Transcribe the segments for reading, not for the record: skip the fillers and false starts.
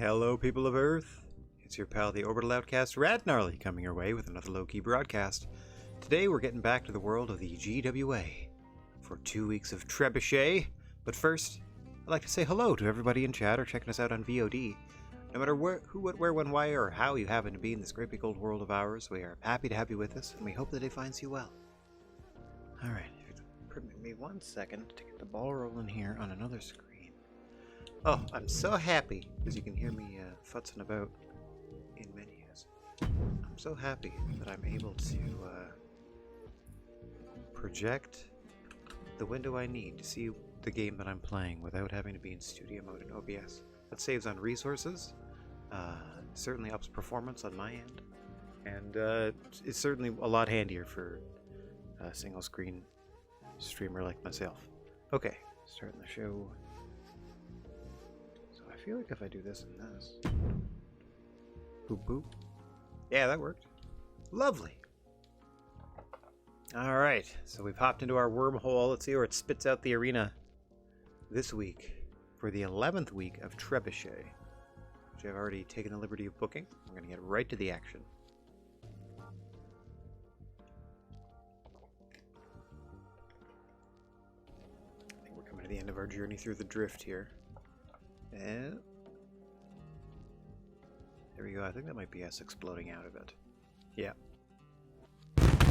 Hello, people of Earth. It's your pal, the Orbital Outcast, Rad Gnarly, coming your way with another low-key broadcast. Today, we're getting back to the world of the GWA for 2 weeks of Trebuchet. But first, I'd like to say hello to everybody in chat or checking us out on VOD. No matter who, what, where, when, why, or how you happen to be in this great big old world of ours, we are happy to have you with us, and we hope that it finds you well. Alright, permit me 1 second to get the ball rolling here on another screen. Oh, I'm so happy, as you can hear me futzing about in menus. I'm so happy that I'm able to project the window I need to see the game that I'm playing without having to be in studio mode in OBS. That saves on resources, certainly ups performance on my end, and it's certainly a lot handier for a single screen streamer like myself. Okay, starting the show. I feel like if I do this and this... Boop boop. Yeah, that worked. Lovely. Alright, so we've hopped into our wormhole. Let's see where it spits out the arena this week for the 11th week of Trebuchet, which I've already taken the liberty of booking. We're going to get right to the action. I think we're coming to the end of our journey through the drift here. And there we go. I think that might be us exploding out of it. Yeah.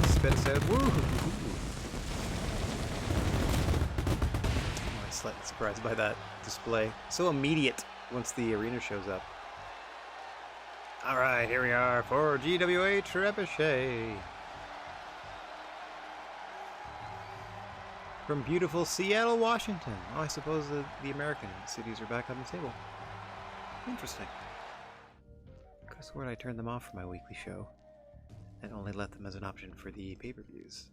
Spit us out. Woo! I'm slightly surprised by that display. So immediate once the arena shows up. Alright, here we are for GWA Trebuchet. From beautiful Seattle, Washington. Oh, I suppose the American cities are back on the table. Interesting. I could have sworn I turned them off for my weekly show and only let them as an option for the pay-per-views.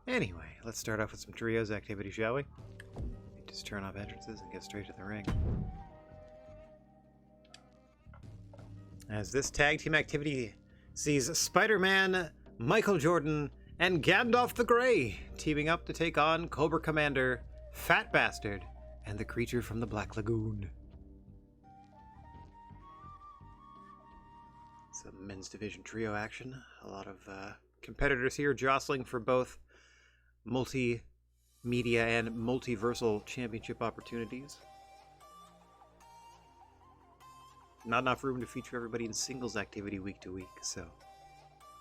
Anyway, let's start off with some trios activity, shall we? Just turn off entrances and get straight to the ring. As this tag team activity sees Spider-Man, Michael Jordan, and Gandalf the Grey teaming up to take on Cobra Commander, Fat Bastard, and the creature from the Black Lagoon. Some men's division trio action. A lot of competitors here jostling for both multimedia and multiversal championship opportunities. Not enough room to feature everybody in singles activity week to week, so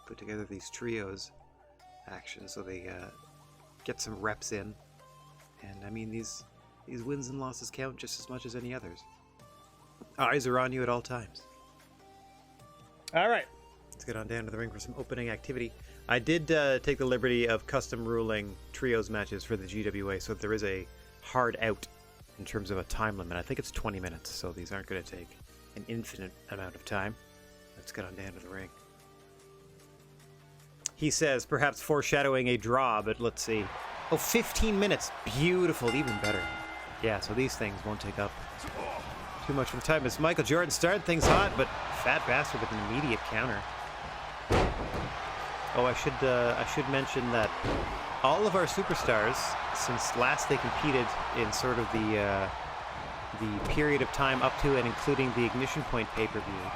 put together these trios action so they get some reps in, and I mean these wins and losses count just as much as any others. Eyes are on you at all times. All right, let's get on down to the ring for some opening activity. I did take the liberty of custom ruling trios matches for the GWA, so there is a hard out in terms of a time limit. I think it's 20 minutes, so these aren't going to take an infinite amount of time. Let's get on down to the ring. He says, perhaps foreshadowing a draw, but let's see. Oh, 15 minutes. Beautiful, even better. Yeah, so these things won't take up too much of the time. As Michael Jordan started things hot, but Fat Bastard with an immediate counter. Oh, I should mention that all of our superstars, since last they competed in sort of the period of time up to and including the Ignition Point pay-per-view,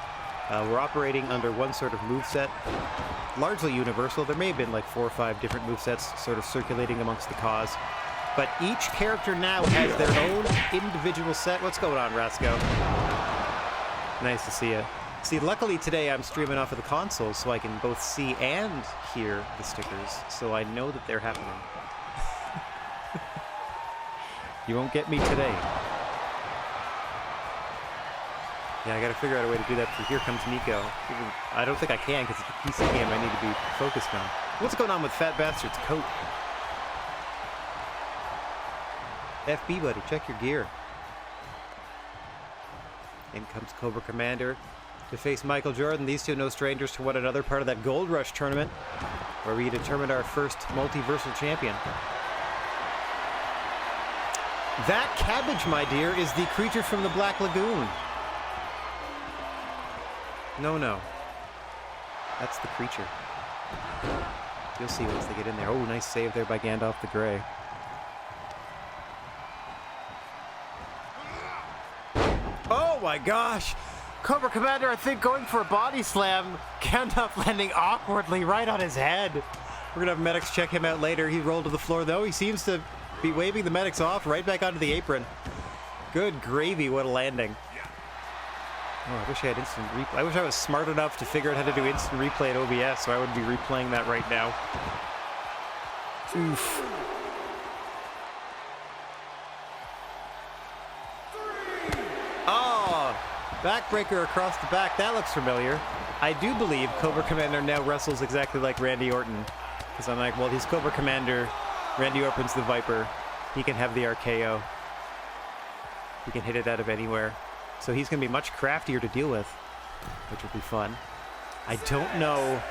we're operating under one sort of moveset, largely universal. There may have been like 4 or 5 different movesets sort of circulating amongst the cause. But each character now has their own individual set. What's going on, Rasco? Nice to see you. See, luckily today I'm streaming off of the console so I can both see and hear the stickers, so I know that they're happening. You won't get me today. Yeah, I gotta figure out a way to do that for Here Comes Nico. I don't think I can because it's a PC game I need to be focused on. What's going on with Fat Bastard's coat? FB, buddy, check your gear. In comes Cobra Commander to face Michael Jordan. These two no strangers to one another, part of that Gold Rush tournament where we determined our first multiversal champion. That cabbage, my dear, is the creature from the Black Lagoon. No. That's the creature. You'll see once they get in there. Oh, nice save there by Gandalf the Grey. Oh my gosh! Cobra Commander, I think, going for a body slam. Gandalf landing awkwardly right on his head. We're gonna have medics check him out later. He rolled to the floor, though. He seems to be waving the medics off right back onto the apron. Good gravy, what a landing. Oh, I wish I had instant replay. I wish I was smart enough to figure out how to do instant replay at OBS, so I would be replaying that right now. Oof. Oh, backbreaker across the back. That looks familiar. I do believe Cobra Commander now wrestles exactly like Randy Orton. Because I'm like, well, he's Cobra Commander. Randy Orton's the Viper. He can have the RKO. He can hit it out of anywhere. So he's going to be much craftier to deal with, which will be fun. I don't know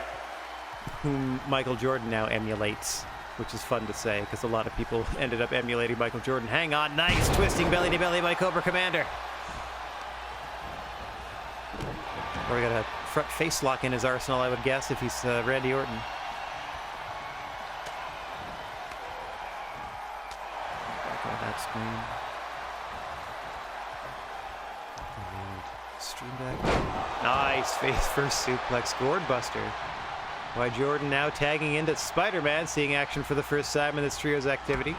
whom Michael Jordan now emulates, which is fun to say, because a lot of people ended up emulating Michael Jordan. Hang on, nice twisting belly-to-belly by Cobra Commander. Or we got a front face lock in his arsenal, I would guess, if he's Randy Orton. Back on that screen. Stream back. Nice face first suplex, gourd buster. Why Jordan now tagging into Spider-Man, seeing action for the first time in this trio's activity.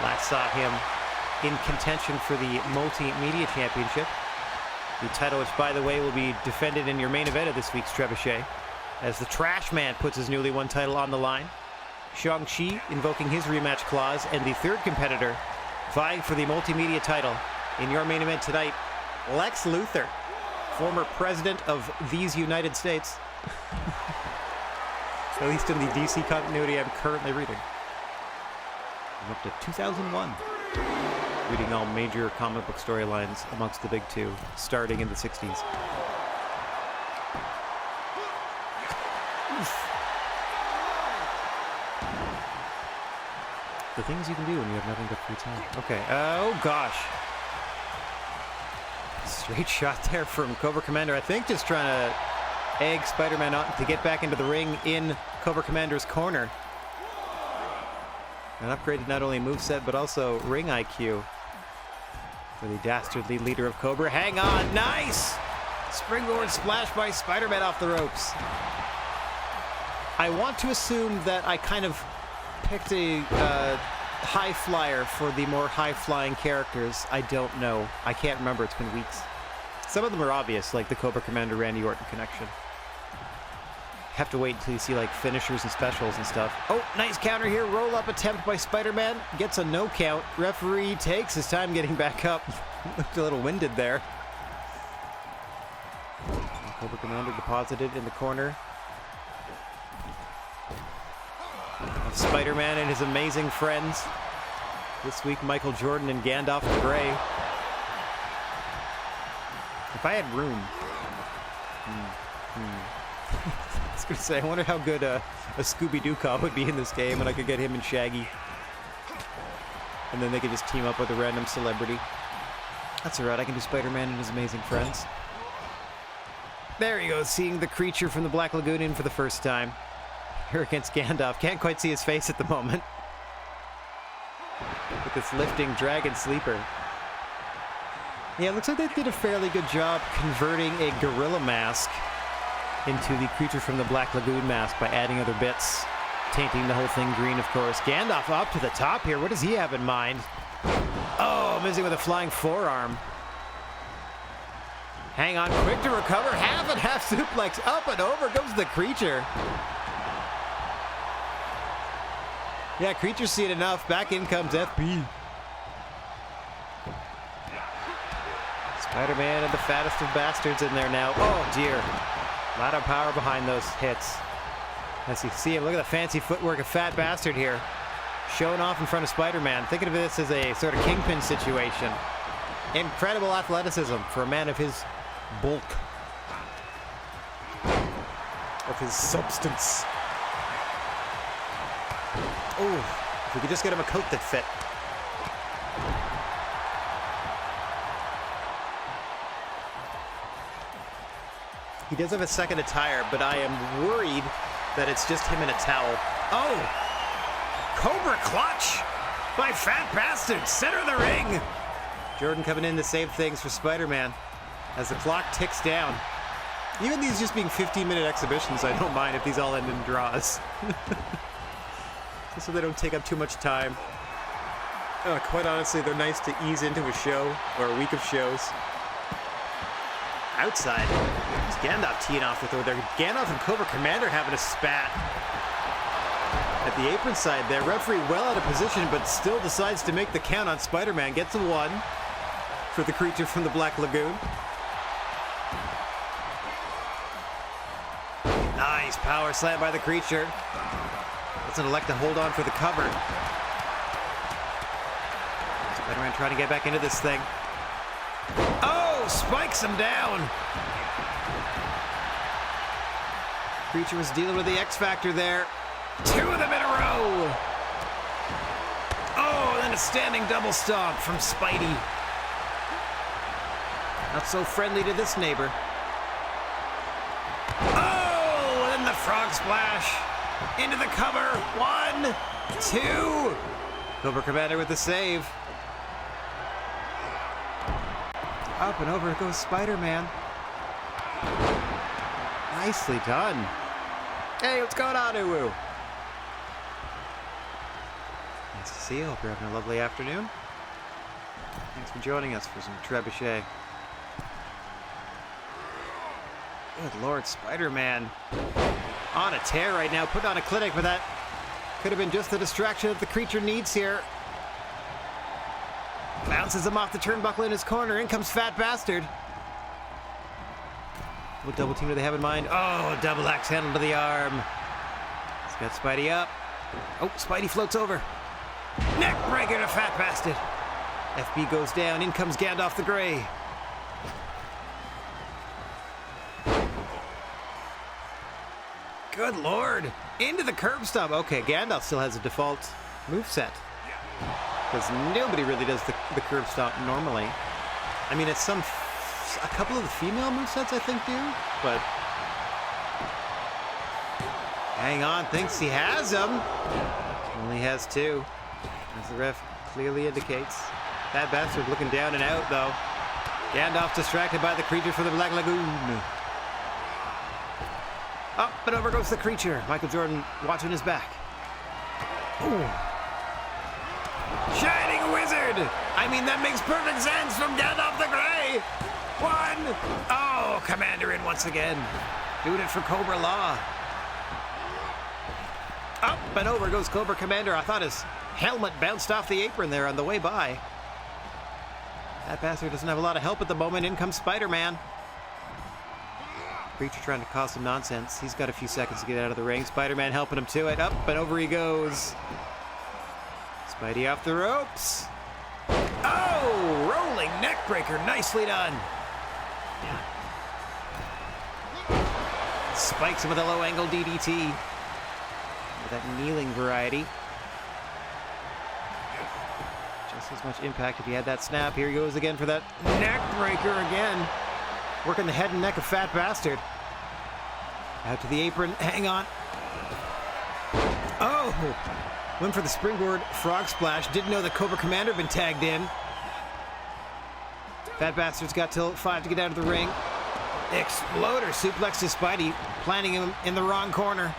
Last saw him in contention for the Multimedia Championship. The title, which by the way will be defended in your main event of this week's Trebuchet, as the Trash Man puts his newly won title on the line. Shang-Chi invoking his rematch clause, and the third competitor vying for the Multimedia title in your main event tonight, Lex Luthor, former president of these United States. At least in the DC continuity I'm currently reading. I'm up to 2001. Reading all major comic book storylines amongst the big two, starting in the 60s. Oof. The things you can do when you have nothing but free time. Okay, oh gosh. Straight shot there from Cobra Commander. I think just trying to egg Spider-Man on to get back into the ring in Cobra Commander's corner. An upgraded not only moveset, but also ring IQ for the dastardly leader of Cobra. Hang on, nice! Springboard splash by Spider-Man off the ropes. I want to assume that I kind of picked a high flyer for the more high-flying characters. I don't know. I can't remember. It's been weeks. Some of them are obvious, like the Cobra Commander Randy Orton connection. Have to wait until you see like finishers and specials and stuff. Oh, nice counter here. Roll up attempt by Spider-Man. Gets a no count. Referee takes his time getting back up. Looked a little winded there. Cobra Commander deposited in the corner. Spider-Man and his amazing friends. This week, Michael Jordan and Gandalf the Grey. If I had room. I was going to say, I wonder how good a Scooby-Doo cop would be in this game, and I could get him and Shaggy. And then they could just team up with a random celebrity. That's alright, I can do Spider-Man and his amazing friends. There he goes, seeing the creature from the Black Lagoon in for the first time. Here against Gandalf. Can't quite see his face at the moment. With this lifting dragon sleeper. Yeah, it looks like they did a fairly good job converting a gorilla mask into the creature from the Black Lagoon mask by adding other bits. Tainting the whole thing green, of course. Gandalf up to the top here. What does he have in mind? Oh, missing with a flying forearm. Hang on, quick to recover. Half and half suplex. Up and over goes the creature. Yeah, creature's seen enough. Back in comes FB. Spider-Man and the fattest of bastards in there now. Oh, dear. A lot of power behind those hits. As you see him, look at the fancy footwork of Fat Bastard here. Showing off in front of Spider-Man. Thinking of this as a sort of kingpin situation. Incredible athleticism for a man of his bulk. Of his substance. Oh, if we could just get him a coat that fit. He does have a second attire, but I am worried that it's just him in a towel. Oh! Cobra clutch by Fat Bastard, center of the ring! Jordan coming in to save things for Spider-Man as the clock ticks down. Even these just being 15-minute exhibitions, I don't mind if these all end in draws. Just so they don't take up too much time. Quite honestly, they're nice to ease into a show or a week of shows. Outside, it's Gandalf teeing off with over there. Gandalf and Cobra Commander having a spat. At the apron side there, referee well out of position, but still decides to make the count on Spider-Man. Gets a 1 for the creature from the Black Lagoon. Nice power slam by the creature. Doesn't elect to hold on for the cover. Spider-Man trying to get back into this thing. Oh, spikes him down. Creature was dealing with the X Factor there. 2 of them in a row. Oh, then a standing double stomp from Spidey. Not so friendly to this neighbor. Oh, and then the frog splash. Into the cover. 1, 2. Cobra Commander with the save. Up and over goes Spider-Man. Nicely done. Hey, what's going on, Uwu? Nice to see you. Hope you're having a lovely afternoon. Thanks for joining us for some Trebuchet. Good Lord, Spider-Man on a tear right now. Put on a clinic, but that could have been just the distraction that the creature needs here. Bounces him off the turnbuckle in his corner. In comes Fat Bastard. What double team do they have in mind? Oh, double axe handle to the arm. He's got Spidey up. Oh, Spidey floats over. Neck breaker to Fat Bastard. FB goes down. In comes Gandalf the Grey. Good Lord. Into the curb stomp. Okay, Gandalf still has a default moveset. Because nobody really does the curb stomp normally. I mean, it's a couple of the female movesets I think do, but hang on, thinks he has them. Only has 2, as the ref clearly indicates. That bastard looking down and out though. Gandalf distracted by the creature from the Black Lagoon. Up and over goes the creature. Michael Jordan watching his back. Ooh. Shining Wizard! I mean, that makes perfect sense from Gandalf the Grey! 1! Oh, Commander in once again. Doing it for Cobra Law. Up and over goes Cobra Commander. I thought his helmet bounced off the apron there on the way by. That bastard doesn't have a lot of help at the moment. In comes Spider-Man. Creature trying to cause some nonsense. He's got a few seconds to get out of the ring. Spider-Man helping him to it. Up and over he goes. Spidey off the ropes. Oh, rolling neck breaker. Nicely done. Spikes him with a low angle DDT. With that kneeling variety. Just as much impact if he had that snap. Here he goes again for that neck breaker again. Working the head and neck of Fat Bastard. Out to the apron. Hang on. Oh! Went for the springboard frog splash. Didn't know that Cobra Commander had been tagged in. Fat Bastard's got till 5 to get out of the ring. Exploder suplex to Spidey, planting him in the wrong corner.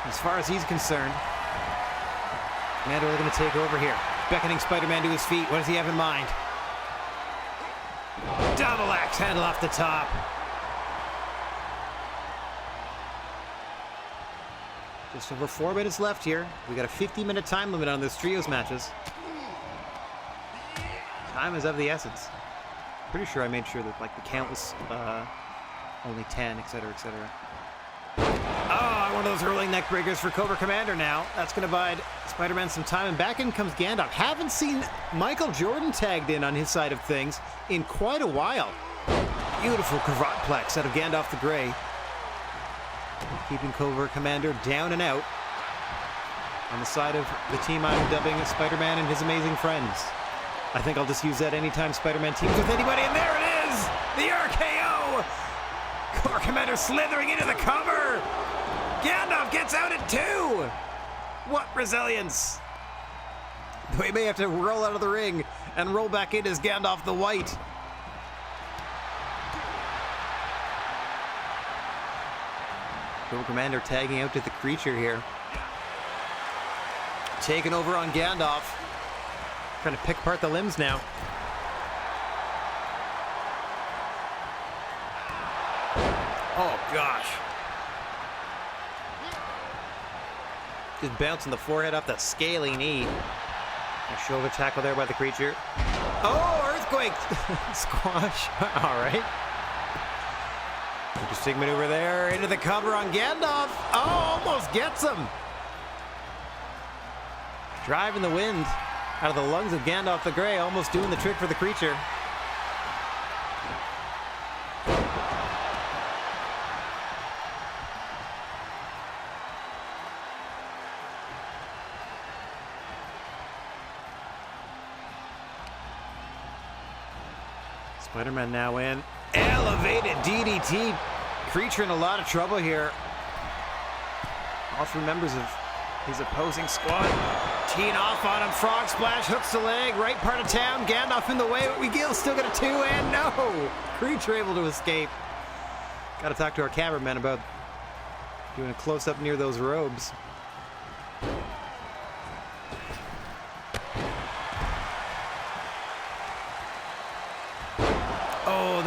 As far as he's concerned. Commander looking to take over here. Beckoning Spider-Man to his feet. What does he have in mind? Double axe handle off the top. Just over 4 minutes left here. We got a 50-minute time limit on those trios matches. Time is of the essence. Pretty sure I made sure that like the count was only 10, etc., etc. Oh, one of those rolling neck breakers for Cobra Commander now. That's going to buy Spider-Man some time. And back in comes Gandalf. Haven't seen Michael Jordan tagged in on his side of things in quite a while. Beautiful Karatplex out of Gandalf the Grey. Keeping Cobra Commander down and out. On the side of the team I'm dubbing Spider-Man and his amazing friends. I think I'll just use that anytime Spider-Man teams with anybody. And there it is! The RKO! Cobra Commander slithering into the cover! Gandalf gets out at 2! What resilience! We may have to roll out of the ring and roll back in as Gandalf the White. Cobra Commander tagging out to the creature here. Taking over on Gandalf. Trying to pick apart the limbs now. Oh, gosh. Just bouncing the forehead off the scaly knee. A shoulder tackle there by the creature. Oh, earthquake! Squash. All right. Interesting maneuver there. Into the cover on Gandalf. Oh, almost gets him. Driving the wind out of the lungs of Gandalf the Grey, almost doing the trick for the creature. Spider-Man now in. Elevated DDT. Creature in a lot of trouble here. All three members of his opposing squad teeing off on him. Frog splash, hooks the leg, right part of town. Gandalf in the way, but Weigeel still got a 2, and no! Creature able to escape. Got to talk to our cameraman about doing a close-up near those robes. Oh,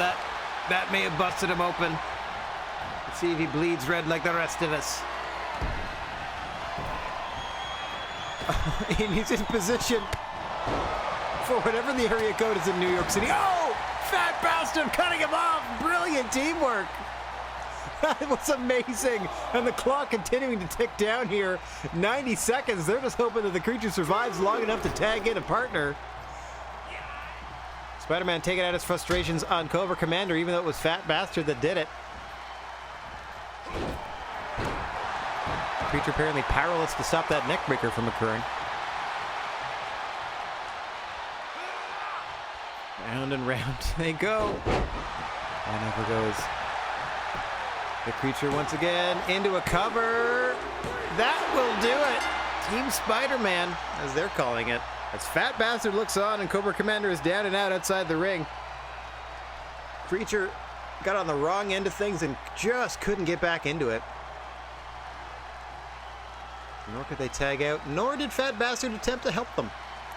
that may have busted him open. Let's see if he bleeds red like the rest of us. And he's in position for whatever the area code is in New York City. Oh! Fat bastard cutting him off! Brilliant teamwork! That was amazing! And the clock continuing to tick down here. 90 seconds. They're just hoping that the creature survives long enough to tag in a partner. Spider-Man taking out his frustrations on Cobra Commander, even though it was Fat Bastard that did it. Creature apparently powerless to stop that neckbreaker from occurring. Round and round they go. And over goes the creature once again into a cover. That will do it. Team Spider-Man, as they're calling it. As Fat Bastard looks on and Cobra Commander is down and out outside the ring. Creature got on the wrong end of things and just couldn't get back into it. Nor could they tag out, nor did Fat Bastard attempt to help them.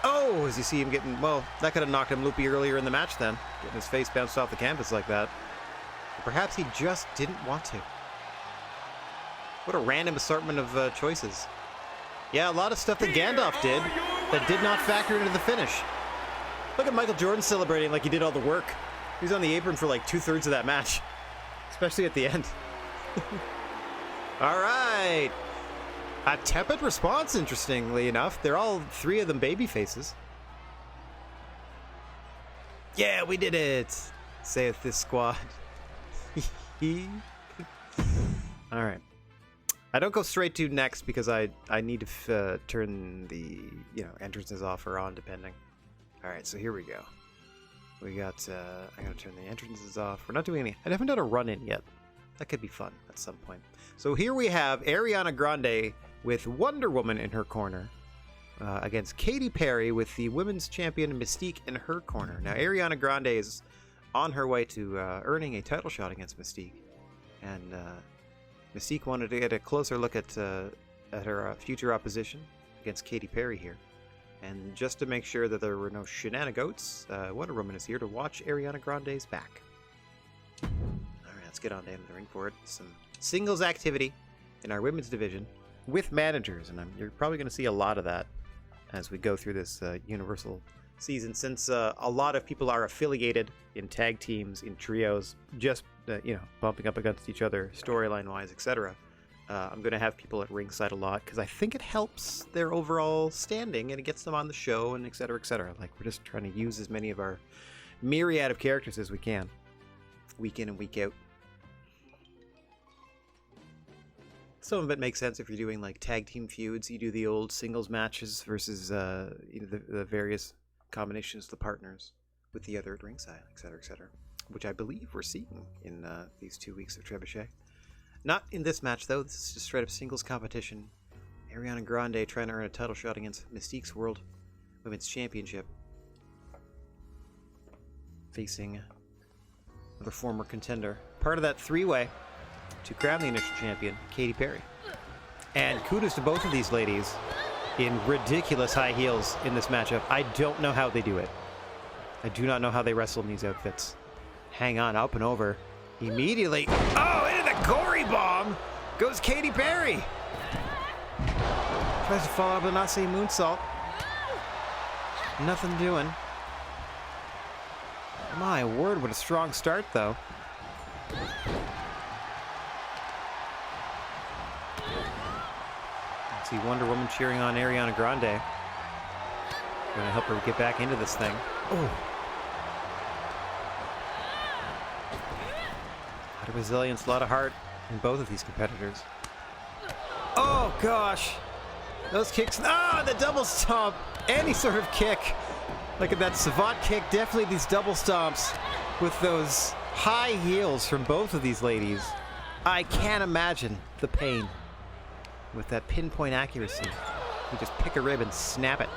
Oh, as you see him getting, well, that could have knocked him loopy earlier in the match then. Getting his face bounced off the canvas like that. Or perhaps he just didn't want to. What a random assortment of choices. Yeah, a lot of stuff that Gandalf did that did not factor into the finish. Look at Michael Jordan celebrating like he did all the work. He was on the apron for like 2/3 of that match. Especially at the end. All right. A tepid response, interestingly enough. They're all three of them baby faces. Yeah, we did it, saith this squad. All right. I don't go straight to next because I need to turn the entrances off or on depending. All right, so here we go. We got I gotta turn the entrances off. We're not doing any. I haven't done a run in yet. That could be fun at some point. So here we have Ariana Grande with Wonder Woman in her corner against Katy Perry with the women's champion Mystique in her corner. Now Ariana Grande is on her way to earning a title shot against Mystique, and Mystique wanted to get a closer look at her future opposition against Katy Perry here. And just to make sure that there were no shenanigans, Wonder Woman is here to watch Ariana Grande's back. Alright, let's get on down to the ring for it. Some singles activity in our women's division with managers, and you're probably going to see a lot of that as we go through this Universal season, since a lot of people are affiliated in tag teams, in trios, just bumping up against each other storyline wise, etc. I'm going to have people at ringside a lot because I think it helps their overall standing and it gets them on the show and etc. etc. Like, we're just trying to use as many of our myriad of characters as we can, week in and week out. Some of it makes sense if you're doing like tag team feuds. You do the old singles matches versus the various combinations of the partners with the other at ringside, etc., etc., which I believe we're seeing in these 2 weeks of Trebuchet. Not in this match, though. This is just straight up singles competition. Ariana Grande trying to earn a title shot against Mystique's World Women's Championship. facing another former contender. Part of that three-way to crown the initial champion, Katy Perry. And kudos to both of these ladies in ridiculous high heels in this matchup. I don't know how they do it. I do not know how they wrestle in these outfits. Hang on, up and over. Immediately. Oh, into the gory bomb goes Katy Perry. Tries to follow up with an Nase moonsault. Nothing doing. My word, what a strong start, though. See Wonder Woman cheering on Ariana Grande. Going to help her get back into this thing. Oh. A lot of resilience, a lot of heart in both of these competitors. Oh, gosh. Those kicks. Ah, the double stomp. Any sort of kick. Look at that savant kick. Definitely these double stomps with those high heels from both of these ladies. I can't imagine the pain with that pinpoint accuracy. You just pick a rib and snap it.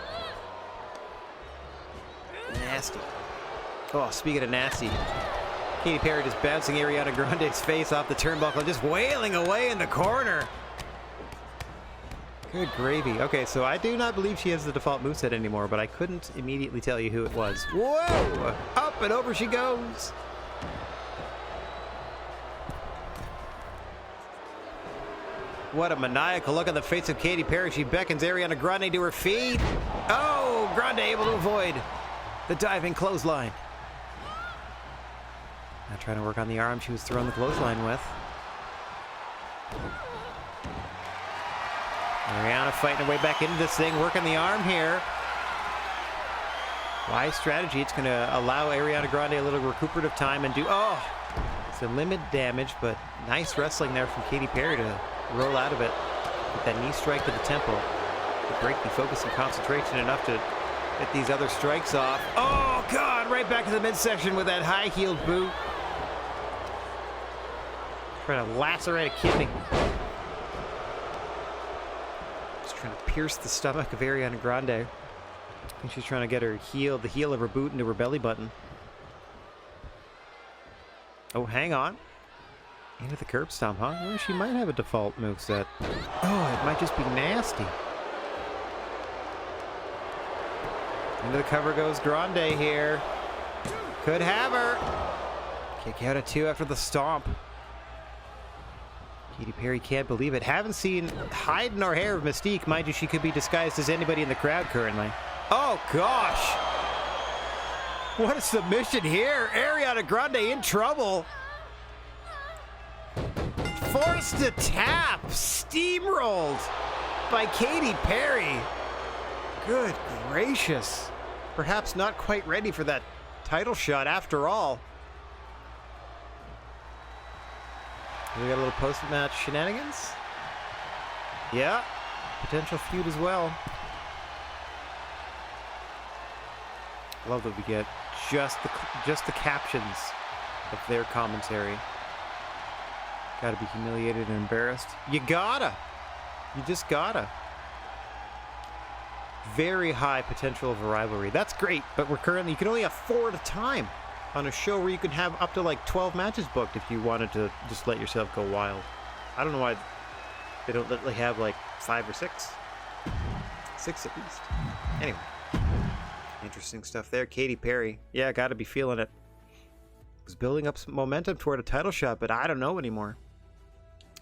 Nasty. Oh, speaking of nasty, Katy Perry just bouncing Ariana Grande's face off the turnbuckle, just wailing away in the corner. Good gravy. Okay, so I do not believe she has the default moveset anymore, but I couldn't immediately tell you who it was. Whoa! Up and over she goes. What a maniacal look on the face of Katy Perry. She beckons Ariana Grande to her feet. Oh, Grande able to avoid the diving clothesline. Now trying to work on the arm she was throwing the clothesline with. Ariana fighting her way back into this thing, working the arm here. Wise strategy. It's going to allow Ariana Grande a little recuperative time and do... Oh! It's a limit damage, but nice wrestling there from Katy Perry to roll out of it. Get that knee strike to the temple. To break the focus and concentration enough to get these other strikes off. Oh, God! Right back to the midsection with that high-heeled boot. Trying to lacerate a kidney. Trying to pierce the stomach of Ariana Grande. I think she's trying to get her heel, the heel of her boot into her belly button. Oh, hang on. Into the curb stomp, huh? Well, she might have a default moveset. Oh, it might just be nasty. Into the cover goes Grande here. Could have her. Kick out at 2 after the stomp. Katy Perry can't believe it. Haven't seen hide nor hair of Mystique. Mind you, she could be disguised as anybody in the crowd currently. Oh, gosh. What a submission here. Ariana Grande in trouble. Forced to tap. Steamrolled by Katy Perry. Good gracious. Perhaps not quite ready for that title shot after all. We got a little post-match shenanigans. Yeah, potential feud as well. I love that we get just the captions of their commentary. Gotta be humiliated and embarrassed. You gotta. You just gotta. Very high potential of a rivalry. That's great, but we're currently, you can only have 4 at a time on a show where you can have up to like 12 matches booked if you wanted to just let yourself go wild. I don't know why they don't literally have like 5 or 6. 6 at least. Anyway. Interesting stuff there. Katy Perry. Yeah, gotta be feeling it. Was building up some momentum toward a title shot, but I don't know anymore.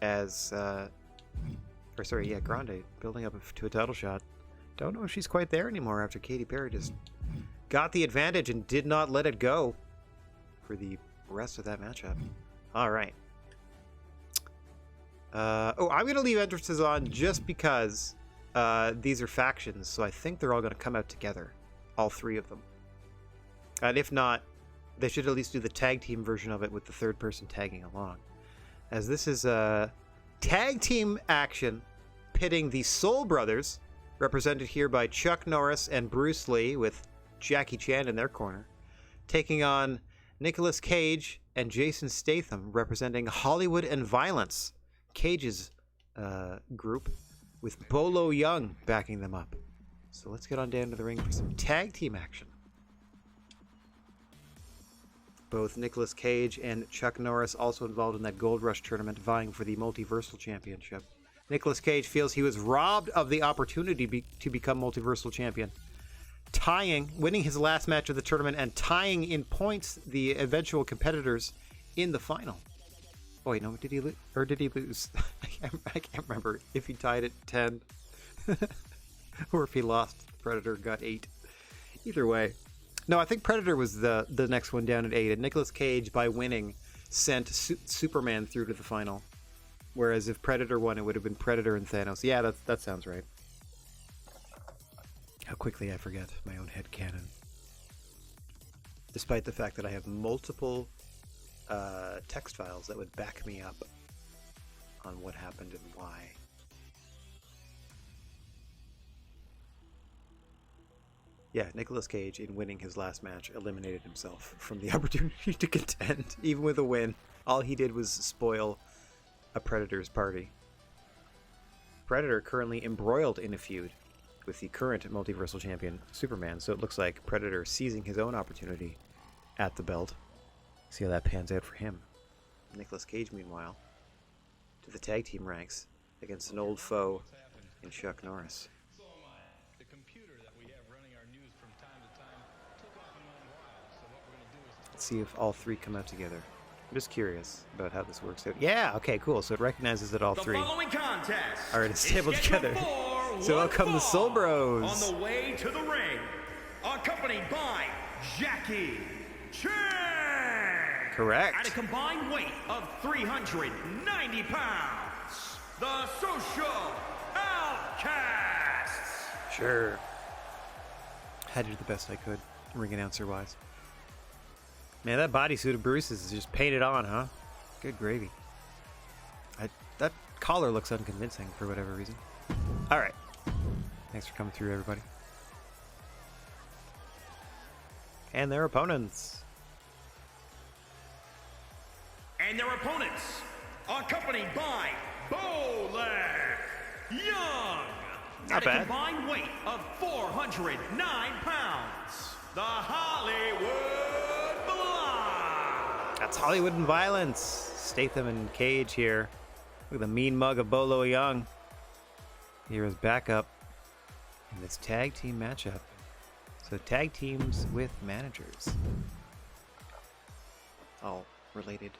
As, Grande building up to a title shot. Don't know if she's quite there anymore after Katy Perry just got the advantage and did not let it go for the rest of that matchup. All right. I'm going to leave entrances on just because these are factions, so I think they're all going to come out together. All 3 of them. And if not, they should at least do the tag team version of it with the third person tagging along. As this is a tag team action pitting the Soul Brothers, represented here by Chuck Norris and Bruce Lee, with Jackie Chan in their corner, taking on Nicolas Cage and Jason Statham, representing Hollywood and Violence, Cage's group, with Bolo Young backing them up. So let's get on down to the ring for some tag team action. Both Nicolas Cage and Chuck Norris also involved in that Gold Rush tournament vying for the Multiversal Championship. Nicolas Cage feels he was robbed of the opportunity to become Multiversal Champion, winning his last match of the tournament and tying in points the eventual competitors in the final. Oh wait, no, did he lose? I can't remember if he tied at 10 or if he lost. Predator got 8. Either way. No, I think Predator was the next one down at 8, and Nicolas Cage, by winning, sent Superman through to the final. Whereas if Predator won, it would have been Predator and Thanos. Yeah, that sounds right. How quickly I forget my own headcanon. Despite the fact that I have multiple text files that would back me up on what happened and why. Yeah, Nicolas Cage, in winning his last match, eliminated himself from the opportunity to contend, even with a win. All he did was spoil a Predator's party. Predator currently embroiled in a feud with the current Multiversal Champion, Superman, so it looks like Predator seizing his own opportunity at the belt. See how that pans out for him. Nicolas Cage, meanwhile, to the tag team ranks against an old foe in Chuck Norris. Let's see if all three come out together. I'm just curious about how this works out. Yeah, okay, cool. So it recognizes that all three are in a stable together. So out come the Soul Bros. On the way to the ring, accompanied by Jackie Chan. Correct. At a combined weight of 390 pounds, the Social Outcasts. Sure. Had to do the best I could, ring announcer-wise. Man, that bodysuit of Bruce's is just painted on, huh? Good gravy. That collar looks unconvincing for whatever reason. All right. Thanks for coming through, everybody. And their opponents. Accompanied by Bowleg Young. Not bad. At a combined weight of 409 pounds, the Hollywood Blood. That's Hollywood and Violence. Statham and Cage here. Look at the mean mug of Bolo Young. Here is backup in this tag team matchup. So tag teams with managers. All related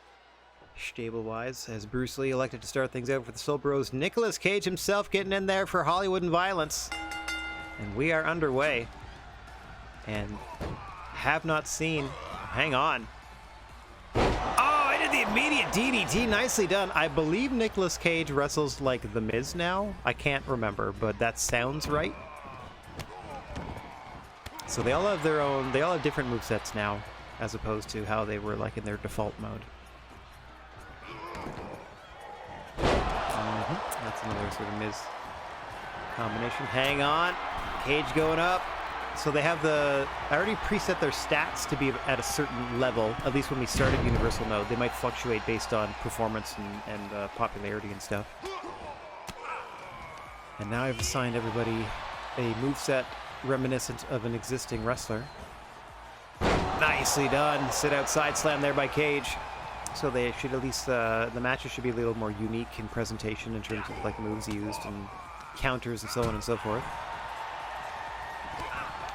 stable-wise, as Bruce Lee elected to start things out for the Soul Bros. Nicolas Cage himself getting in there for Hollywood and Violence. And we are underway. And have not seen... Hang on. Oh, I did the immediate DDT. Nicely done. I believe Nicolas Cage wrestles like The Miz now. I can't remember, but that sounds right. So they all have their own... They all have different movesets now, as opposed to how they were like in their default mode. That's another sort of Miz combination. Hang on. Cage going up. So they have I already preset their stats to be at a certain level, at least when we started Universal mode. They might fluctuate based on performance and popularity and stuff. And now I've assigned everybody a moveset reminiscent of an existing wrestler. Nicely done. Sit outside slam there by Cage. So they should at least, the matches should be a little more unique in presentation in terms of like moves used and counters and so on and so forth.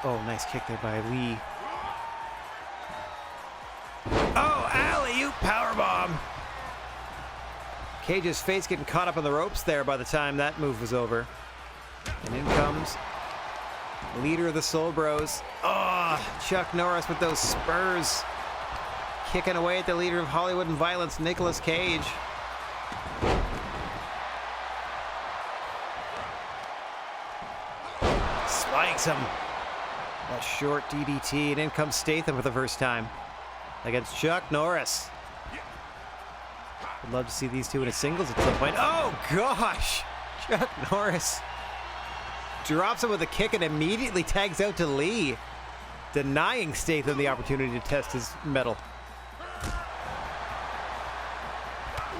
Oh, nice kick there by Lee. Oh, alley-oop powerbomb. Cage's face getting caught up on the ropes there by the time that move was over. And in comes leader of the Soul Bros. Oh, Chuck Norris with those spurs. Kicking away at the leader of Hollywood and Violence, Nicolas Cage. Spikes him. That short DDT, and in comes Statham for the first time against Chuck Norris. I'd love to see these two in a singles at some point. Oh, gosh! Chuck Norris drops him with a kick and immediately tags out to Lee, denying Statham the opportunity to test his mettle.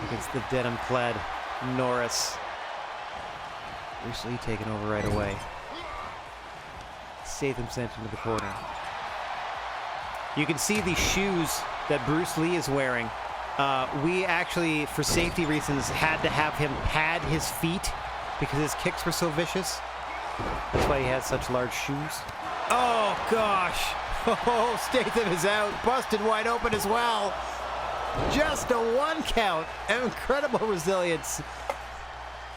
Against the denim-clad Norris. Bruce Lee taking over right away. Statham sent into the corner. You can see the shoes that Bruce Lee is wearing. We actually, for safety reasons, had to have him pad his feet because his kicks were so vicious. That's why he has such large shoes. Oh, gosh. Oh, Statham is out. Busted wide open as well. Just a 1 count. Incredible resilience.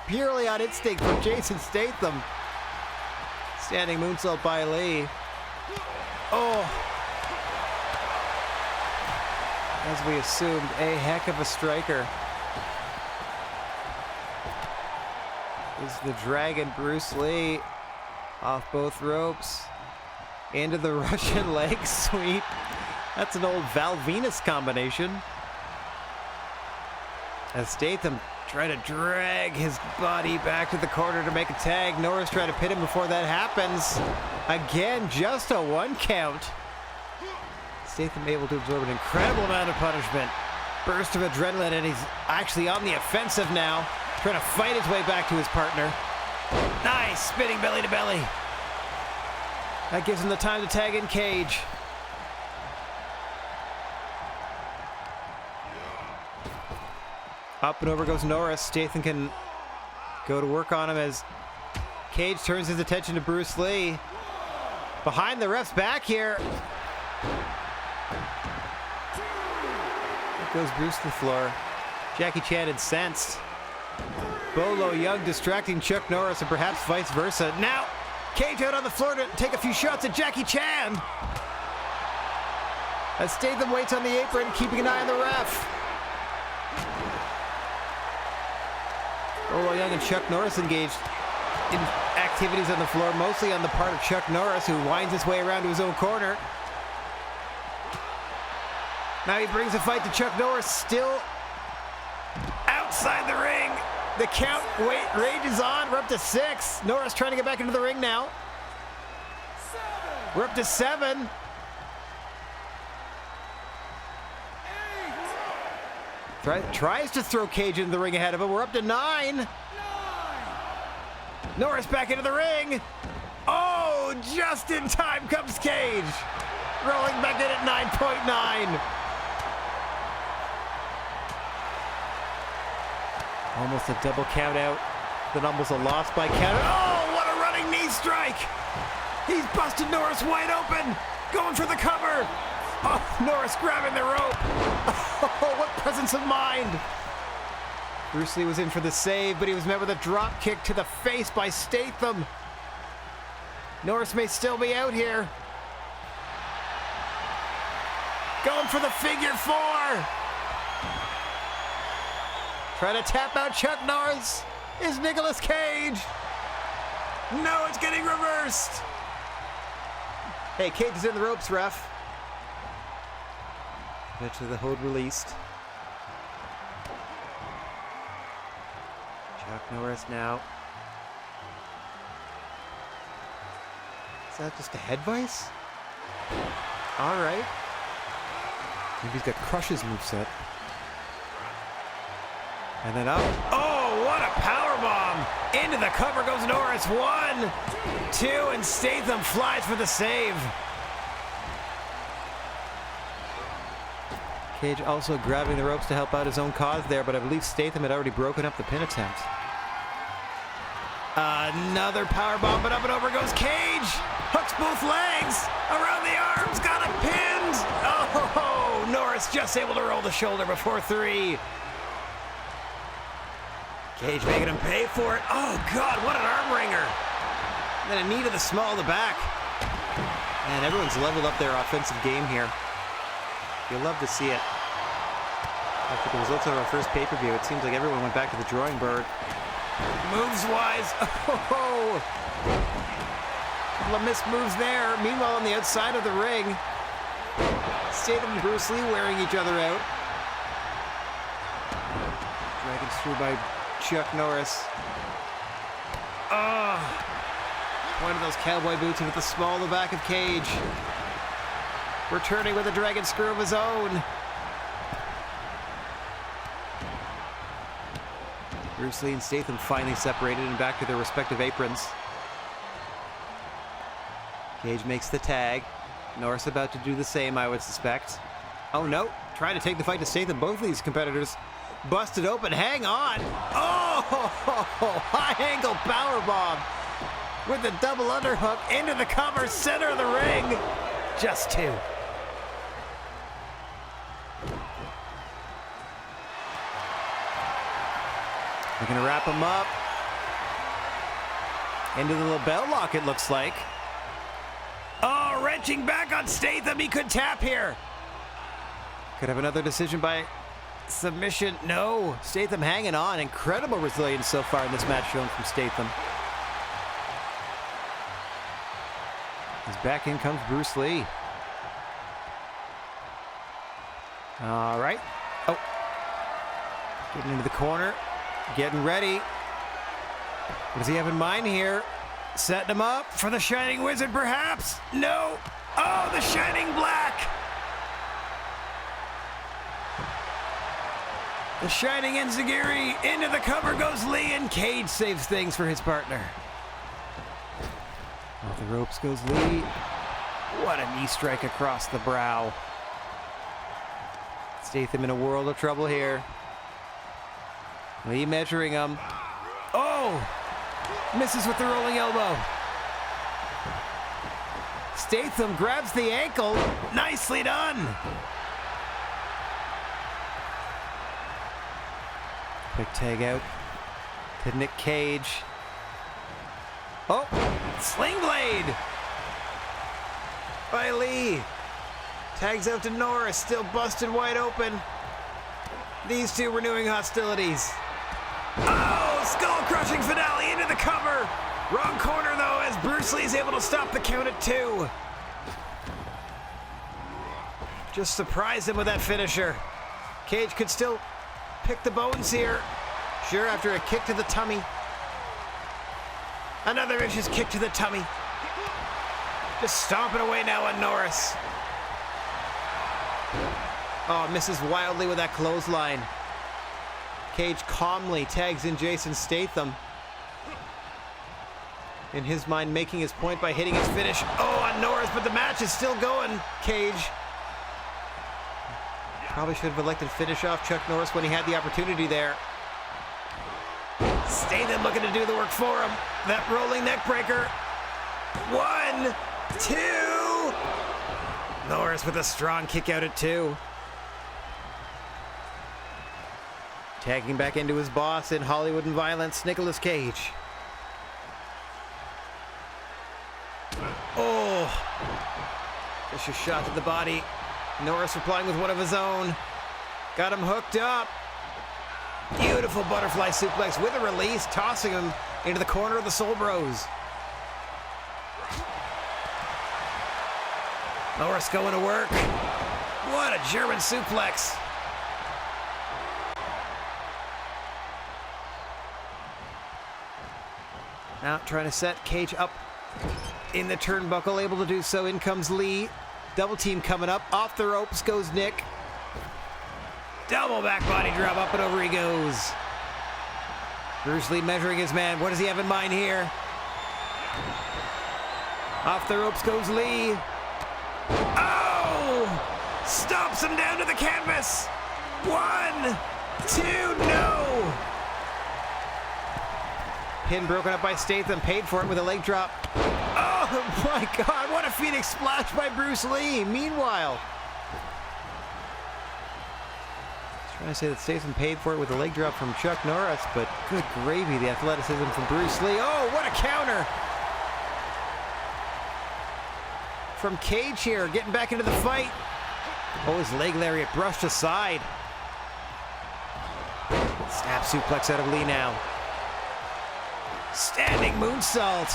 Purely on instinct from Jason Statham. Standing moonsault by Lee. Oh. As we assumed, a heck of a striker. Is the Dragon Bruce Lee off both ropes. Into the Russian leg sweep. That's an old Val Venus combination. As Statham trying to drag his body back to the corner to make a tag. Norris trying to pin him before that happens. Again, just a 1 count. Statham able to absorb an incredible amount of punishment. Burst of adrenaline, and he's actually on the offensive now. Trying to fight his way back to his partner. Nice, spinning belly to belly. That gives him the time to tag in Cage. Up and over goes Norris. Statham can go to work on him as Cage turns his attention to Bruce Lee. Behind the ref's back here. There goes Bruce to the floor. Jackie Chan incensed. Bolo Young distracting Chuck Norris, and perhaps vice versa. Now, Cage out on the floor to take a few shots at Jackie Chan. As Statham waits on the apron, keeping an eye on the ref. Bolo Young and Chuck Norris engaged in activities on the floor, mostly on the part of Chuck Norris, who winds his way around to his own corner. Now he brings a fight to Chuck Norris, still outside the ring. The count rages on. We're up to 6. Norris trying to get back into the ring now. We're up to 7. Tries to throw Cage into the ring ahead of him. We're up to 9. Norris back into the ring. Oh, just in time comes Cage. Rolling back in at 9.9. Almost a double count out. Then almost a loss by count. Oh, what a running knee strike. He's busted Norris wide open. Going for the cover. Oh, Norris grabbing the rope. Oh, what presence of mind. Bruce Lee was in for the save, but he was met with a drop kick to the face by Statham. Norris may still be out here. Going for the figure 4. Trying to tap out Chuck Norris is Nicolas Cage. No, it's getting reversed. Hey, Cage is in the ropes, ref. Eventually the hold released. Chuck Norris now. Is that just a head vice? All right. Maybe he's got Crush's moveset. And then up. Oh, what a powerbomb! Into the cover goes Norris. 1, 2, and Statham flies for the save. Cage also grabbing the ropes to help out his own cause there, but I believe Statham had already broken up the pin attempt. Another powerbomb, but up and over goes Cage. Hooks both legs. Around the arms, got it pinned. Oh, Norris just able to roll the shoulder before 3. Cage making him pay for it. Oh, God, what an arm wringer. And then a knee to the small of the back. Man, everyone's leveled up their offensive game here. You'll love to see it. After the results of our first pay-per-view, it seems like everyone went back to the drawing board. Moves-wise, oh! Couple of missed moves there. Meanwhile, on the outside of the ring, Statham and Bruce Lee wearing each other out. Dragged through by Chuck Norris. Oh! One of those cowboy boots into the small of the back of Cage. Returning with a dragon screw of his own. Bruce Lee and Statham finally separated and back to their respective aprons. Cage makes the tag. Norris about to do the same, I would suspect. Oh no, trying to take the fight to Statham. Both of these competitors busted open. Hang on. Oh, high angle powerbomb with the double underhook into the cover, center of the ring. Just two. They're going to wrap him up. Into the LeBell lock, it looks like. Oh, wrenching back on Statham. He could tap here. Could have another decision by submission. No, Statham hanging on. Incredible resilience so far in this match shown from Statham. As back in comes Bruce Lee. All right. Oh. Getting into the corner. Getting ready. What does he have in mind here? Setting him up for the Shining Wizard, perhaps? No. Oh, the Shining Black. The Shining Enziguri. Into the cover goes Lee, and Cage saves things for his partner. Off the ropes goes Lee. What a knee strike across the brow. Statham in a world of trouble here. Lee measuring him. Oh! Misses with the rolling elbow. Statham grabs the ankle. Nicely done. Quick tag out to Nick Cage. Oh, sling blade by Lee. Tags out to Norris, still busted wide open. These two renewing hostilities. Oh, skull-crushing finale into the cover. Wrong corner, though, as Bruce Lee is able to stop the count at 2. Just surprised him with that finisher. Cage could still pick the bones here. Sure, after a kick to the tummy. Another vicious kick to the tummy. Just stomping away now on Norris. Oh, misses wildly with that clothesline. Cage calmly tags in Jason Statham. In his mind, making his point by hitting his finish. Oh, on Norris, but the match is still going, Cage. Probably should have elected to finish off Chuck Norris when he had the opportunity there. Statham looking to do the work for him. That rolling neck breaker. 1, 2. Norris with a strong kick out at 2. Tagging back into his boss in Hollywood and Violence, Nicolas Cage. Oh! Just a shot to the body. Norris replying with one of his own. Got him hooked up. Beautiful butterfly suplex with a release, tossing him into the corner of the Soul Bros. Norris going to work. What a German suplex. Now trying to set Cage up in the turnbuckle, able to do so. In comes Lee. Double team coming up. Off the ropes goes Nick. Double back body drop, up and over he goes. Bruce Lee measuring his man. What does he have in mind here? Off the ropes goes Lee. Oh! Stomps him down to the canvas. 1, 2, no! Pin broken up by Statham, paid for it with a leg drop. Oh my God, what a Phoenix splash by Bruce Lee. Meanwhile, trying to say that Statham paid for it with a leg drop from Chuck Norris, but good gravy, the athleticism from Bruce Lee. Oh, what a counter from Cage here, getting back into the fight. Oh, his leg lariat brushed aside. Snap suplex out of Lee now. Standing moonsault.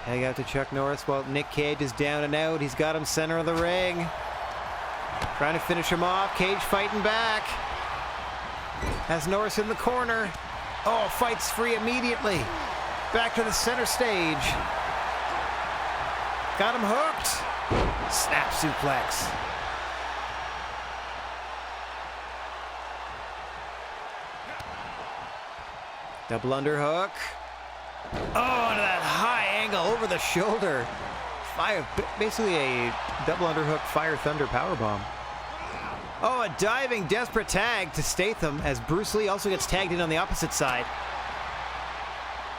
Tag out to Chuck Norris while Nick Cage is down and out. He's got him center of the ring. Trying to finish him off. Cage fighting back. Has Norris in the corner. Oh, fights free immediately. Back to the center stage. Got him hooked. Snap suplex. Double underhook. Oh, to that high angle over the shoulder. Basically a double underhook fire thunder powerbomb. Oh, a diving desperate tag to Statham as Bruce Lee also gets tagged in on the opposite side.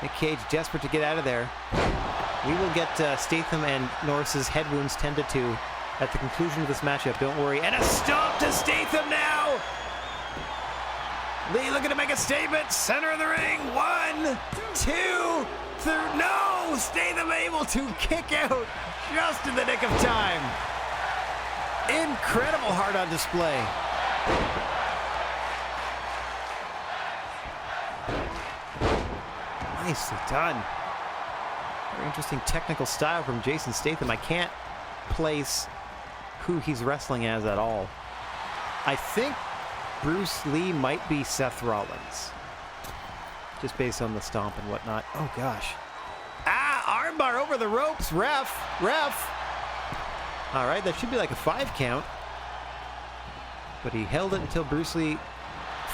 Nick Cage desperate to get out of there. We will get Statham and Norris's head wounds tended to at the conclusion of this matchup, don't worry. And a stomp to Statham now! Lee looking to make a statement. Center of the ring. 1, 2, 3. No! Statham able to kick out just in the nick of time. Incredible heart on display. Nicely done. Very interesting technical style from Jason Statham. I can't place who he's wrestling as at all. I think Bruce Lee might be Seth Rollins, just based on the stomp and whatnot. Oh gosh. Ah, armbar over the ropes. Ref. All right, that should be like a 5 count. But he held it until Bruce Lee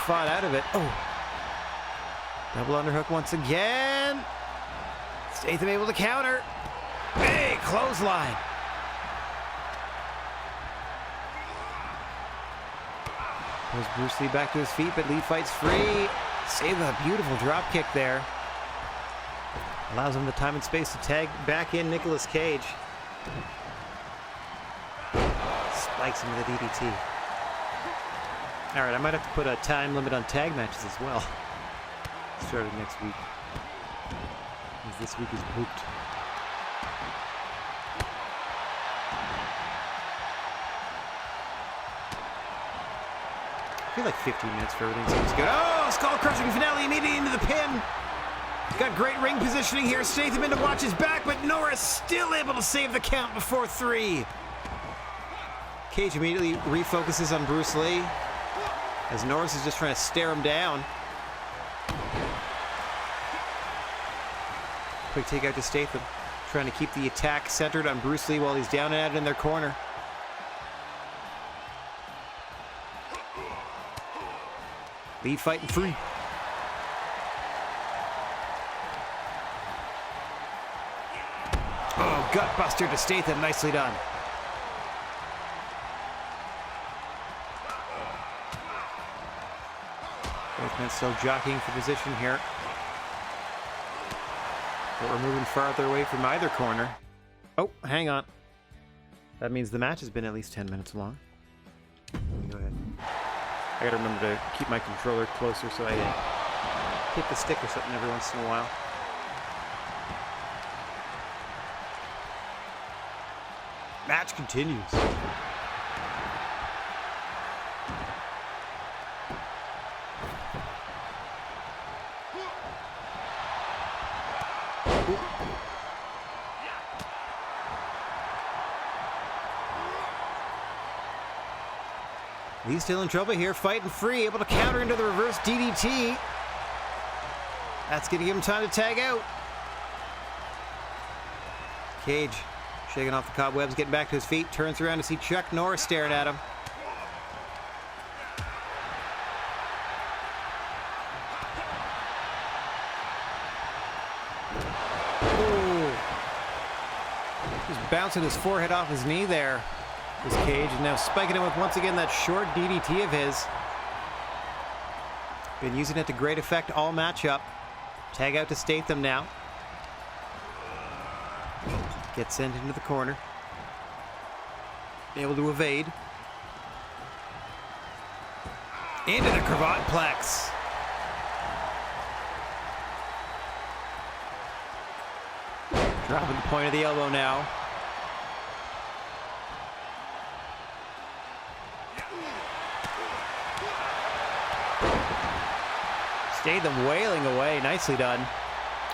fought out of it. Oh. Double underhook once again. Statham able to counter. Big clothesline. Pulls Bruce Lee back to his feet, but Lee fights free. Save a beautiful drop kick there. Allows him the time and space to tag back in Nicolas Cage. Spikes him with a DDT. All right, I might have to put a time limit on tag matches as well. Starting next week. As this week is booked. I feel like 15 minutes for everything seems good. Oh, skull-crushing finale immediately into the pin. Got great ring positioning here. Statham in to watch his back, but Norris still able to save the count before 3. Cage immediately refocuses on Bruce Lee as Norris is just trying to stare him down. Quick takeout to Statham, trying to keep the attack centered on Bruce Lee while he's down and out in their corner. Lee fighting free. Oh, gutbuster to Statham, nicely done. Both men still jockeying for position here. But we're moving farther away from either corner. Oh, hang on. That means the match has been at least 10 minutes long. Go ahead. I gotta remember to keep my controller closer so I hit the stick or something every once in a while. Match continues. Lee's still in trouble here, fighting free, able to counter into the reverse DDT. That's going to give him time to tag out. Cage shaking off the cobwebs, getting back to his feet, turns around to see Chuck Norris staring at him. Ooh. Just bouncing his forehead off his knee there. This Cage, and now spiking him with once again that short DDT of his. Been using it to great effect all matchup. Tag out to Statham now. Gets sent into the corner. Able to evade. Into the cravat plex. Dropping the point of the elbow now. Statham wailing away. Nicely done.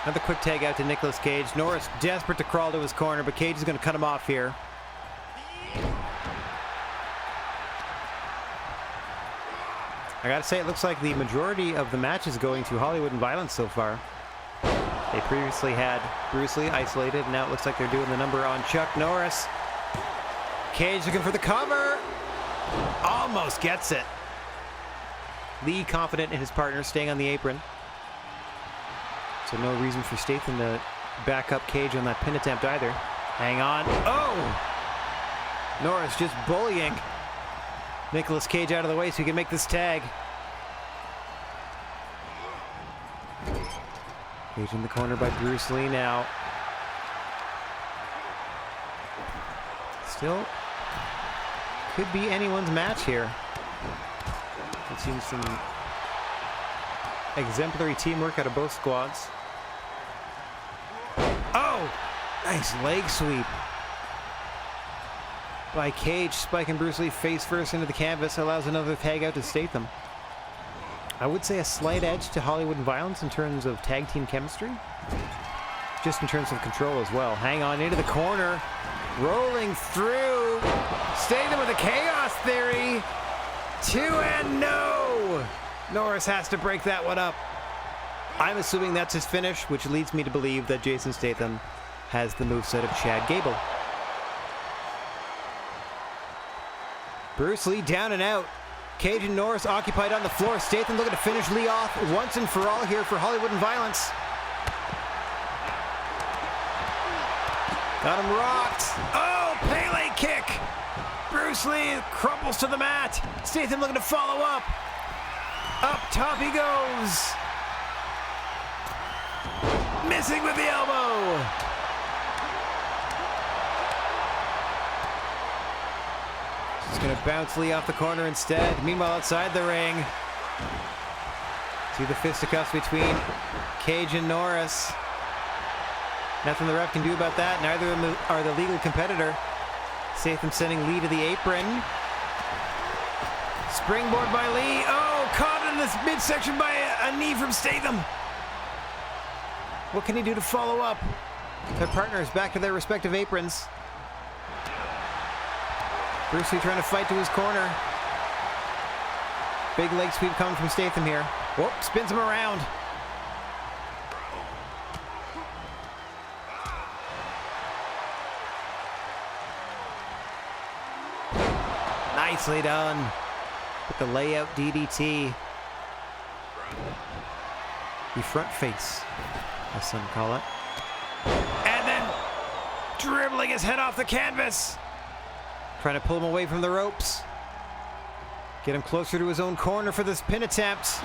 Another quick tag out to Nicolas Cage. Norris desperate to crawl to his corner, but Cage is going to cut him off here. I gotta say, it looks like the majority of the match is going to Hollywood and Violence so far. They previously had Bruce Lee isolated, and now it looks like they're doing the number on Chuck Norris. Cage looking for the cover. Almost gets it. Lee confident in his partner, staying on the apron. So no reason for Statham to back up Cage on that pin attempt either. Hang on. Oh! Norris just bullying Nicolas Cage out of the way so he can make this tag. Cage in the corner by Bruce Lee now. Still could be anyone's match here. It seems some exemplary teamwork out of both squads. Oh! Nice leg sweep by Cage. Spike and Bruce Lee face first into the canvas. Allows another tag out to Statham. I would say a slight edge to Hollywood and Violence in terms of tag team chemistry. Just in terms of control as well. Hang on into the corner. Rolling through. Statham with a chaos theory. 2 and no! Norris has to break that one up. I'm assuming that's his finish, which leads me to believe that Jason Statham has the moveset of Chad Gable. Bruce Lee down and out. Cage and Norris occupied on the floor. Statham looking to finish Lee off once and for all here for Hollywood and Violence. Got him rocked. Oh, Pele kick. Bruce Lee crumples to the mat. Statham looking to follow up. Up top he goes. Missing with the elbow. Just going to bounce Lee off the corner instead. Meanwhile, outside the ring, see the fisticuffs between Cage and Norris. Nothing the ref can do about that. Neither of them are the legal competitor. Statham sending Lee to the apron. Springboard by Lee. Oh, caught in this midsection by a knee from Statham. What can he do to follow up? Their partners back to their respective aprons. Bruce Lee trying to fight to his corner. Big leg sweep coming from Statham here. Whoop, spins him around. Nicely done. With the layout DDT. The front face, as some call it. And then dribbling his head off the canvas. Trying to pull him away from the ropes. Get him closer to his own corner for this pin attempt.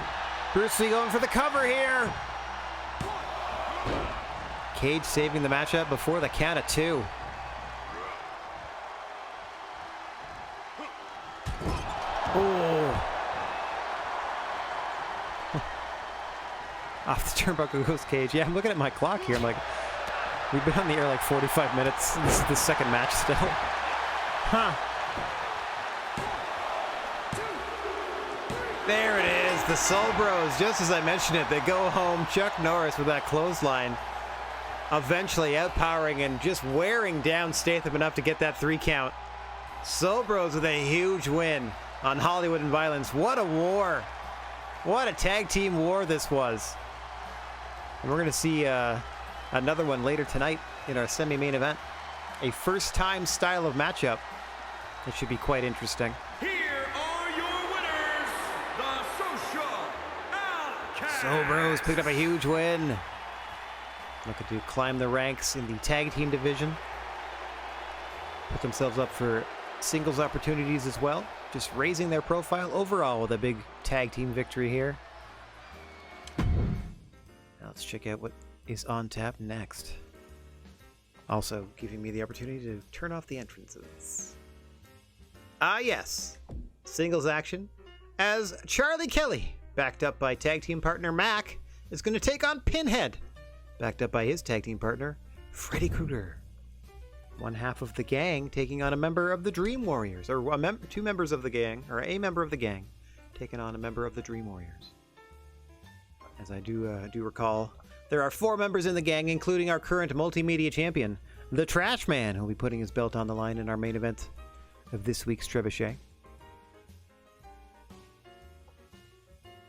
Bruce Lee going for the cover here. Cage saving the matchup before the count of 2. Oh. Off the turnbuckle goes Cage. Yeah, I'm looking at my clock here. I'm like, we've been on the air like 45 minutes. This is the second match still. Huh. There it is. The Soul Bros, just as I mentioned it, they go home. Chuck Norris with that clothesline. Eventually outpowering and just wearing down Statham enough to get that 3 count. Soul Bros with a huge win on Hollywood and Violence. What a war. What a tag team war this was. And we're going to see another one later tonight in our semi-main event. A first-time style of matchup. It should be quite interesting. Here are your winners, the Social Outcasts. Soul Bros picked up a huge win. Looking to climb the ranks in the tag team division. Put themselves up for singles opportunities as well. Just raising their profile overall with a big tag team victory here. Now let's check out what is on tap next. Also giving me the opportunity to turn off the entrances. Ah yes, singles action as Charlie Kelly, backed up by tag team partner Mac, is going to take on Pinhead, backed up by his tag team partner Freddy Krueger. One half of the gang taking on a member of the Dream Warriors, or two members of the gang, or a member of the gang taking on a member of the Dream Warriors. As I do recall, there are 4 members in the gang, including our current multimedia champion, the Trash Man, who will be putting his belt on the line in our main event of this week's Trebuchet.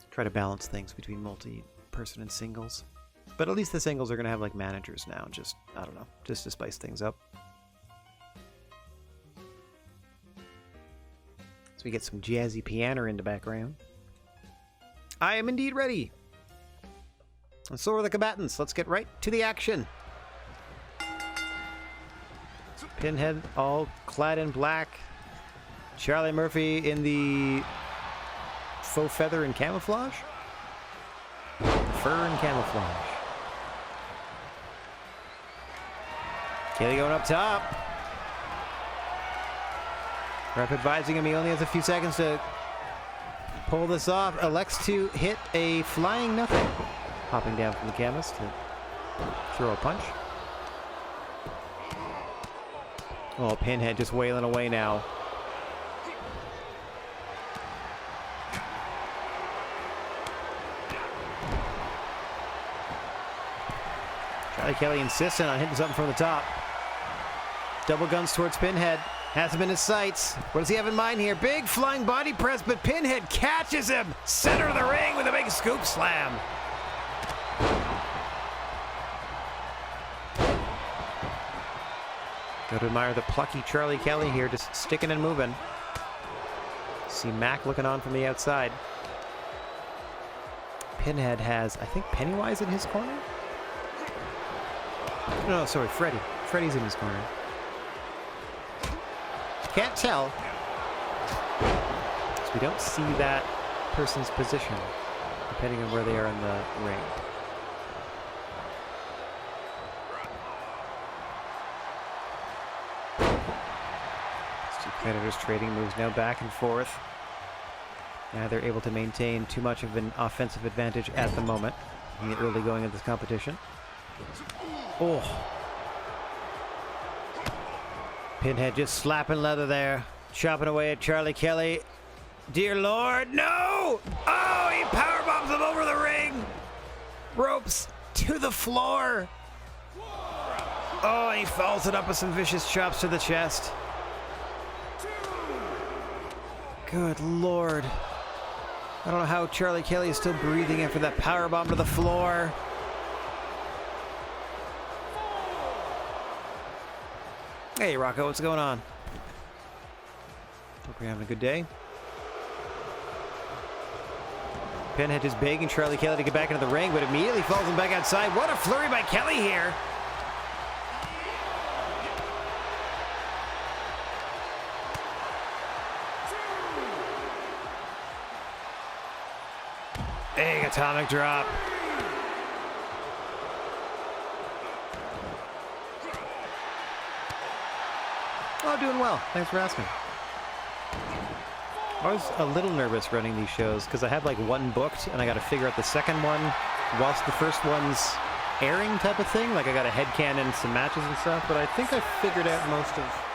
Try to balance things between multi-person and singles. But at least the singles are going to have like managers now, just, I don't know, just to spice things up. So we get some jazzy piano in the background. I am indeed ready. And so are the combatants. Let's get right to the action. Pinhead all clad in black. Charlie Murphy in the faux feather and camouflage? Fur and camouflage. Kelly going up top. Rep advising him he only has a few seconds to pull this off. Elects to hit a flying nothing. Hopping down from the canvas to throw a punch. Oh, Pinhead just wailing away now. Charlie Kelly insisting on hitting something from the top. Double guns towards Pinhead. Has him in his sights. What does he have in mind here? Big flying body press, but Pinhead catches him. Center of the ring with a big scoop slam. Got to admire the plucky Charlie Kelly here, just sticking and moving. See Mac looking on from the outside. Pinhead has, I think, Pennywise in his corner? No, sorry, Freddy. Freddy's in his corner. Can't tell. So we don't see that person's position, depending on where they are in the ring. These two competitors trading moves now back and forth. Neither able to maintain too much of an offensive advantage at the moment in the early going of this competition. Oh. Pinhead just slapping leather there. Chopping away at Charlie Kelly. Dear Lord, no! Oh, he powerbombs him over the ring! Ropes to the floor! Oh, he follows it up with some vicious chops to the chest. Good Lord. I don't know how Charlie Kelly is still breathing after that powerbomb to the floor. Hey, Rocco, what's going on? Hope you're having a good day. Pinhead just begging Charlie Kelly to get back into the ring, but immediately falls him back outside. What a flurry by Kelly here. Big atomic drop. Oh, doing well. Thanks for asking. I was a little nervous running these shows because I have like one booked and I got to figure out the second one whilst the first one's airing type of thing. Like I got a headcanon, some matches and stuff, but I think I figured out most of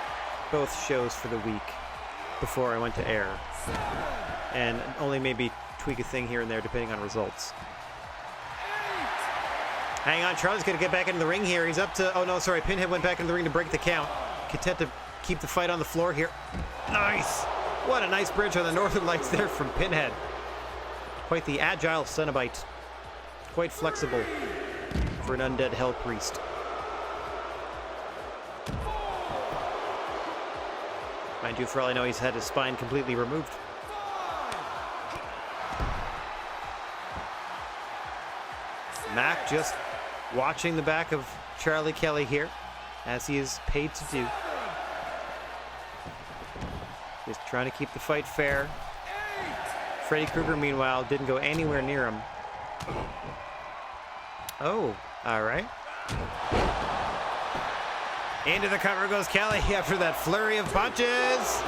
both shows for the week before I went to air. And only maybe tweak a thing here and there depending on results. Hang on, Charlie's going to get back into the ring here. He's up to... Oh, no, sorry. Pinhead went back into the ring to break the count. Content to keep the fight on the floor here. Nice! What a nice bridge on the Northern Lights there from Pinhead. Quite the agile Cenobite. Quite flexible for an undead hell priest. Mind you, for all I know, he's had his spine completely removed. Mac just watching the back of Charlie Kelly here, as he is paid to do. Just trying to keep the fight fair. Freddy Krueger, meanwhile, didn't go anywhere near him. Oh, all right. Into the cover goes Kelly after that flurry of punches.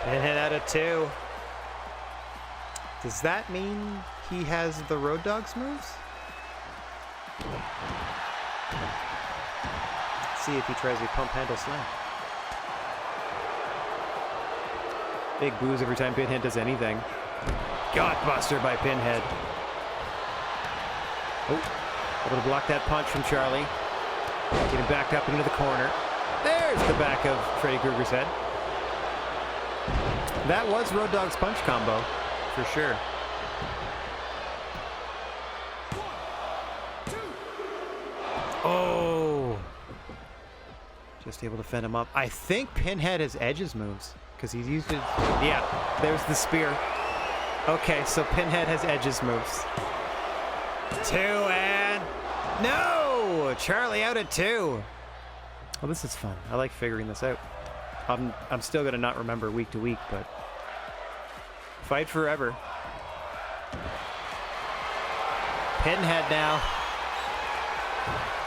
Pinhead out of 2. Does that mean he has the Road Dogg's moves? Let's see if he tries a pump handle slam. Big boos every time Pinhead does anything. Gutbuster by Pinhead. Oh, able to block that punch from Charlie. Getting backed up into the corner. There's the back of Freddy Krueger's head. That was Road Dogg's punch combo, for sure. Oh! Just able to fend him up. I think Pinhead has Edge's moves, because he's used it. Yeah, there's the spear. Okay, so Pinhead has Edge's moves. 2 and... No! Charlie out at 2. Well, this is fun. I like figuring this out. I'm still gonna not remember week to week, but fight forever. Pinhead now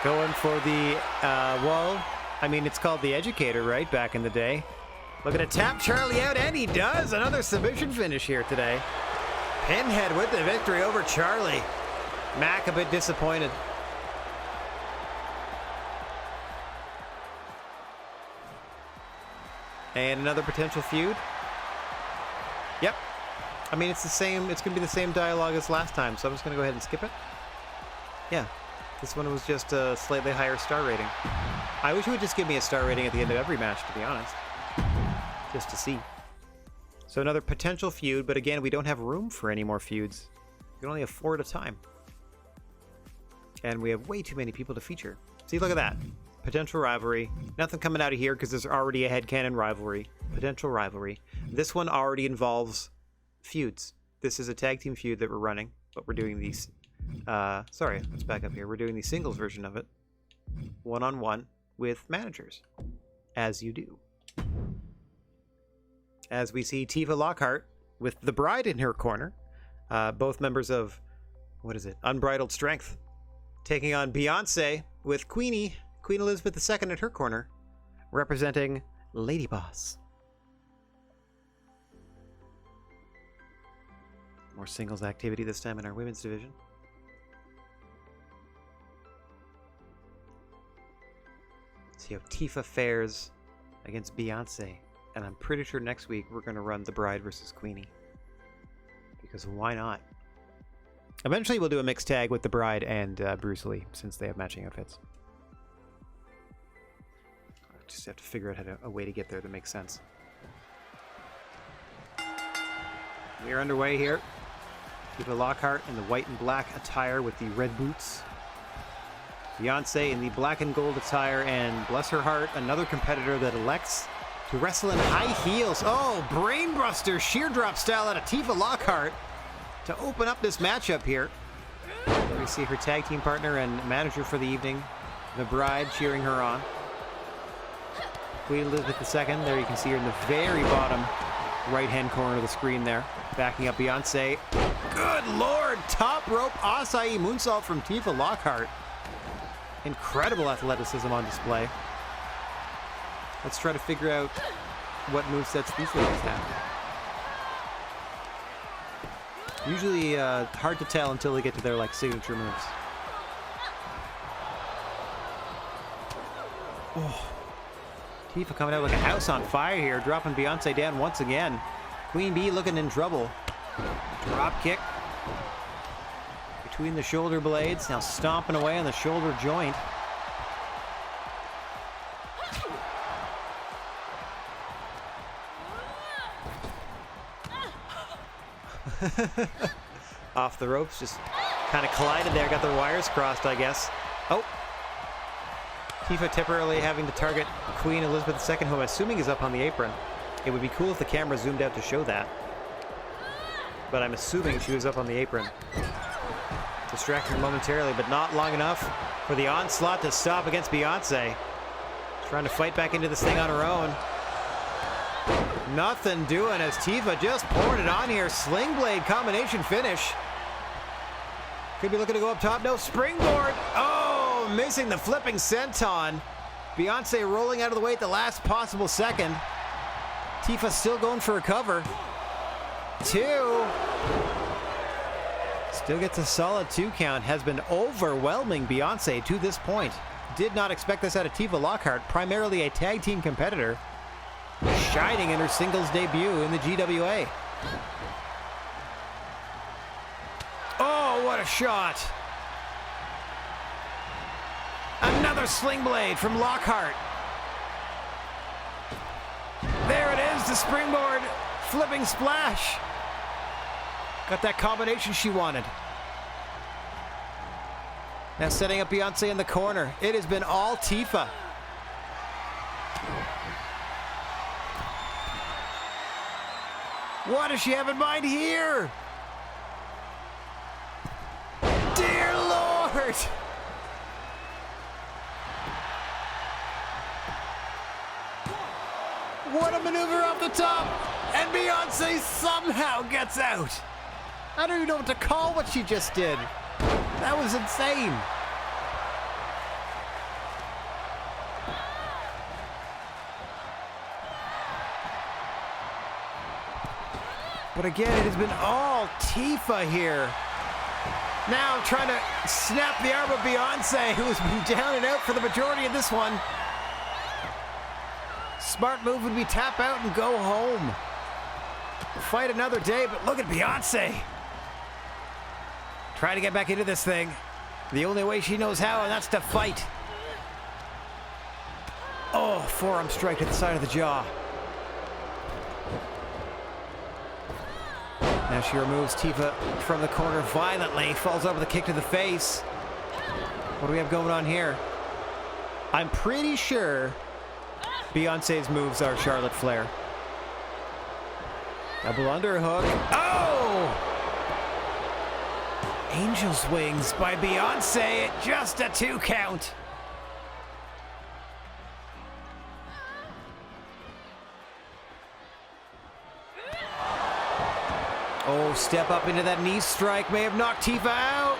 going for the well, I mean, it's called the Educator, right? Back in the day. Looking to tap Charlie out, and he does. Another submission finish here today. Pinhead with the victory over Charlie. Mac a bit disappointed. And another potential feud. Yep. I mean, it's the same. It's going to be the same dialogue as last time, so I'm just going to go ahead and skip it. Yeah. This one was just a slightly higher star rating. I wish you would just give me a star rating at the end of every match, to be honest. Just to see. So another potential feud, but again, we don't have room for any more feuds. We can only have 4 at a time. And we have way too many people to feature. See, look at that. Potential rivalry. Nothing coming out of here because there's already a headcanon rivalry. Potential rivalry. This one already involves feuds. This is a tag team feud that we're running, but we're doing these... sorry, let's back up here. We're doing the singles version of it. One-on-one with managers. As you do. As we see Tifa Lockhart with the bride in her corner. Both members of, what is it? Unbridled Strength. Taking on Beyonce with Queen Elizabeth II at her corner. Representing Lady Boss. More singles activity this time in our women's division. See how Tifa fares against Beyonce. And I'm pretty sure next week we're going to run the Bride versus Queenie. Because why not? Eventually we'll do a mixed tag with the Bride and Bruce Lee, since they have matching outfits. I just have to figure out a way to get there that makes sense. We're underway here. Tifa Lockhart in the white and black attire with the red boots. Beyonce in the black and gold attire, and bless her heart, another competitor that elects to wrestle in high heels. Oh, brainbuster sheer drop style out of Tifa Lockhart to open up this matchup here. We see her tag team partner and manager for the evening, the Bride, cheering her on. Queen Elizabeth II, there you can see her in the very bottom right-hand corner of the screen there, backing up Beyonce. Good Lord, top rope acai moonsault from Tifa Lockhart. Incredible athleticism on display. Let's try to figure out what movesets these ladies have. Usually hard to tell until they get to their like signature moves. Oh. Tifa coming out like a house on fire here, dropping Beyonce down once again. Queen Bee looking in trouble. Drop kick. Between the shoulder blades, now stomping away on the shoulder joint. Off the ropes, just kind of collided there, got their wires crossed, I guess. Oh. Tifa temporarily having to target Queen Elizabeth II, who I'm assuming is up on the apron. It would be cool if the camera zoomed out to show that. But I'm assuming she was up on the apron. Distracting her momentarily, but not long enough for the onslaught to stop against Beyonce. Trying to fight back into this thing on her own. Nothing doing as Tifa just pouring it on here. Sling blade combination finish. Could be looking to go up top. No, springboard. Oh, missing the flipping senton. Beyonce rolling out of the way at the last possible second. Tifa still going for a cover. 2. Still gets a solid 2 count. Has been overwhelming Beyonce to this point. Did not expect this out of Tifa Lockhart, primarily a tag team competitor. Shining in her singles debut in the GWA. Oh, what a shot. Another sling blade from Lockhart. There it is, the springboard flipping splash. Got that combination she wanted. Now setting up Beyonce in the corner. It has been all Tifa. What does she have in mind here? Dear Lord! what a maneuver off the top! And Beyonce somehow gets out! I don't even know what to call what she just did. That was insane. But again, it has been all Tifa here. Now trying to snap the arm of Beyonce, who has been down and out for the majority of this one. Smart move would be tap out and go home. Fight another day, but look at Beyonce. Trying to get back into this thing. The only way she knows how, and that's to fight. Oh, forearm strike to the side of the jaw. Now she removes Tifa from the corner violently, falls over the kick to the face. What do we have going on here? I'm pretty sure Beyonce's moves are Charlotte Flair. Double underhook. Oh! Angel's wings by Beyonce at just a 2 count. Oh, step up into that knee strike. May have knocked Tifa out.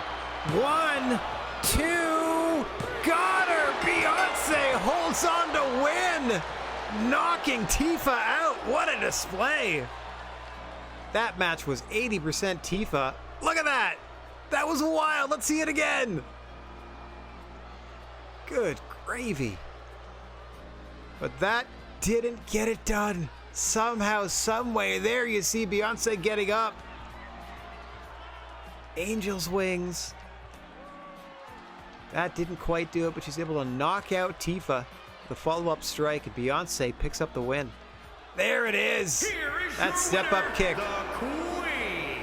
1, 2, got her! Beyonce holds on to win! Knocking Tifa out. What a display! That match was 80% Tifa. Look at that! That was wild. Let's see it again. Good gravy. But that didn't get it done. Somehow, someway, there you see Beyonce getting up. Angel's wings. That didn't quite do it, but she's able to knock out Tifa. The follow-up strike, and Beyonce picks up the win. There it is. That step-up kick. The Queen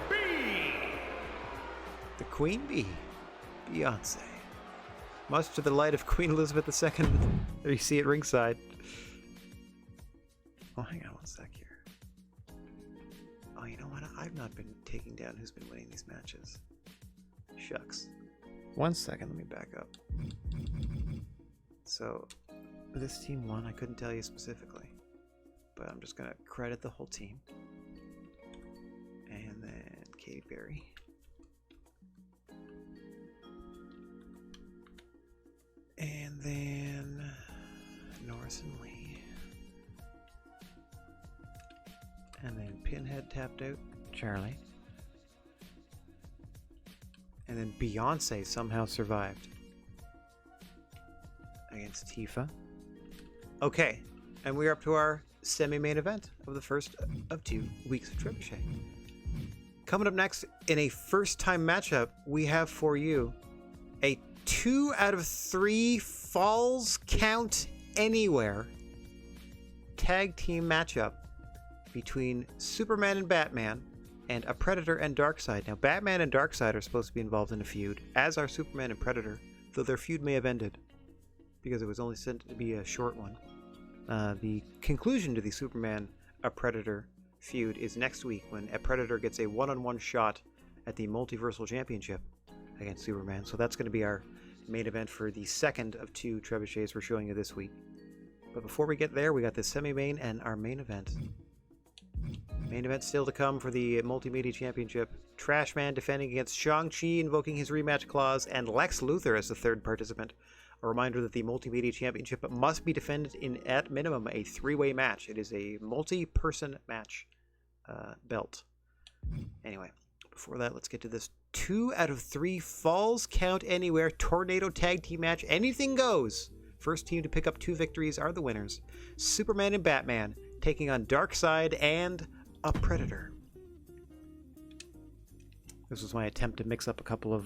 Bee. The Queen Bee. Beyonce. Much to the delight of Queen Elizabeth II. There you see it ringside. Oh, hang on one sec here. Oh, you know what? I've not been taking down who's been winning these matches. Shucks. 1 second, let me back up. So, this team won. I couldn't tell you specifically, but I'm just going to credit the whole team. And then Katy Perry. And then Norris and Lee. And then Pinhead tapped out Charlie. And then Beyonce somehow survived against Tifa. Okay, and we're up to our semi-main event of the first of 2 weeks of Trebuchet. Coming up next in a first-time matchup, we have for you a 2 out of 3 falls count anywhere tag team matchup between Superman and Batman and a Predator and Darkseid. Now, Batman and Darkseid are supposed to be involved in a feud, as are Superman and Predator, though their feud may have ended because it was only sent to be a short one. The conclusion to the Superman a Predator feud is next week when a Predator gets a one-on-one shot at the Multiversal Championship against Superman. So that's going to be our main event for the second of 2 Trebuchets we're showing you this week. But before we get there, we got the semi-main and our main event. Main event still to come for the Multimedia Championship. Trashman defending against Shang-Chi, invoking his rematch clause, and Lex Luthor as the third participant. A reminder that the Multimedia Championship must be defended in, at minimum, a 3-way match. It is a multi-person match belt. Anyway, before that, let's get to this 2 out of 3 falls count anywhere tornado tag team match. Anything goes. First team to pick up 2 victories are the winners. Superman and Batman taking on Darkseid and a Predator. This was my attempt to mix up a couple of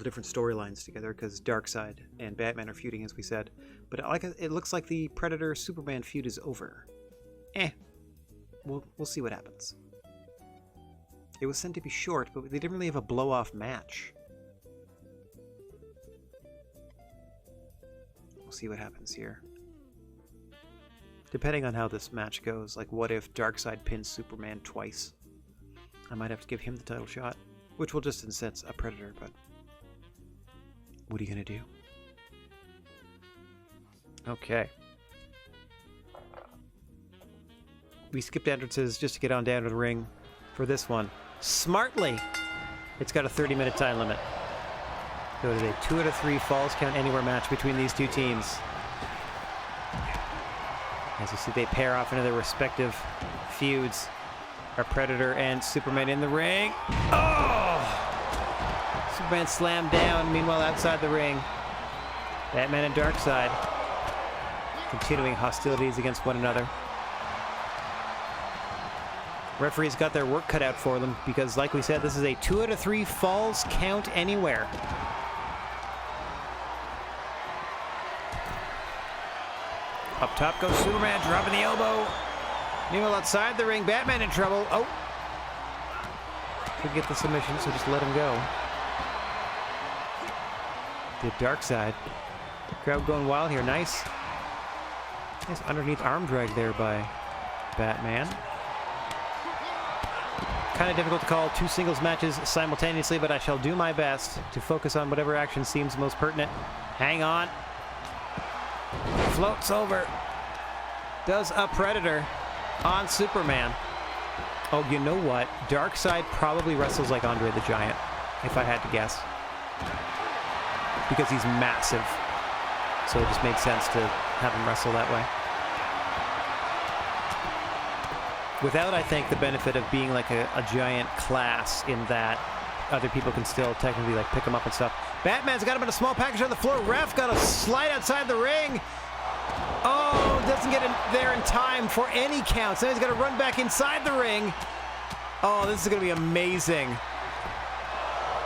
different storylines together because Darkseid and Batman are feuding, as we said. But it looks like the Predator-Superman feud is over. We'll see what happens. It was sent to be short, but they didn't really have a blow-off match. We'll see what happens here. Depending on how this match goes, like what if Darkseid pins Superman twice? I might have to give him the title shot, which will just incense a Predator, but what are you gonna do? Okay. we skipped entrances just to get on down to the ring for this one. Smartly, it's got a 30-minute time limit. So it is a 2 out of 3 falls count anywhere match between these two teams. As you see, they pair off into their respective feuds. Our Predator and Superman in the ring. Oh! Superman slammed down. Meanwhile, outside the ring, Batman and Darkseid continuing hostilities against one another. Referees got their work cut out for them because, like we said, this is a 2 out of 3 falls count anywhere. Up top goes Superman, dropping the elbow. Meanwhile, outside the ring, Batman in trouble. Oh! Could get the submission, so just let him go. The Darkseid. Crowd going wild here. Nice. Nice underneath arm drag there by Batman. Kind of difficult to call 2 singles matches simultaneously, but I shall do my best to focus on whatever action seems most pertinent. Hang on. Floats over. Does a Predator on Superman. Oh, you know what? Darkseid probably wrestles like Andre the Giant, if I had to guess. Because he's massive. So it just made sense to have him wrestle that way. Without, I think, the benefit of being like a giant class in that other people can still technically like pick him up and stuff. Batman's got him in a small package on the floor. Ref got a slide outside the ring. Oh, doesn't get in there in time for any counts. Now he's got to run back inside the ring. Oh, this is going to be amazing.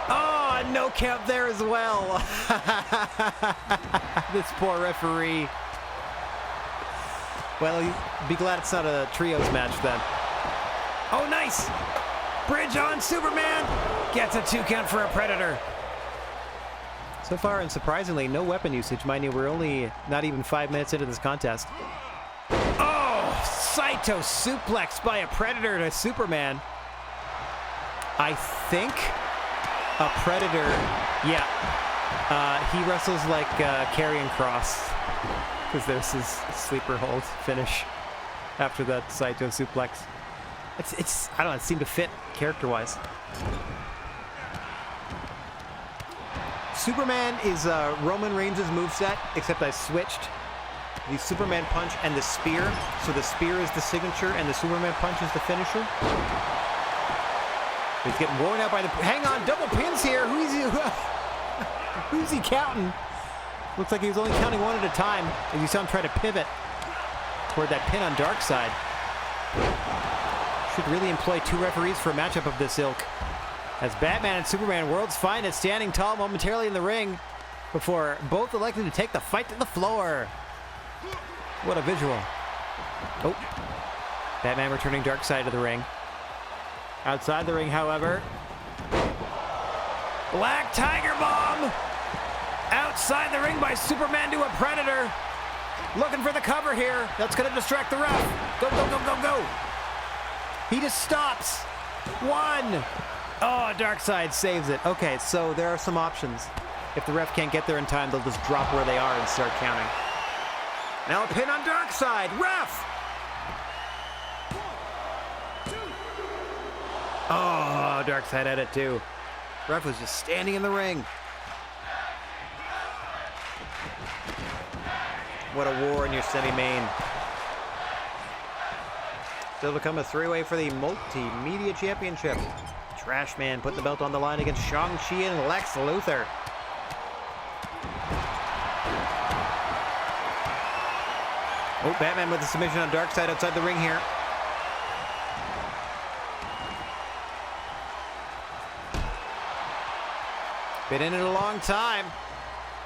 Oh, a no count there as well. This poor referee. Well, be glad it's not a trios match then. Oh, nice. Bridge on Superman. Gets a 2 count for a Predator. So far, and surprisingly, no weapon usage. Mind you, we're only not even 5 minutes into this contest. Oh, Saito suplex by a Predator to Superman. I think a Predator, yeah. He wrestles like Karrion Kross, because there's his sleeper hold finish after that Saito suplex. It's I don't know, it seemed to fit character-wise. Superman is Roman Reigns' moveset, except I switched the Superman punch and the spear. So the spear is the signature and the Superman punch is the finisher. He's getting worn out by the... Hang on, double pins here. Who's he counting? Looks like he was only counting one at a time. As you saw him try to pivot toward that pin on Darkseid. Should really employ 2 referees for a matchup of this ilk. As Batman and Superman, world's finest, standing tall momentarily in the ring before both elected to take the fight to the floor. What a visual. Oh. Batman returning Darkseid to the ring. Outside the ring, however. Black Tiger Bomb. Outside the ring by Superman to a Predator. Looking for the cover here. That's going to distract the ref. Go, go, go, go, go. He just stops. 1. Oh, Darkseid saves it. Okay, so there are some options. If the ref can't get there in time, they'll just drop where they are and start counting. Now a pin on Darkseid. Ref! Oh, Darkseid had it too. Ref was just standing in the ring. What a war in your semi-main. Still to come a 3-way for the Multimedia Championship. Trash Man putting the belt on the line against Shang-Chi and Lex Luthor. Oh, Batman with the submission on Darkseid outside the ring here. Been in it a long time.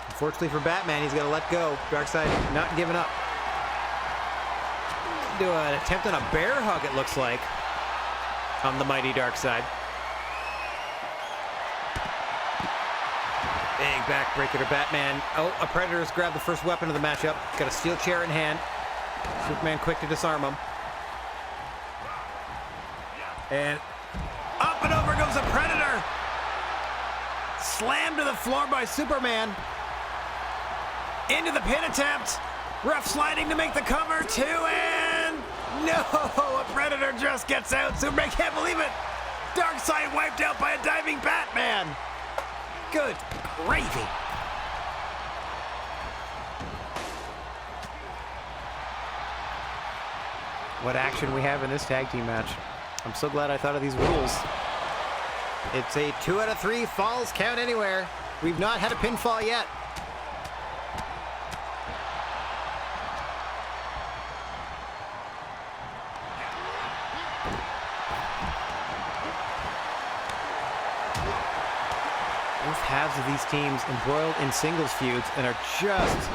Unfortunately for Batman, he's got to let go. Darkseid not giving up. Do an attempt on a bear hug, it looks like, on the mighty Darkseid. Big backbreaker to Batman. Oh, a Predator's grabbed the first weapon of the matchup. Got a steel chair in hand. Superman quick to disarm him. And up and over goes a Predator. Slammed to the floor by Superman. Into the pin attempt. Ref sliding to make the cover. 2 and No! A Predator just gets out. Superman can't believe it. Darkseid wiped out by a diving Batman. Good gravy. What action we have in this tag team match. I'm so glad I thought of these rules. It's a 2 out of 3 falls count anywhere. We've not had a pinfall yet. Both halves of these teams embroiled in singles feuds and are just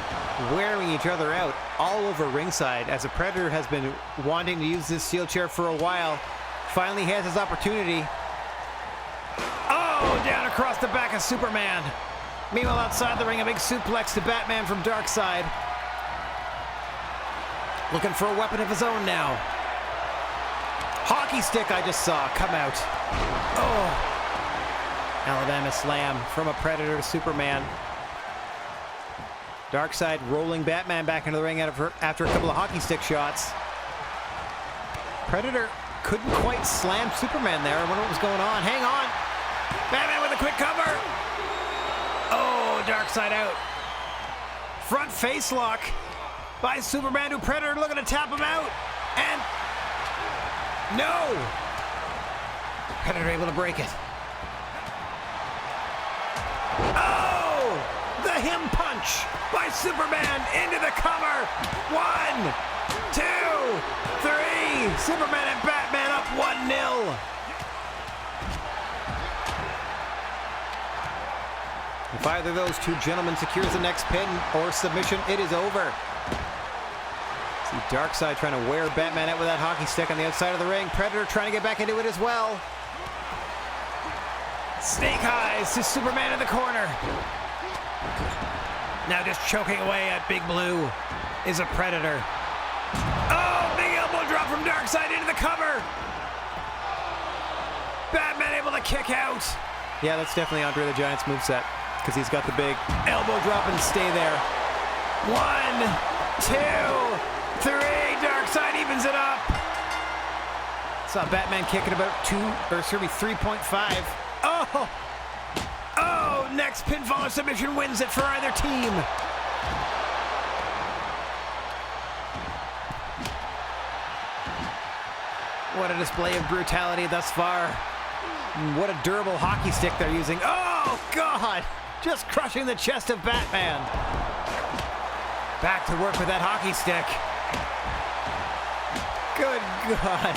wearing each other out all over ringside, as a Predator has been wanting to use this steel chair for a while. Finally has his opportunity. Oh, down across the back of Superman. Meanwhile, outside the ring, a big suplex to Batman from Darkseid. Looking for a weapon of his own now. Hockey stick I just saw come out. Oh. Alabama slam from a Predator to Superman. Darkseid rolling Batman back into the ring after a couple of hockey stick shots. Predator couldn't quite slam Superman there. I wonder what was going on. Hang on. Batman with a quick cover. Oh, Darkseid out. Front face lock by Superman to Predator, looking to tap him out. And no. Predator able to break it. Oh! The him punch by Superman into the cover. 1, 2, 3. Superman and Batman up 1-0. If either of those two gentlemen secures the next pin or submission, it is over. See Darkseid trying to wear Batman out with that hockey stick on the outside of the ring. Predator trying to get back into it as well. Snake eyes to Superman in the corner. Now just choking away at Big Blue is a Predator. Oh, big elbow drop from Darkseid into the cover. Batman able to kick out. Yeah, that's definitely Andre the Giant's moveset, because he's got the big elbow drop and stay there. 1, 2, 3. Darkseid evens it up. Saw Batman kicking about 3.5. Oh! Oh! Next pinfall or submission wins it for either team. What a display of brutality thus far. What a durable hockey stick they're using. Oh, God! Just crushing the chest of Batman. Back to work with that hockey stick. Good God.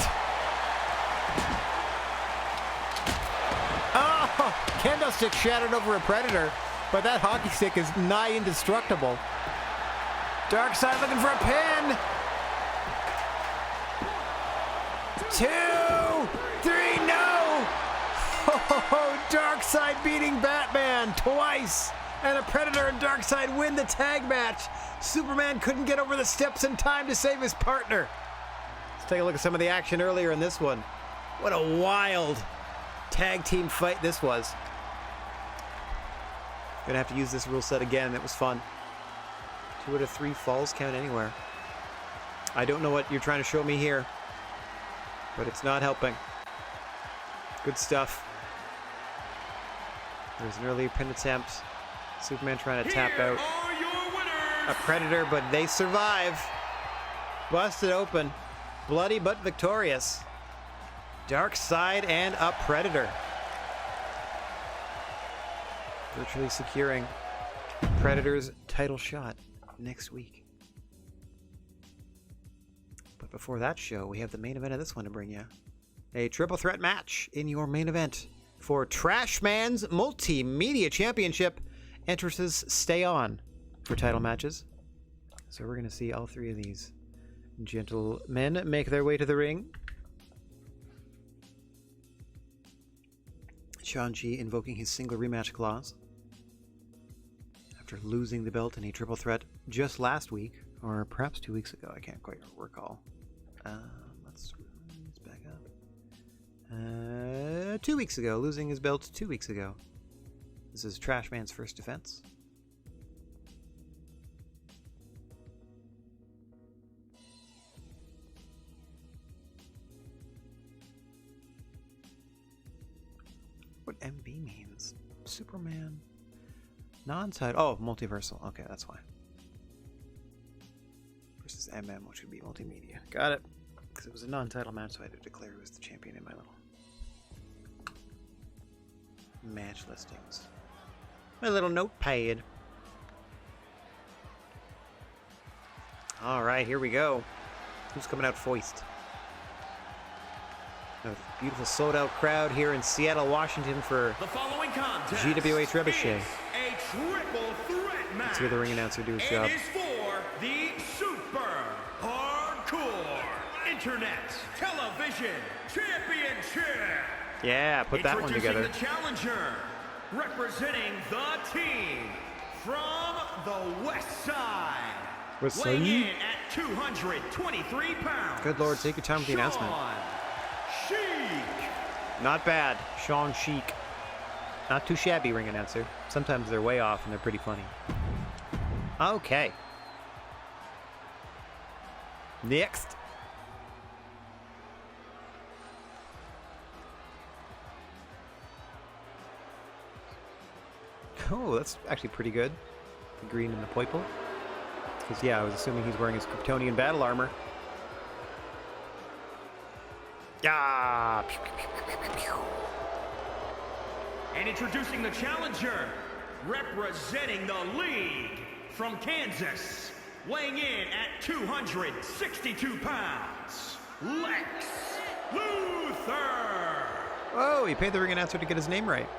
Oh, kendo stick shattered over a Predator, but that hockey stick is nigh indestructible. Darkseid looking for a pin. 2, 3, no! Oh, Darkseid beating Batman twice, and a Predator and Darkseid win the tag match. Superman couldn't get over the steps in time to save his partner. Let's take a look at some of the action earlier in this one. What a wild tag team fight this was. Gonna have to use this rule set again. It was fun. 2 out of 3 falls count anywhere. I don't know what you're trying to show me here, but it's not helping. Good stuff. There's an early pin attempt. Superman trying to tap out a Predator, but they survive. Busted open. Bloody but victorious. Darkseid and a Predator. Virtually securing Predator's title shot next week. But before that show, we have the main event of this one to bring you. A triple threat match in your main event for Trashman's Multimedia Championship. Entrances stay on for title matches. So we're going to see all 3 of these gentlemen make their way to the ring. Sean G invoking his single rematch clause after losing the belt in a triple threat just last week, or perhaps 2 weeks ago. I can't quite recall. Let's back up. 2 weeks ago, losing his belt 2 weeks ago. This is Trashman's first defense. Superman. Non-title. Oh, multiversal. Okay, that's why. Versus MM, which would be multimedia. Got it. Because it was a non-title match, so I had to declare who was the champion in my little match listings. My little notepad. Alright, here we go. Who's coming out first? A beautiful sold-out crowd here in Seattle, Washington for the following contest GWA Trebuchet. is a triple threat match. Let's hear the ring announcer do his job. It is for the Super Hardcore Internet Television Championship. Yeah, put that one together. Introducing the challenger, representing the team from the West Side. Weighing in at 223 pounds. Good Lord, take your time with the announcement. Sheik. Not bad. Sean Sheik. Not too shabby, ring announcer. Sometimes they're way off and they're pretty funny. Okay. Next. Oh, that's actually pretty good. The green and the purple. Because, yeah, I was assuming he's wearing his Kryptonian battle armor. Ah! And introducing the challenger, representing the league from Kansas, weighing in at 262 pounds, Lex Luthor. Oh, he paid the ring announcer to get his name right.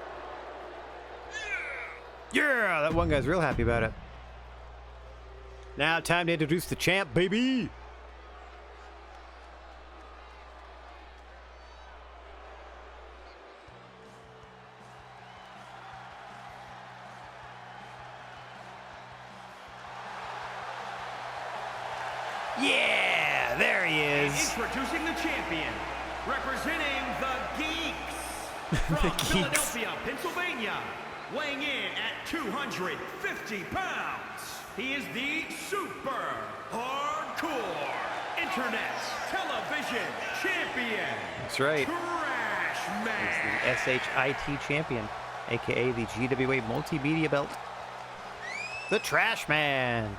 Yeah, that one guy's real happy about it. Now, time to introduce the champ, baby! Yeah, there he is. And introducing the champion, representing the Geeks from Geeks. Philadelphia, Pennsylvania, weighing in at 250 pounds. He is the Super Hardcore Internet Television Champion. That's right. Trash Man. He's the SHIT champion, aka the GWA Multimedia Belt. The Trash Man.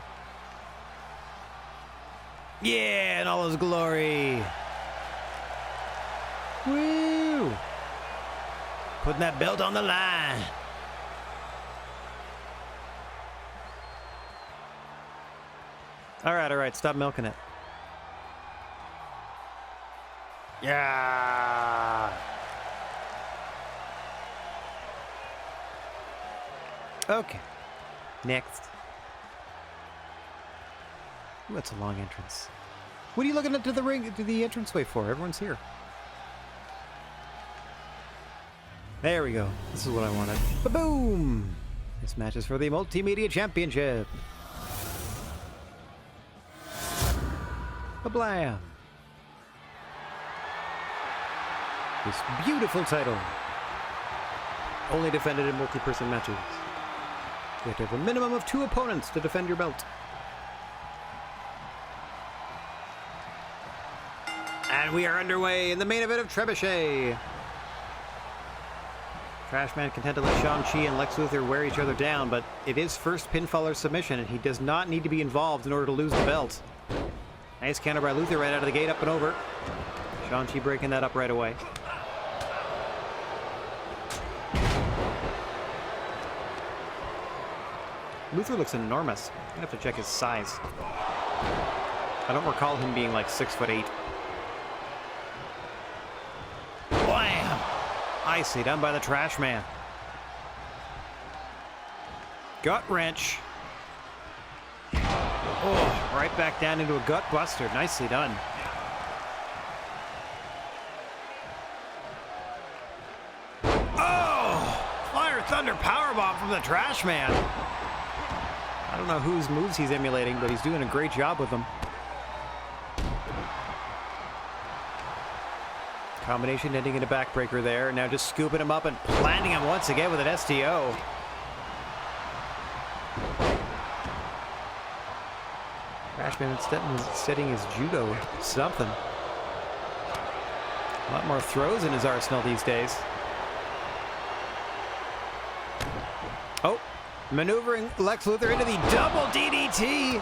Yeah, in all his glory. Woo! Putting that belt on the line. All right, stop milking it. Yeah. Okay. Next. Ooh, that's a long entrance. What are you looking to the entranceway for? Everyone's here. There we go. This is what I wanted. Ba-boom! This match is for the Multimedia Championship. Ba-blam! This beautiful title. Only defended in multi-person matches. You have to have a minimum of 2 opponents to defend your belt. And we are underway in the main event of Trebuchet. Trashman content to let Shang-Chi and Lex Luthor wear each other down, but it is first pinfall or submission, and he does not need to be involved in order to lose the belt. Nice counter by Luthor right out of the gate, up and over. Shang-Chi breaking that up right away. Luthor looks enormous. I'm gonna have to check his size. I don't recall him being like 6'8". Blam! Icy done by the Trash Man. Gut wrench. Oh, right back down into a gut buster. Nicely done. Oh! Fire Thunder powerbomb from the Trash Man. I don't know whose moves he's emulating, but he's doing a great job with them. Combination ending in a backbreaker there. Now just scooping him up and planting him once again with an STO. Trashman setting his judo. Something. A lot more throws in his arsenal these days. Oh, maneuvering Lex Luthor into the double DDT.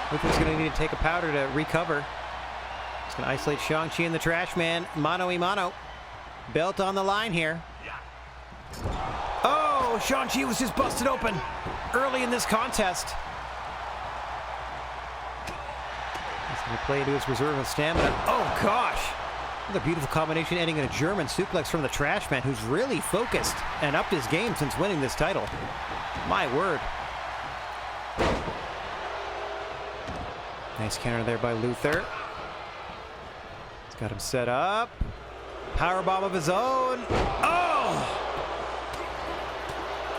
Luther's going to need to take a powder to recover. He's going to isolate Shang-Chi and the Trash Man. Mano-y-mano. Belt on the line here. Oh, Shang-Chi was just busted open early in this contest. He's going to play into his reserve of stamina. Oh, gosh. Another beautiful combination ending in a German suplex from the Trash Man, who's really focused and upped his game since winning this title. My word. Nice counter there by Luthor. He's got him set up. Powerbomb of his own. Oh!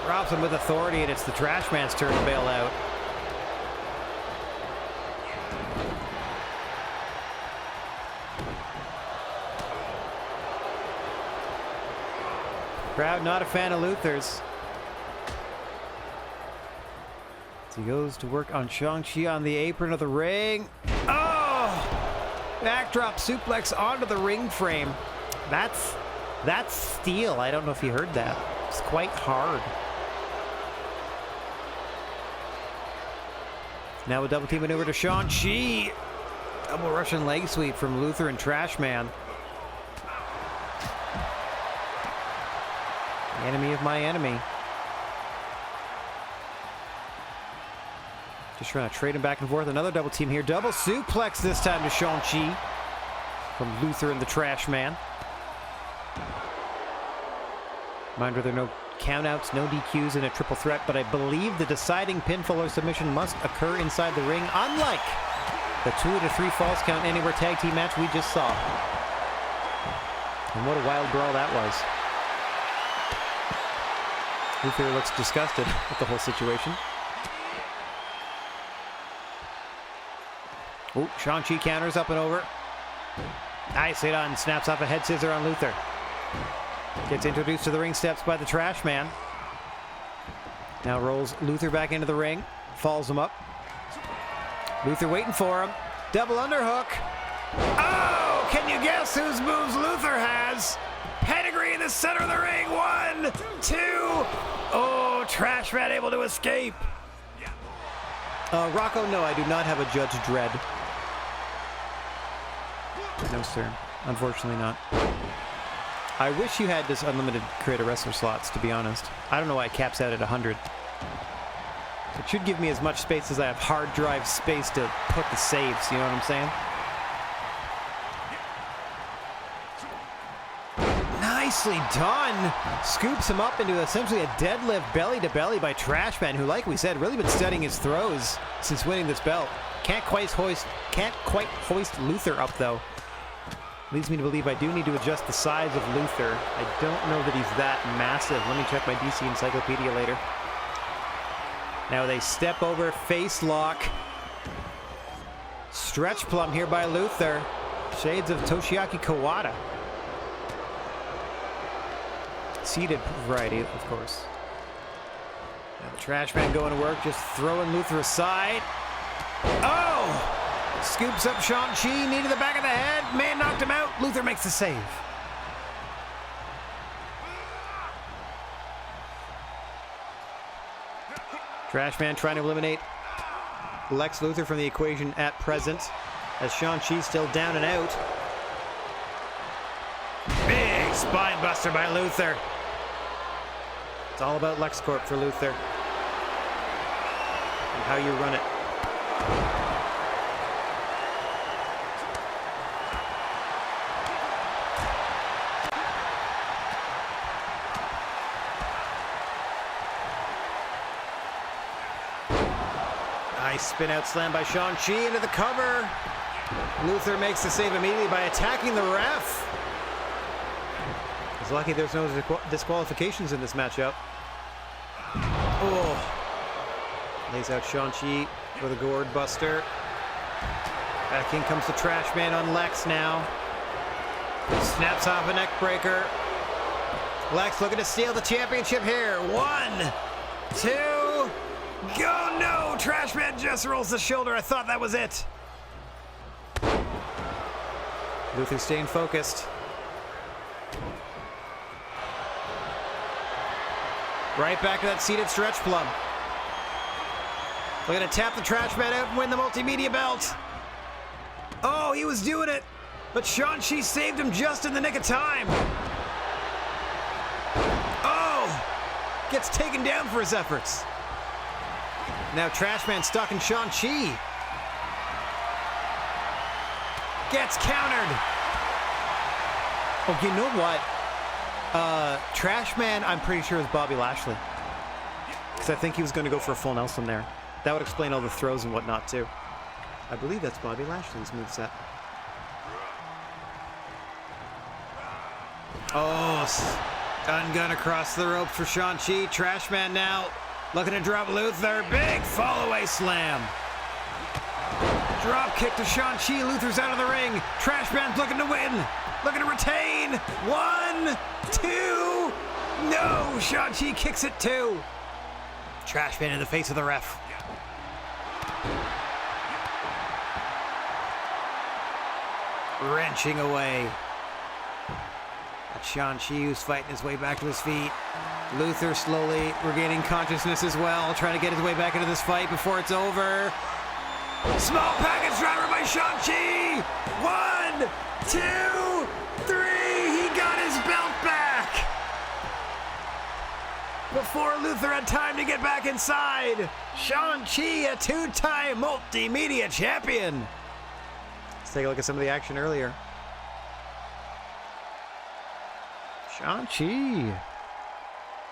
Drops him with authority, and it's the Trash Man's turn to bail out. Crowd not a fan of Luthor's. As he goes to work on Shang-Chi on the apron of the ring. Oh! Backdrop suplex onto the ring frame. That's steel. I don't know if you heard that. It's quite hard. Now a double team maneuver to Shang-Chi. Double Russian leg sweep from Luthor and Trash Man. The enemy of my enemy. Just trying to trade him back and forth. Another double team here. Double suplex this time to Shang-Chi from Luthor and the Trash Man. Reminder, there are no countouts, no DQs in a triple threat, but I believe the deciding pinfall or submission must occur inside the ring, unlike the 2 to 3 falls count anywhere tag team match we just saw. And what a wild brawl that was. Luthor looks disgusted with the whole situation. Oh, Shang-Chi counters up and over. Nice hit on, snaps off a head scissor on Luthor. Gets introduced to the ring steps by the Trash Man. Now rolls Luthor back into the ring. Falls him up. Luthor waiting for him. Double underhook. Oh! Can you guess whose moves Luthor has? Pedigree in the center of the ring. 1, 2. Oh, Trash Man able to escape. Rocco, no, I do not have a Judge Dredd. No, sir. Unfortunately not. I wish you had this unlimited creator wrestler slots, to be honest. I don't know why it caps out at 100. It should give me as much space as I have hard drive space to put the saves, you know what I'm saying? Nicely done! Scoops him up into essentially a deadlift belly to belly by Trash Man, who, like we said, really been studying his throws since winning this belt. Can't quite hoist Luthor up, though. Leads me to believe I do need to adjust the size of Luthor. I don't know that he's that massive. Let me check my DC Encyclopedia later. Now they step over, face lock. Stretch plum here by Luthor. Shades of Toshiaki Kawada. Seated variety, of course. Now the Trash Man going to work, just throwing Luthor aside. Oh! Scoops up Shang-Chi, knee to the back of the head. Man knocked him out. Luthor makes the save. Trash Man trying to eliminate Lex Luthor from the equation at present, as Shang-Chi still down and out. Big spine buster by Luthor. It's all about LexCorp for Luthor. And how you run it. Nice spin out slam by Shang-Chi into the cover. Luthor makes the save immediately by attacking the ref. He's lucky there's no disqualifications in this matchup. Oh. Lays out Shang-Chi for the gourd buster. Back in comes the Trash Man on Lex now. Snaps off a neck breaker. Lex looking to steal the championship here. 1, 2, go! No! Trash Man just rolls the shoulder. I thought that was it. Luthor staying focused. Right back to that seated stretch plum. We're going to tap the trash man out and win the multimedia belt. Oh, he was doing it. But Shang-Chi saved him just in the nick of time. Oh! Gets taken down for his efforts. Now Trashman stuck in Shang-Chi. Gets countered. Oh, you know what? Trashman, I'm pretty sure is Bobby Lashley. Because I think he was going to go for a full Nelson there. That would explain all the throws and whatnot, too. I believe that's Bobby Lashley's moveset. Oh, stun gun across the rope for Shang-Chi. Trashman now looking to drop Luther. Big fall-away slam. Drop kick to Shang-Chi. Luther's out of the ring. Trashman's looking to win. Looking to retain. 1, 2. No, Shang-Chi kicks it 2. Trashman in the face of the ref. Wrenching away. Shang-Chi, who's fighting his way back to his feet. Luther slowly regaining consciousness as well, trying to get his way back into this fight before it's over. Small package driver by Shang-Chi. 1, 2, 3. He got his belt back before Luther had time to get back inside. Shang-Chi, a 2-time multimedia champion. Let's take a look at some of the action earlier. Shang-Chi,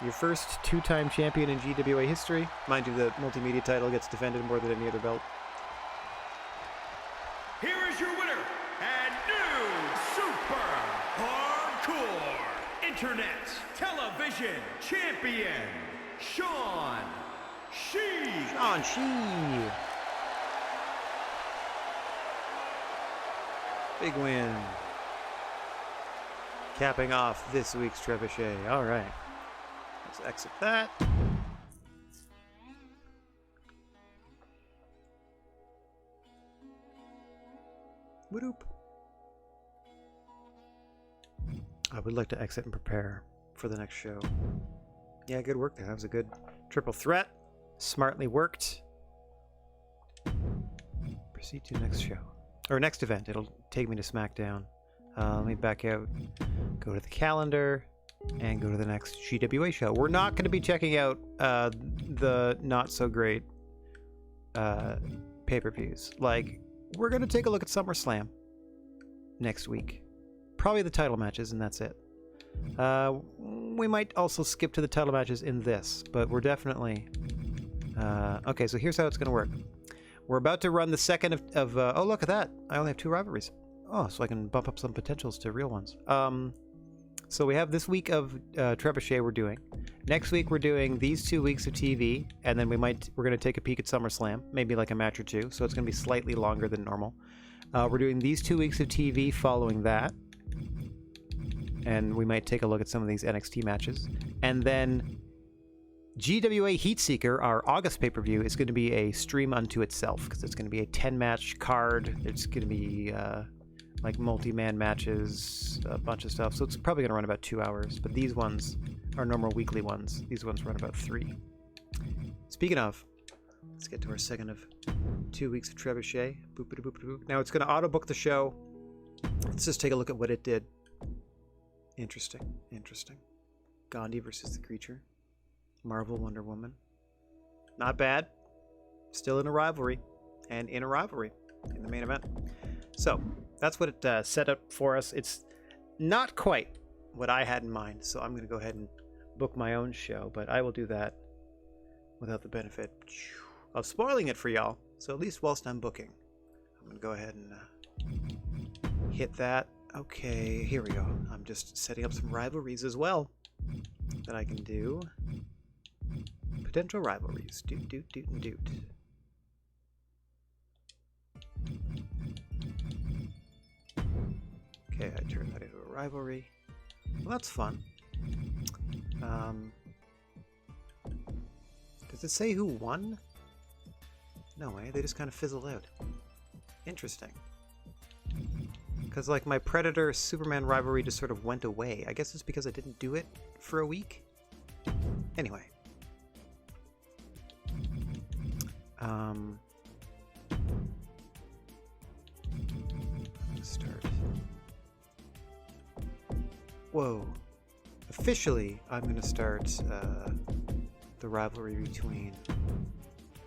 your first 2-time champion in GWA history. Mind you, the multimedia title gets defended more than any other belt. Here is your winner and new Super Hardcore Internet Television Champion, Shang-Chi. Shang-Chi. Big win. Capping off this week's Trebuchet. All right. Let's exit that. Whoop. I would like to exit and prepare for the next show. Yeah, good work there. That was a good triple threat. Smartly worked. Proceed to next show. Or next event. It'll take me to SmackDown. Let me back out, go to the calendar, and go to the next GWA show. We're not going to be checking out the not-so-great pay-per-views. Like, we're going to take a look at SummerSlam next week. Probably the title matches, and that's it. We might also skip to the title matches in this, but we're definitely... okay, so here's how it's going to work. We're about to run the second of oh, look at that. I only have 2 rivalries. Oh, so I can bump up some potentials to real ones. So we have this week of Trebuchet we're doing. Next week we're doing these 2 weeks of TV, and then we're going to take a peek at SummerSlam, maybe like a match or 2. So it's going to be slightly longer than normal. We're doing these 2 weeks of TV following that, and we might take a look at some of these NXT matches. And then GWA Heatseeker, our August pay-per-view, is going to be a stream unto itself because it's going to be a 10-match card. It's going to be like multi-man matches, a bunch of stuff. So it's probably going to run about 2 hours. But these ones are normal weekly ones. These ones run about 3. Speaking of, let's get to our second of 2 weeks of Trebuchet. Boop-a-doop-a-doop. Now it's going to auto-book the show. Let's just take a look at what it did. Interesting. Interesting. Gandhi versus the Creature. Marvel Wonder Woman. Not bad. Still in a rivalry. And in a rivalry in the main event. So, that's what it set up for us. It's not quite what I had in mind, so I'm going to go ahead and book my own show, but I will do that without the benefit of spoiling it for y'all. So at least whilst I'm booking, I'm going to go ahead and hit that. Okay, here we go. I'm just setting up some rivalries as well that I can do. Potential rivalries. Doot, doot, doot, and doot. Okay, I turned that into a rivalry. Well, that's fun. Does it say who won? No way, they just kind of fizzled out. Interesting. Because, like, my Predator-Superman rivalry just sort of went away. I guess it's because I didn't do it for a week. Anyway. Start. Whoa. Officially, I'm going to start the rivalry between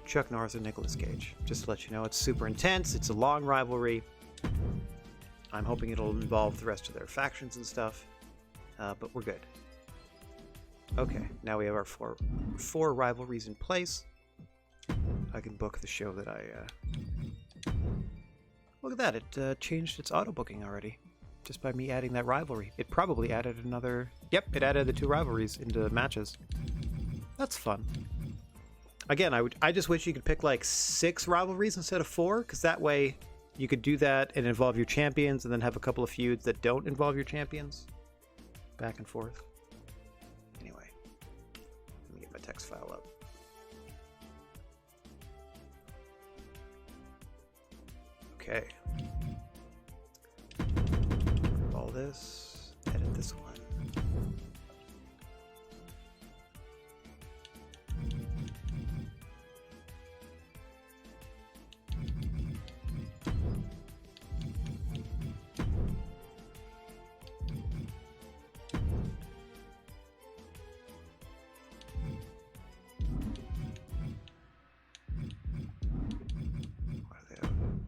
Chuck Norris and Nicolas Cage. Just to let you know, it's super intense. It's a long rivalry. I'm hoping it'll involve the rest of their factions and stuff. But we're good. Okay, now we have our four rivalries in place. I can book the show that I... Look at that, it changed its auto-booking already. Just by me adding that rivalry. It probably added another... Yep, it added the 2 rivalries into matches. That's fun. Again, I just wish you could pick like 6 rivalries instead of 4, because that way you could do that and involve your champions and then have a couple of feuds that don't involve your champions. Back and forth. Anyway, let me get my text file up. Okay. All this, edit this one.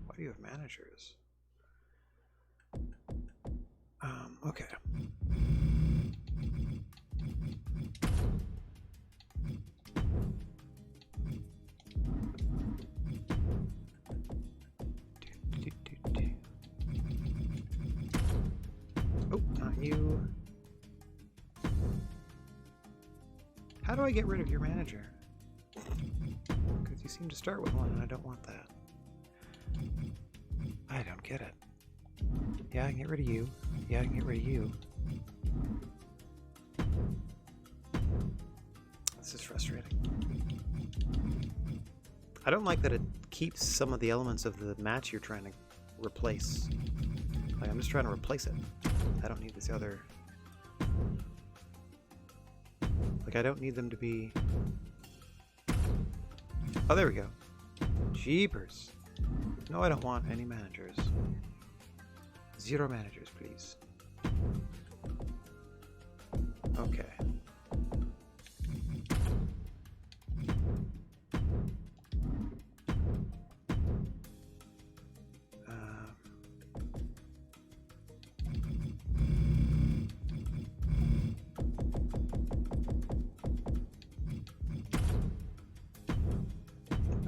Why do you have managers? Okay. Oh, not you. How do I get rid of your manager? Because you seem to start with one and I don't want that. I don't get it. Yeah, I can get rid of you. Yeah, I can get rid of you. This is frustrating. I don't like that it keeps some of the elements of the match you're trying to replace. Like, I'm just trying to replace it. I don't need this other... Like, I don't need them to be... Oh, there we go. Jeepers. No, I don't want any managers. 0 managers, please. Okay.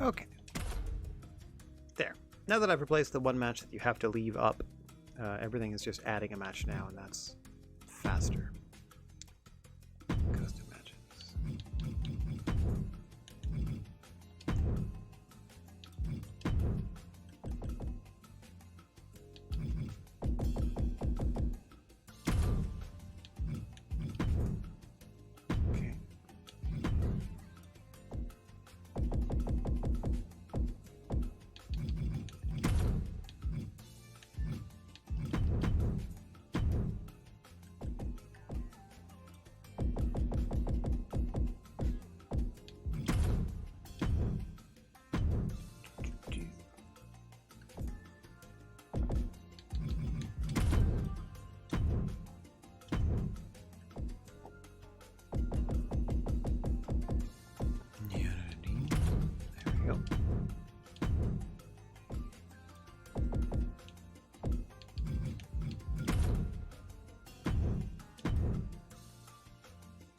Okay. There. Now that I've replaced the one match that you have to leave up, everything is just adding a match now, and that's faster. Custom matches. Okay.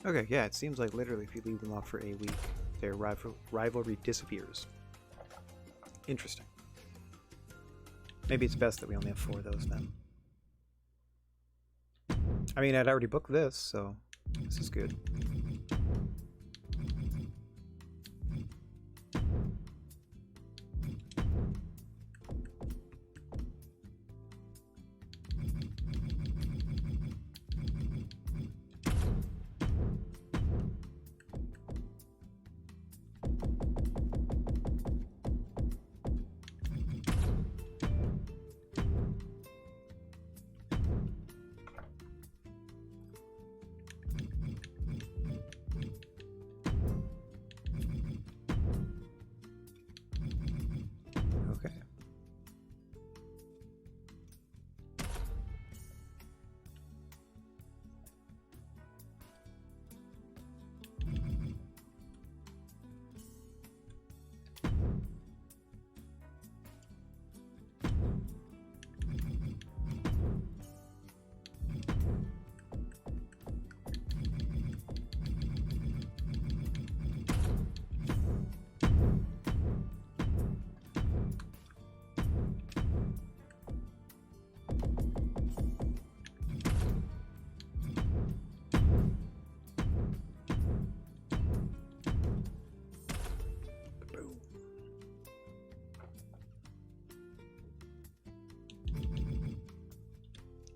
Okay, yeah, it seems like literally if you leave them off for a week, their rivalry disappears. Interesting. Maybe it's best that we only have 4 of those then. I mean, I'd already booked this, so this is good.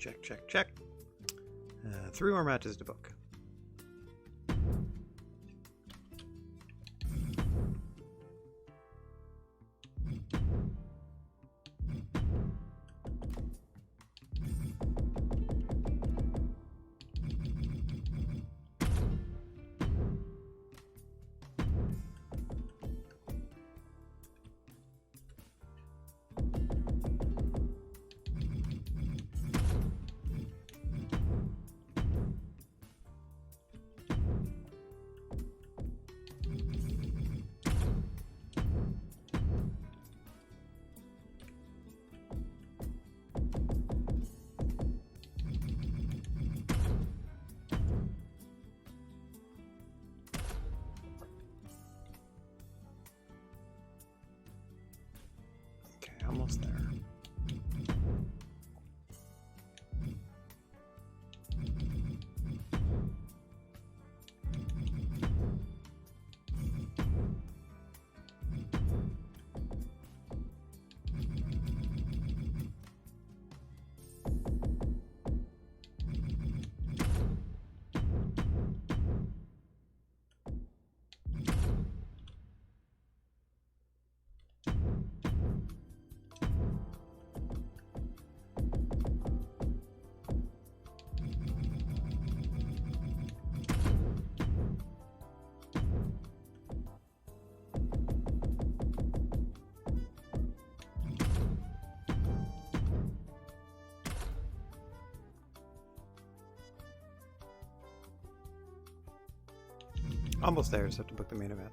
Check, check, check. 3 more matches to book. Almost there. Almost there, just have to book the main event.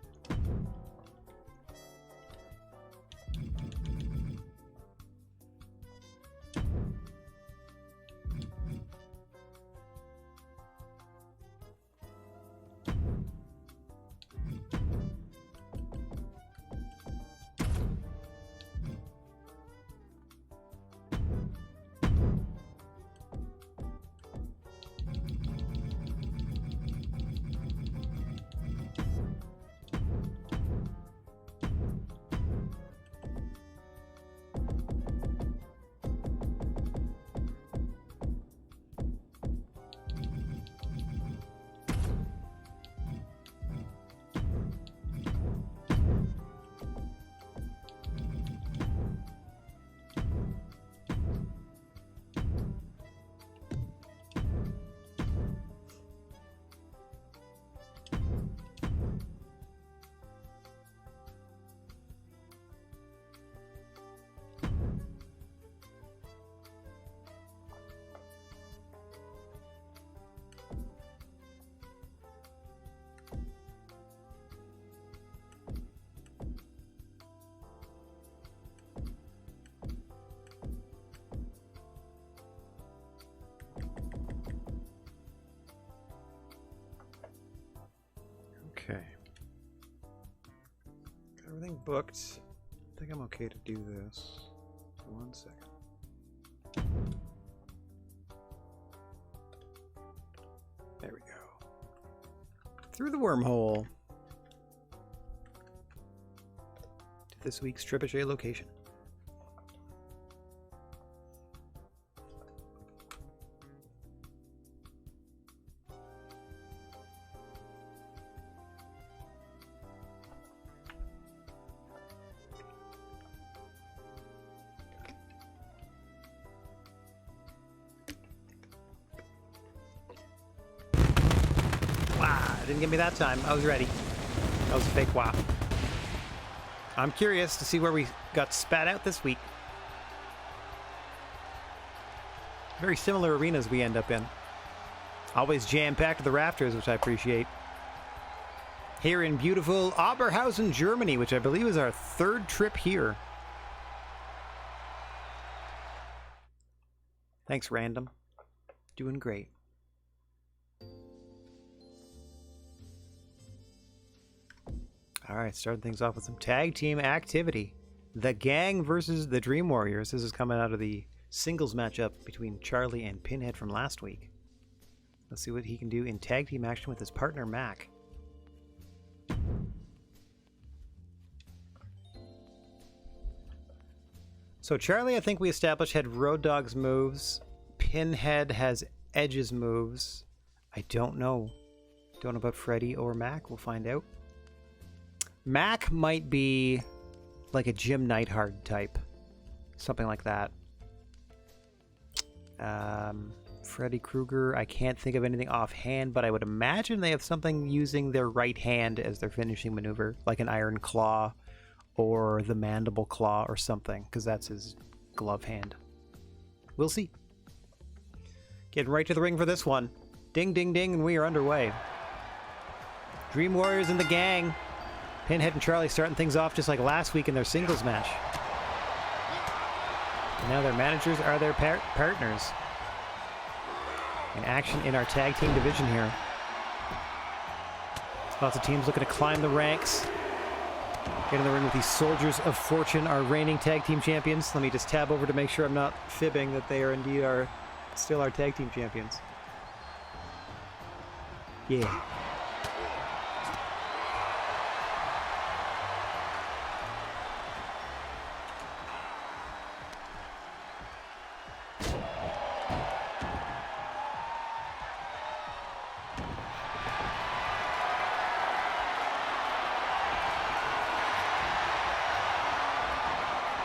Okay. Got everything booked. I think I'm okay to do this. 1 second. There we go. Through the wormhole to this week's Trebuchet location. Didn't get me that time. I was ready. That was a fake wah. I'm curious to see where we got spat out this week. Very similar arenas we end up in. Always jam-packed to the rafters, which I appreciate. Here in beautiful Oberhausen, Germany, which I believe is our 3rd trip here. Thanks, Random. Doing great. All right, starting things off with some tag team activity. The Gang versus the Dream Warriors. This is coming out of the singles matchup between Charlie and Pinhead from last week. Let's see what he can do in tag team action with his partner, Mac. So Charlie, I think we established, had Road Dogg's moves. Pinhead has Edge's moves. I don't know. Don't know about Freddy or Mac. We'll find out. Mac might be like a Jim Neidhart type. Something like that. Freddy Krueger, I can't think of anything offhand, but I would imagine they have something using their right hand as their finishing maneuver, like an iron claw or the mandible claw or something, because that's his glove hand. We'll see. Getting right to the ring for this one. Ding, ding, ding, and we are underway. Dream Warriors and the gang. Pinhead and Charlie starting things off just like last week in their singles match. And now their managers are their partners. In action in our tag team division here. Lots of teams looking to climb the ranks. Get in the ring with these Soldiers of Fortune, our reigning tag team champions. Let me just tab over to make sure I'm not fibbing that they are indeed still our tag team champions. Yeah.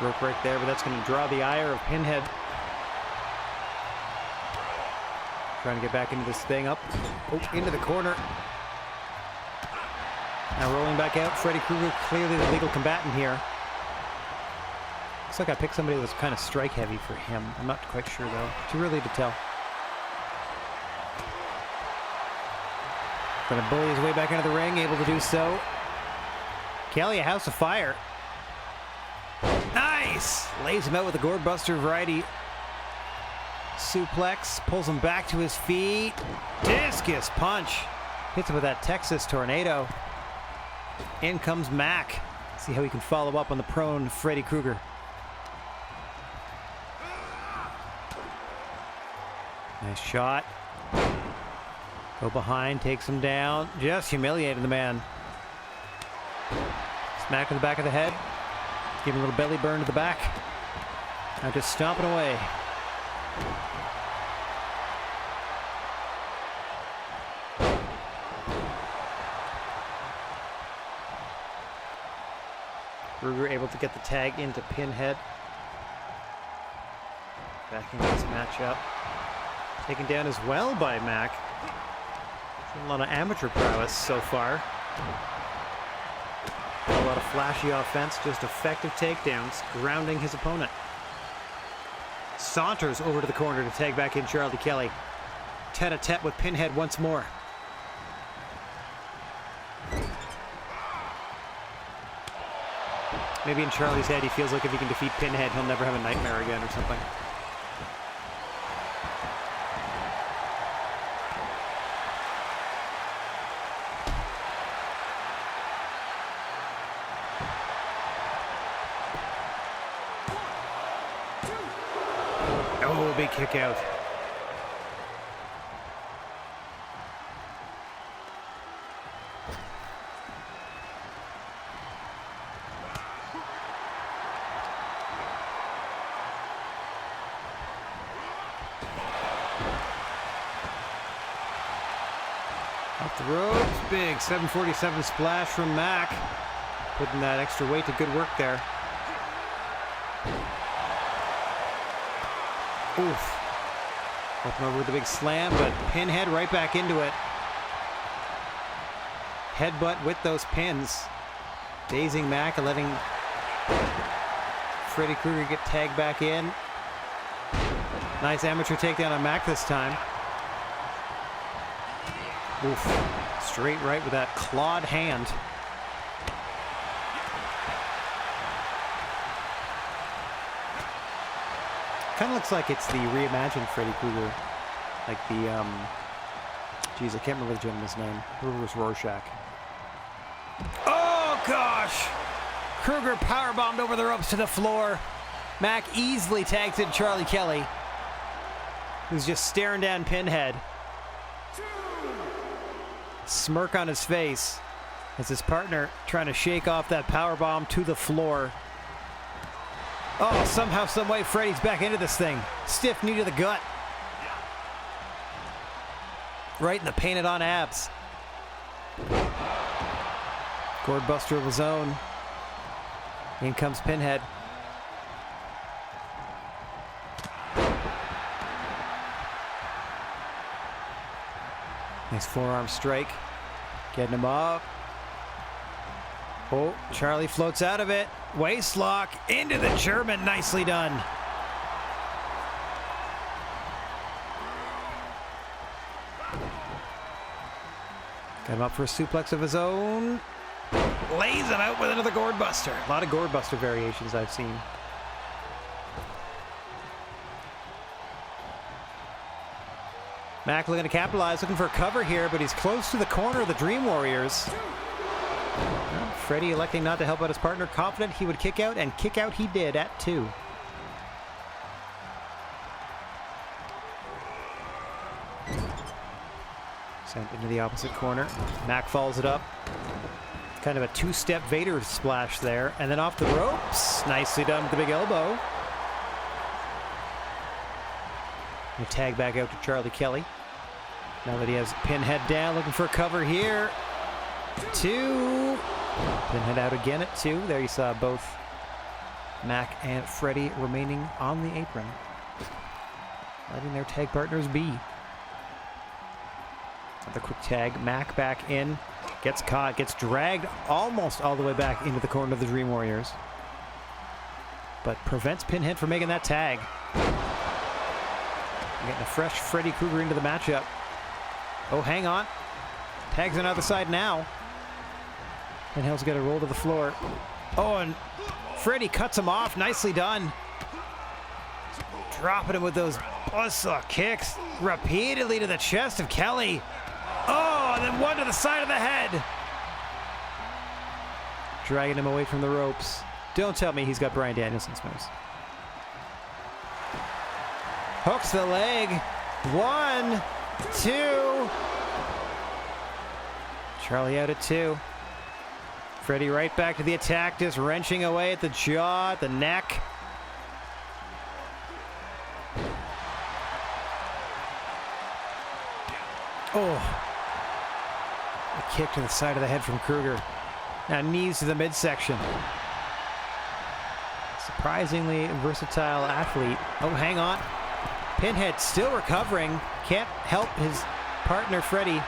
Rope break there, but that's going to draw the ire of Pinhead. Trying to get back into this thing up. Oh, into the corner. Now rolling back out. Freddy Krueger, clearly the legal combatant here. Looks like I picked somebody that was kind of strike heavy for him. I'm not quite sure though. Too early to tell. Going to bully his way back into the ring, able to do so. Kelly, a house of fire. Nice! Lays him out with a gourd buster variety suplex. Pulls him back to his feet. Discus punch. Hits him with that Texas tornado. In comes Mac. See how he can follow up on the prone Freddy Krueger. Nice shot. Go behind, takes him down. Just humiliating the man. Smack to the back of the head. Give him a little belly burn to the back. Now just stomping away. Krueger able to get the tag into Pinhead. Back into this matchup. Taken down as well by Mac. A lot of amateur prowess so far. A lot of flashy offense, just effective takedowns, grounding his opponent. Saunters over to the corner to tag back in Charlie Kelly. Tete-a-tete with Pinhead once more. Maybe in Charlie's head he feels like if he can defeat Pinhead, he'll never have a nightmare again or something. Oh, big kick out. Off the ropes, big 747 splash from Mac. Putting that extra weight to good work there. Oof. Up and over with a big slam, but Pinhead right back into it. Headbutt with those pins. Dazing Mac and letting Freddy Krueger get tagged back in. Nice amateur takedown on Mac this time. Oof. Straight right with that clawed hand. Kind of looks like it's the reimagined Freddy Krueger. Like the, geez, I can't remember the gentleman's name. Whoever was Rorschach. Oh, gosh! Krueger powerbombed over the ropes to the floor. Mac easily tags in Charlie Kelly, who's just staring down Pinhead. Smirk on his face as his partner trying to shake off that powerbomb to the floor. Oh, somehow, some way, Freddy's back into this thing. Stiff knee to the gut. Right in the painted-on abs. Gourd buster of his own. In comes Pinhead. Nice forearm strike. Getting him up. Oh, Charlie floats out of it. Waist lock into the German. Nicely done. Got him up for a suplex of his own. Lays him out with another gourd buster. A lot of gourd buster variations I've seen. Mac looking to capitalize, looking for a cover here, but he's close to the corner of the Dream Warriors. Well, Freddie electing not to help out his partner, confident he would kick out, and kick out he did at 2. Sent into the opposite corner. Mac follows it up. Kind of a 2-step Vader splash there, and then off the ropes. Nicely done with the big elbow. And tag back out to Charlie Kelly. Now that he has Pinhead down, looking for a cover here. 2. Pinhead out again at 2. There you saw both Mac and Freddie remaining on the apron, letting their tag partners be. The quick tag. Mac back in. Gets caught. Gets dragged almost all the way back into the corner of the Dream Warriors. But prevents Pinhead from making that tag. Getting a fresh Freddy Krueger into the matchup. Oh, hang on. Tag's on the other side now. Pinhead's got to roll to the floor. Oh, and Freddy cuts him off. Nicely done. Dropping him with those buzzsaw kicks repeatedly to the chest of Kelly. Oh, and then one to the side of the head. Dragging him away from the ropes. Don't tell me he's got Bryan Danielson's moves. Hooks the leg. 1, 2. Charlie out at 2. Freddie right back to the attack, just wrenching away at the jaw, at the neck. Oh. A kick to the side of the head from Krueger. Now knees to the midsection. Surprisingly versatile athlete. Oh, hang on. Pinhead still recovering. Can't help his partner, Freddie,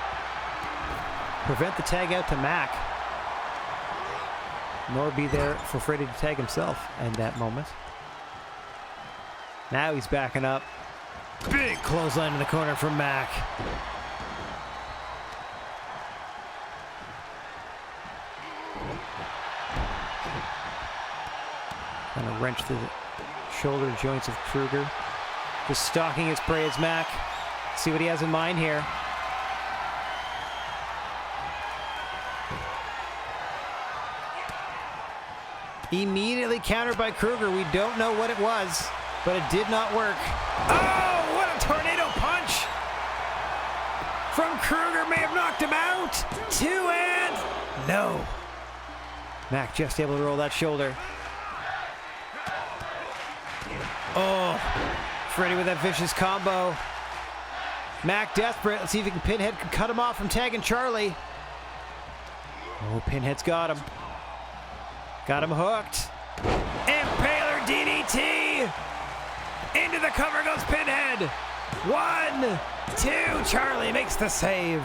prevent the tag out to Mac. Nor be there for Freddie to tag himself in that moment. Now he's backing up. Big clothesline in the corner from Mac. Kind of wrench through the shoulder joints of Krueger. Just stalking his prey as Mac. See what he has in mind here. Immediately countered by Krueger. We don't know what it was, but it did not work. Oh, what a tornado punch from Krueger. May have knocked him out. 2 and no. Mac just able to roll that shoulder. Oh, Freddie with that vicious combo. Mac desperate. Let's see if Pinhead can cut him off from tagging Charlie. Oh, Pinhead's got him. Got him hooked. Impaler DDT. Into the cover goes Pinhead. 1, 2. Charlie makes the save.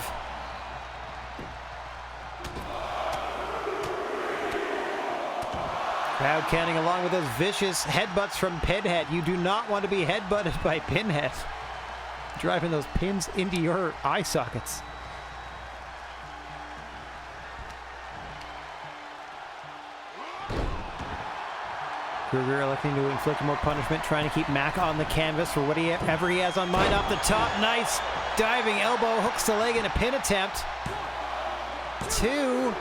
Crowd counting along with those vicious headbutts from Pinhead. You do not want to be headbutted by Pinhead. Driving those pins into your eye sockets. Krueger electing to inflict more punishment, trying to keep Mac on the canvas for whatever he has on mind. Off the top, nice diving elbow, hooks the leg in a pin attempt. 2.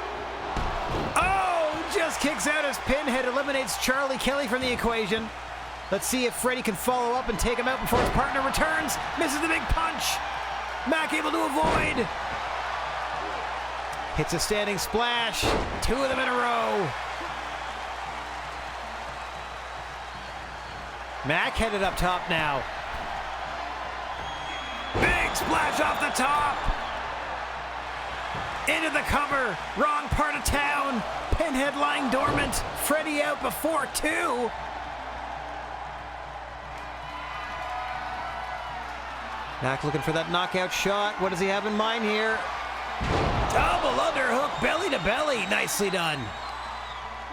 Just kicks out as Pinhead eliminates Charlie Kelly from the equation. Let's see if Freddie can follow up and take him out before his partner returns. Misses the big punch. Mac able to avoid. Hits a standing splash. 2 of them in a row. Mac headed up top now. Big Big splash off the top. Into the cover. Wrong part of town. Pinhead lying dormant. Freddie out before 2. Mac looking for that knockout shot. What does he have in mind here? Double underhook, belly to belly. Nicely done.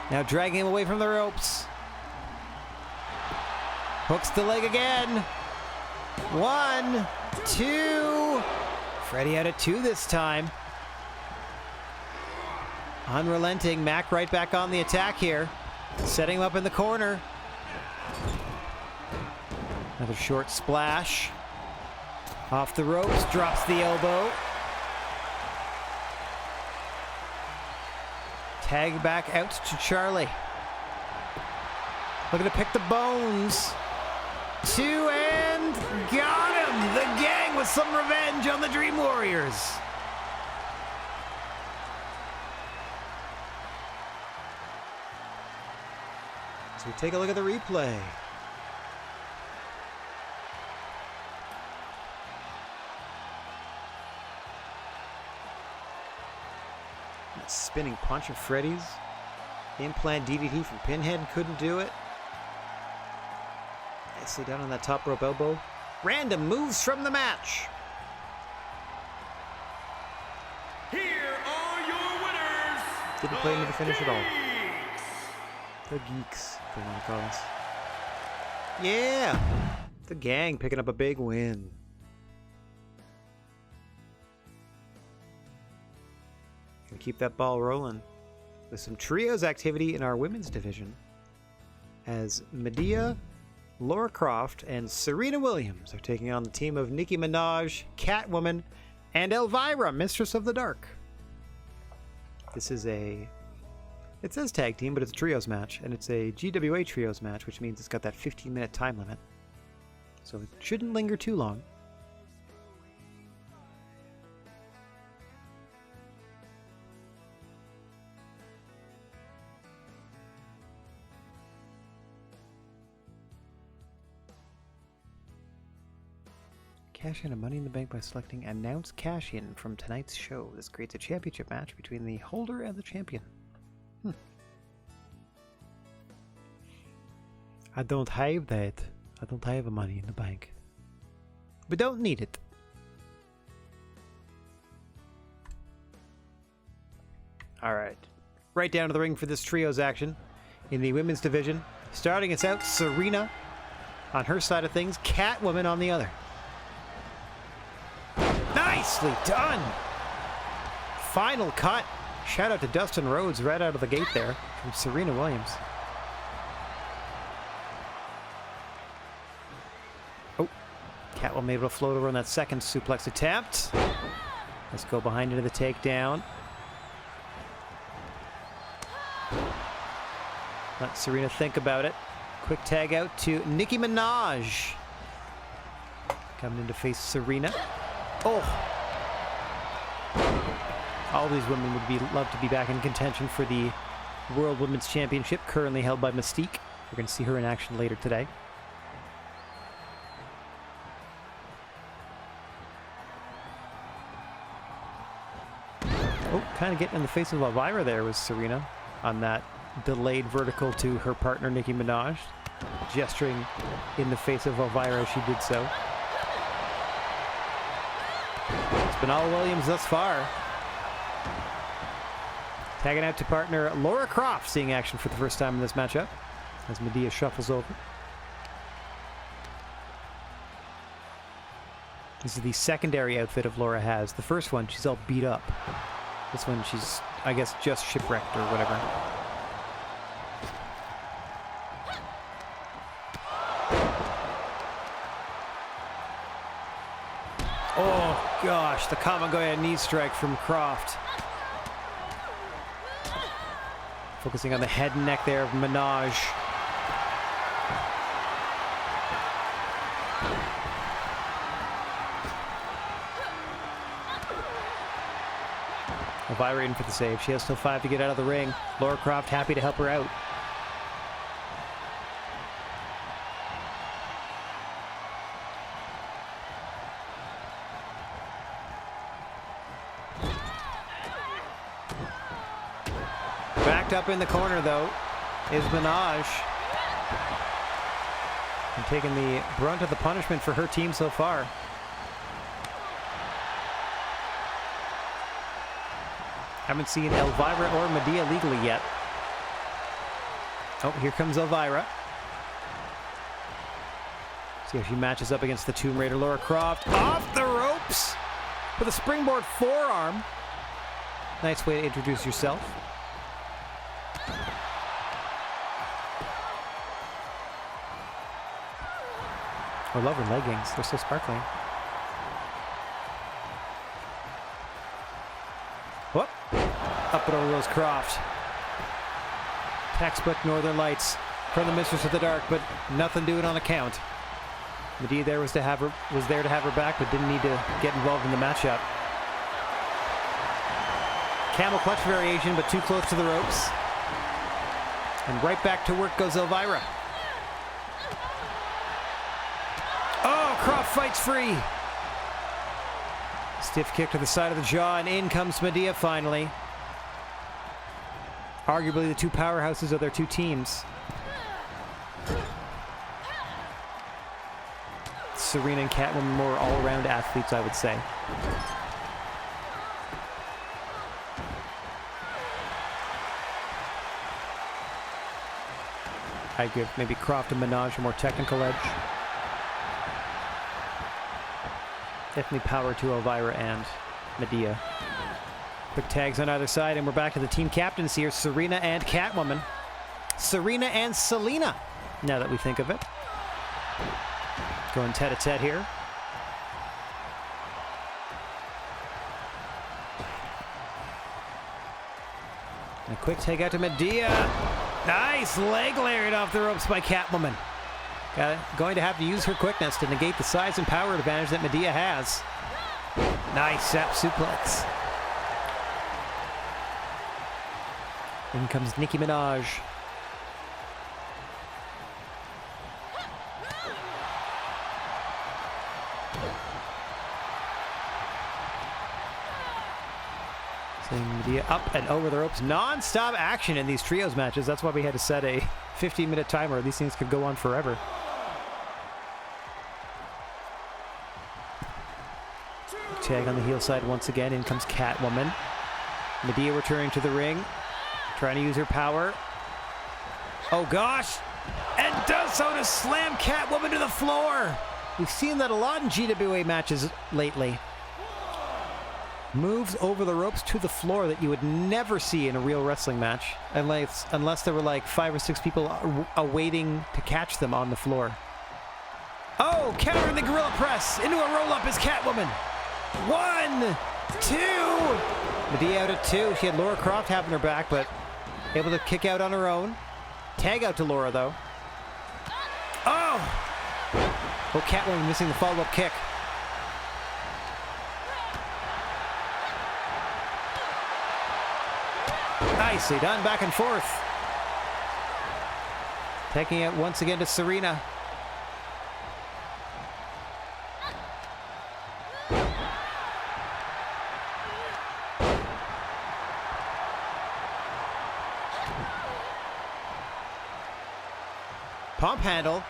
Now dragging him away from the ropes. Hooks the leg again. 1, 2. Freddie out at 2 this time. Unrelenting. Mac right back on the attack here. Setting him up in the corner. Another short splash. Off the ropes. Drops the elbow. Tag back out to Charlie. Looking to pick the bones. 2 and got him! The gang with some revenge on the Dream Warriors. So we take a look at the replay. That spinning punch of Freddy's. Implant DDT from Pinhead, couldn't do it. Nicely down on that top rope elbow. Random moves from the match. Here are your winners. Didn't play into the finish at all. The Geeks, if they want to call us. Yeah! The gang picking up a big win. Gonna keep that ball rolling with some trios activity in our women's division as Medea, Laura Croft, and Serena Williams are taking on the team of Nicki Minaj, Catwoman, and Elvira, Mistress of the Dark. This is it says tag team, but it's a trios match, and it's a GWA trios match, which means it's got that 15-minute time limit. So it shouldn't linger too long. Cash in a Money in the Bank by selecting Announce Cash In from tonight's show. This creates a championship match between the holder and the champion. I don't have that. I don't have a money in the bank. We don't need it. Alright. Right down to the ring for this trios action. In the women's division, starting us out, Serena on her side of things, Catwoman on the other. Nicely done! Final cut. Shout out to Dustin Rhodes right out of the gate there from Serena Williams. Oh, Catwoman able to float over on that second suplex attempt. Let's go behind into the takedown. Let Serena think about it. Quick tag out to Nicki Minaj. Coming in to face Serena. Oh! All these women would love to be back in contention for the World Women's Championship, currently held by Mystique. We're going to see her in action later today. Oh, kind of getting in the face of Elvira there was Serena on that delayed vertical to her partner Nicki Minaj, gesturing in the face of Elvira as she did so. It's been all Williams thus far. Tagging out to partner Laura Croft, seeing action for the first time in this matchup as Medea shuffles over. This is the secondary outfit of Laura has. The first one, she's all beat up. This one, she's, I guess, just shipwrecked or whatever. Oh, gosh, the Kamagoya knee strike from Croft. Focusing on the head and neck there of Minaj. Elvira in for the save. She has still 5 to get out of the ring. Laura Croft happy to help her out. Locked up in the corner, though, is Minaj. And taking the brunt of the punishment for her team so far. Haven't seen Elvira or Medea legally yet. Oh, here comes Elvira. See if she matches up against the Tomb Raider Laura Croft. Off the ropes with a springboard forearm. Nice way to introduce yourself. I love her leggings. They're so sparkling. Whoop. Up and over Rose Croft. Textbook Northern Lights from the Mistress of the Dark, but nothing doing on a count. Medea there was there to have her back, but didn't need to get involved in the matchup. Camel clutch variation, but too close to the ropes. And right back to work goes Elvira. Oh, Croft fights free. Stiff kick to the side of the jaw, and in comes Medea finally. Arguably the two powerhouses of their two teams. Serena and Catwoman more all-around athletes, I would say. I'd give maybe Croft and Minaj a more technical edge. Definitely power to Elvira and Medea. Quick tags on either side, and we're back to the team captains here, Serena and Catwoman. Serena and Selena, now that we think of it. Going tete-a-tete here. And a quick take out to Medea. Nice leg lariat off the ropes by Catwoman. Going to have to use her quickness to negate the size and power advantage that Medea has. Nice sap suplex. In comes Nicki Minaj. Seeing Medea up and over the ropes. Non-stop action in these trios matches. That's why we had to set a 15-minute timer. These things could go on forever. Tag on the heel side once again. In comes Catwoman. Medea returning to the ring. Trying to use her power. Oh gosh! And does so to slam Catwoman to the floor! We've seen that a lot in GWA matches lately. Moves over the ropes to the floor that you would never see in a real wrestling match. Unless there were like 5 or 6 people awaiting to catch them on the floor. Oh! Countering the gorilla press! Into a roll-up is Catwoman! 1, 2... Medea out at 2. She had Laura Croft having her back, but able to kick out on her own. Tag out to Laura, though. Oh! Oh, Catwoman missing the follow-up kick. Nicely done, back and forth. Taking it once again to Serena. Pump handle.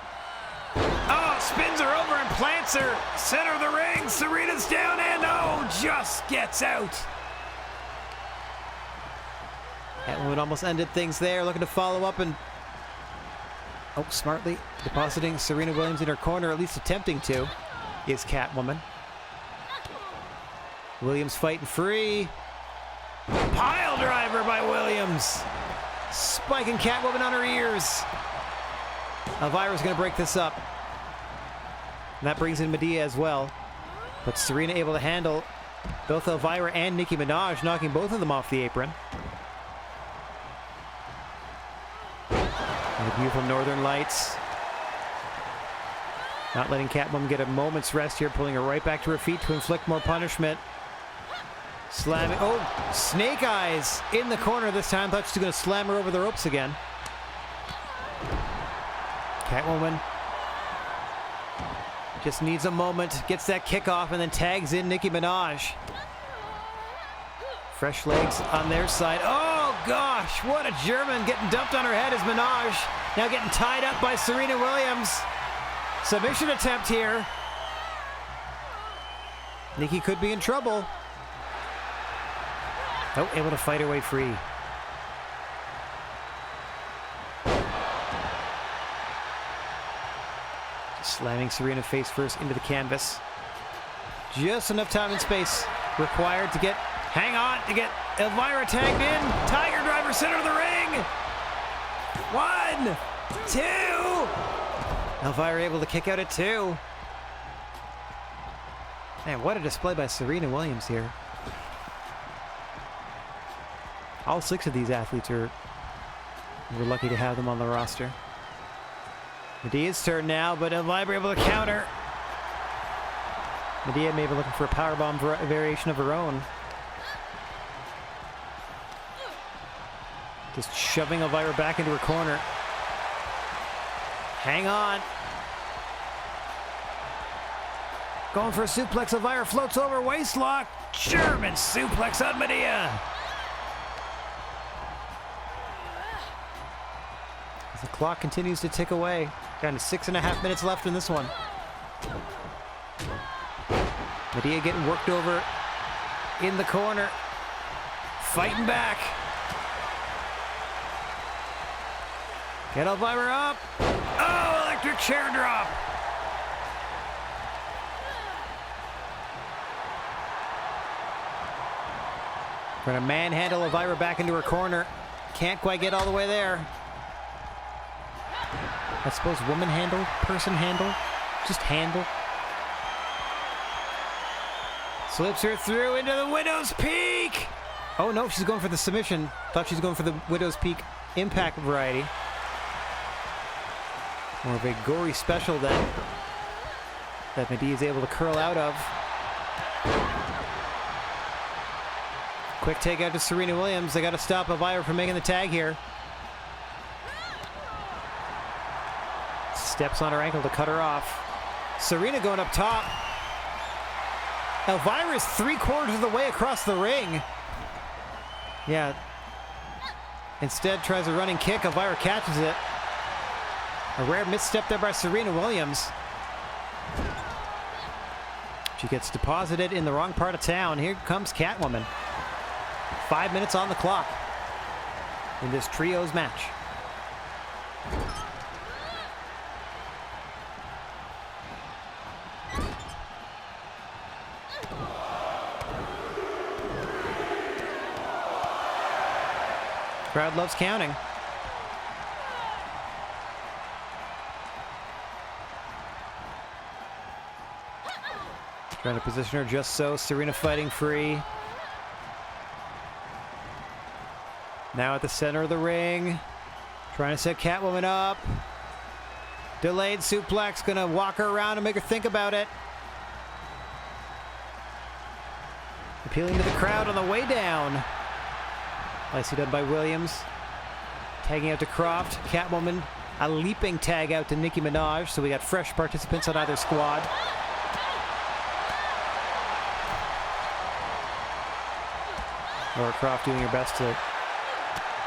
Oh, spins her over and plants her. Center of the ring. Serena's down and oh, just gets out. Catwoman almost ended things there. Looking to follow up and oh, smartly depositing Serena Williams in her corner, at least attempting to, is Catwoman. Williams fighting free. Pile driver by Williams. Spiking Catwoman on her ears. Elvira's going to break this up. And that brings in Medea as well. But Serena able to handle both Elvira and Nicki Minaj, knocking both of them off the apron. And the view from Northern Lights. Not letting Catwoman get a moment's rest here, pulling her right back to her feet to inflict more punishment. Slamming. Oh, Snake Eyes in the corner this time. Thought she was going to slam her over the ropes again. Catwoman just needs a moment, gets that kick off, and then tags in Nicki Minaj. Fresh legs on their side. Oh, gosh, what a German getting dumped on her head is Minaj. Now getting tied up by Serena Williams. Submission attempt here. Nikki could be in trouble. Oh, able to fight her way free. Slamming Serena face first into the canvas. Just enough time and space required to hang on, to get Elvira tagged in. Tiger driver, center of the ring. 1, 2. Elvira able to kick out at 2. Man, what a display by Serena Williams here. All 6 of these athletes we're lucky to have them on the roster. Medea's turn now, but Elvira able to counter. Medea maybe looking for a powerbomb variation of her own. Just shoving Elvira back into her corner. Hang on. Going for a suplex. Elvira floats over, waist lock. German suplex on Medea. As the clock continues to tick away. Down to 6.5 minutes left in this one. Medea getting worked over in the corner. Fighting back. Get Elvira up. Oh, electric chair drop. Trying to manhandle Elvira back into her corner. Can't quite get all the way there. I suppose woman handle, person handle, just handle. Slips her through into the Widow's Peak. Oh no, she's going for the submission. Thought she was going for the Widow's Peak impact variety. More of a gory special that Medea is able to curl out of. Quick takeout to Serena Williams. They got to stop Elvira from making the tag here. Steps on her ankle to cut her off. Serena going up top. Elvira is 3/4 of the way across the ring. Yeah. Instead tries a running kick. Elvira catches it. A rare misstep there by Serena Williams. She gets deposited in the wrong part of town. Here comes Catwoman. 5 minutes on the clock in this trios match. Crowd loves counting. Trying to position her just so. Serena fighting free. Now at the center of the ring. Trying to set Catwoman up. Delayed suplex. Gonna walk her around and make her think about it. Appealing to the crowd on the way down. Nicely done by Williams. Tagging out to Croft. Catwoman, a leaping tag out to Nicki Minaj. So we got fresh participants on either squad. Laura Croft doing her best to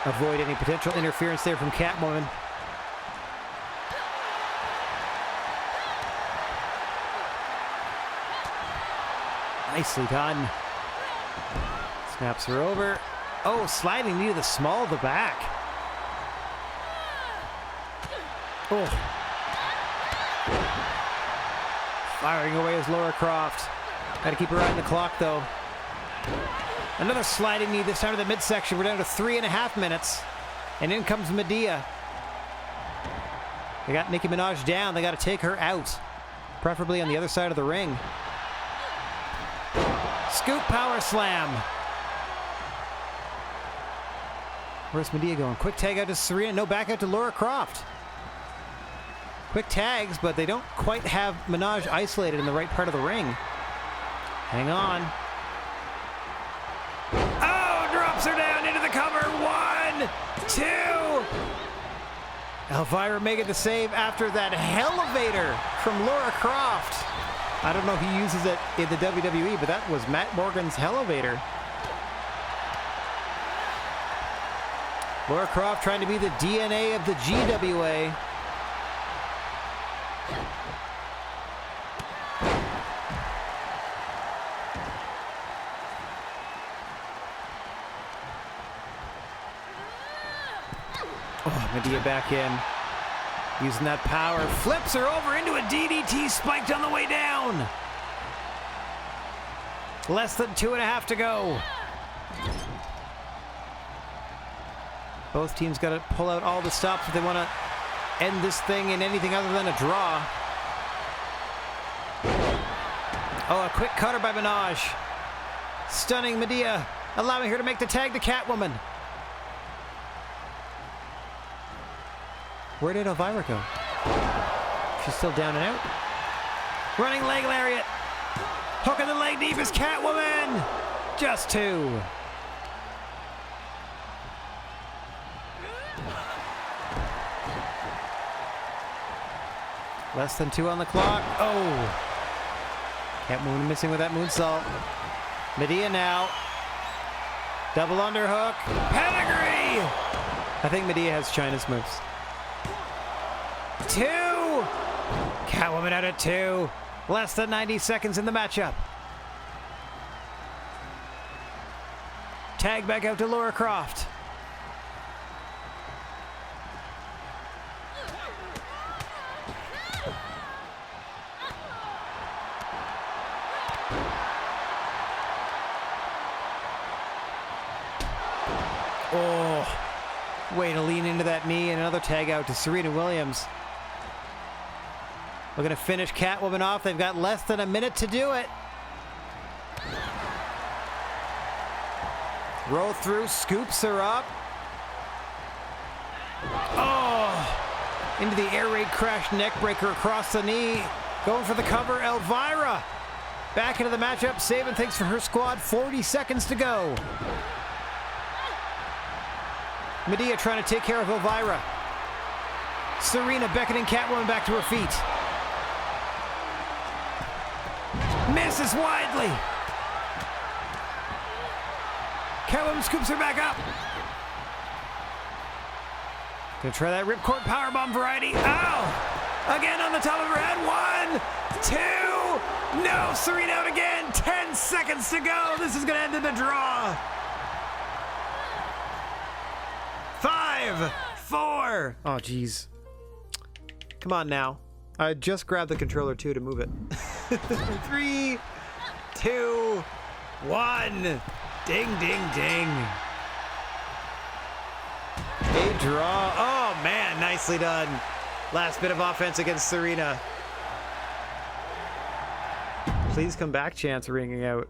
avoid any potential interference there from Catwoman. Nicely done. Snaps her over. Oh, sliding knee to the small of the back. Oh. Firing away is Laura Croft. Got to keep her on the clock, though. Another sliding knee, this time to the midsection. We're down to 3.5 minutes. And in comes Medea. They got Nicki Minaj down. They got to take her out. Preferably on the other side of the ring. Scoop power slam. Where's Medea going? Quick tag out to Serena. No, back out to Laura Croft. Quick tags, but they don't quite have Minaj isolated in the right part of the ring. Hang on. Oh, drops her down into the cover. 1, 2. Elvira making the save after that elevator from Laura Croft. I don't know if he uses it in the WWE, but that was Matt Morgan's elevator. Laura Croft trying to be the DNA of the GWA. Oh, Medea back in. Using that power. Flips her over into a DDT spiked on the way down. Less than 2.5 to go. Both teams got to pull out all the stops if they want to end this thing in anything other than a draw. Oh, a quick cutter by Minaj. Stunning Medea, allowing her to make the tag to Catwoman. Where did Elvira go? She's still down and out. Running leg lariat. Hook in the leg deep is Catwoman. Just 2. Less than 2 on the clock. Oh. Catwoman missing with that moonsault. Medea now. Double underhook. Pedigree. I think Medea has Chyna's moves. 2. Catwoman out at 2. Less than 90 seconds in the matchup. Tag back out to Laura Croft. Oh, way to lean into that knee, and another tag out to Serena Williams. We're going to finish Catwoman off. They've got less than a minute to do it. Roll through, scoops her up. Oh, into the air raid crash neck breaker across the knee. Going for the cover, Elvira. Back into the matchup, saving things for her squad. 40 seconds to go. Medea trying to take care of Elvira. Serena beckoning Catwoman back to her feet. Misses widely. Catwoman scoops her back up. Gonna try that ripcord powerbomb variety. Ow! Again on the top of her head. 1, 2. No, Serena out again. 10 seconds to go. This is gonna end in a draw. 5, 4. Oh, jeez. Come on now. I just grabbed the controller too to move it. 3, 2, 1. Ding, ding, ding. A draw. Oh, man, nicely done. Last bit of offense against Serena. Please come back, chance ringing out.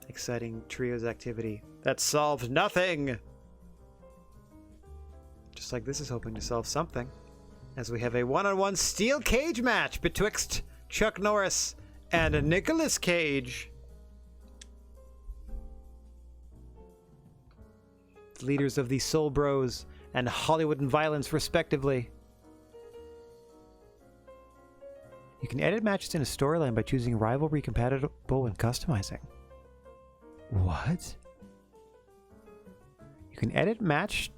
Exciting trios activity. That solved nothing. Just like this is hoping to solve something. As we have a one-on-one steel cage match betwixt Chuck Norris and Nicolas Cage. Leaders of the Soul Bros and Hollywood and Violence, respectively. You can edit matches in a storyline by choosing rivalry compatible and customizing. What? You can edit matches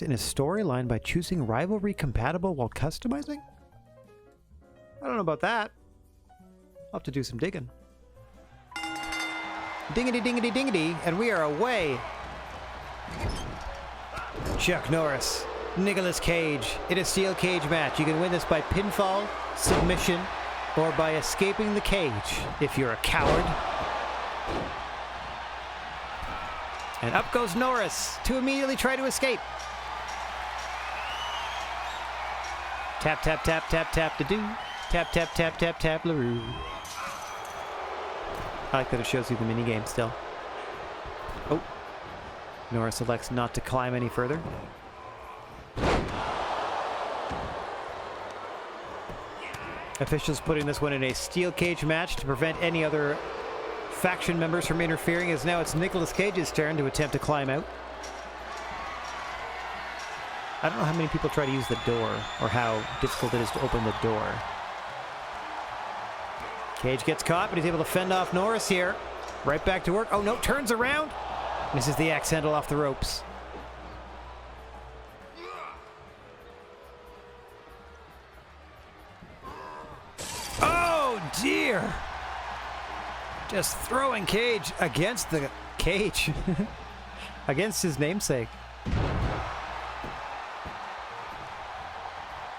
in a storyline by choosing rivalry compatible while customizing? I don't know about that. I'll have to do some digging. Dingity dingity dingity, and we are away. Chuck Norris, Nicolas Cage in a steel cage match. You can win this by pinfall, submission, or by escaping the cage if you're a coward. And up goes Norris to immediately try to escape. Tap, tap, tap, tap, tap, to do. Tap, tap, tap, tap, tap, LaRue. I like that it shows you the minigame still. Oh. Norris elects not to climb any further. Officials putting this one in a steel cage match to prevent any other faction members from interfering, as now it's Nicolas Cage's turn to attempt to climb out. I don't know how many people try to use the door, or how difficult it is to open the door. Cage gets caught, but he's able to fend off Norris here. Right back to work. Oh no, turns around. Misses the axe handle off the ropes. dear. Just throwing Cage against the cage. Against his namesake.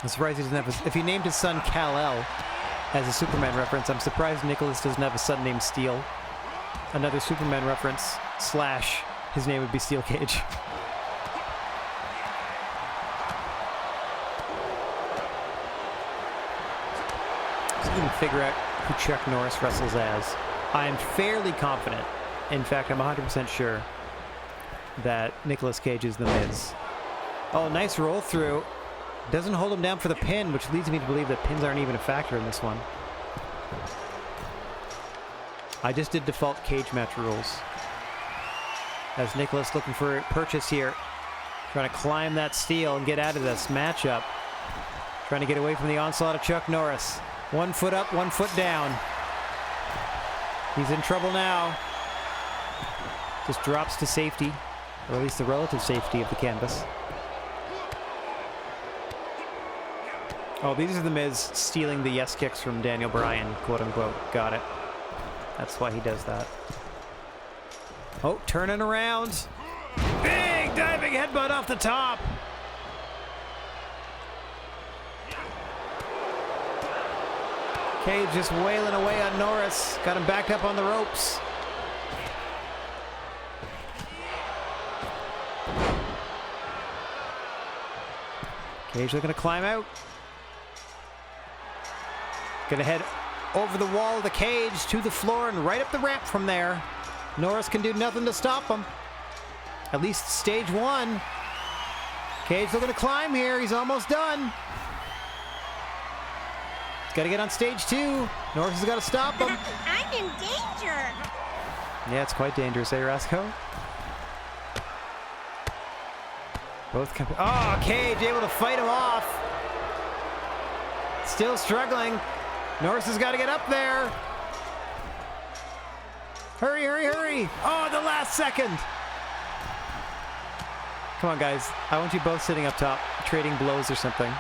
I'm surprised he doesn't have if he named his son Kal-El as a Superman reference, I'm surprised Nicholas doesn't have a son named Steel. Another Superman reference / his name would be Steel Cage. So you can figure out who Chuck Norris wrestles as. I'm fairly confident, in fact I'm 100% sure, that Nicolas Cage is The Miz. Oh, nice roll through. Doesn't hold him down for the pin, which leads me to believe that pins aren't even a factor in this one. I just did default cage match rules. As Nicholas looking for a purchase here. Trying to climb that steel and get out of this matchup. Trying to get away from the onslaught of Chuck Norris. 1 foot up, 1 foot down. He's in trouble now. Just drops to safety, or at least the relative safety of the canvas. Oh, these are The Miz stealing the yes kicks from Daniel Bryan, quote unquote. Got it. That's why he does that. Oh, turning around. Big diving headbutt off the top. Cage just wailing away on Norris. Got him backed up on the ropes. Cage looking to climb out. Gonna head over the wall of the cage to the floor and right up the ramp from there. Norris can do nothing to stop him. At least stage 1. Cage looking to climb here. He's almost done. He's got to get on stage 2. Norris has got to stop him. I'm in danger. Yeah, it's quite dangerous, eh, Rasco? Both Cage able to fight him off. Still struggling. Norris has got to get up there. Hurry, hurry, hurry. Oh, the last second. Come on, guys. I want you both sitting up top, trading blows or something.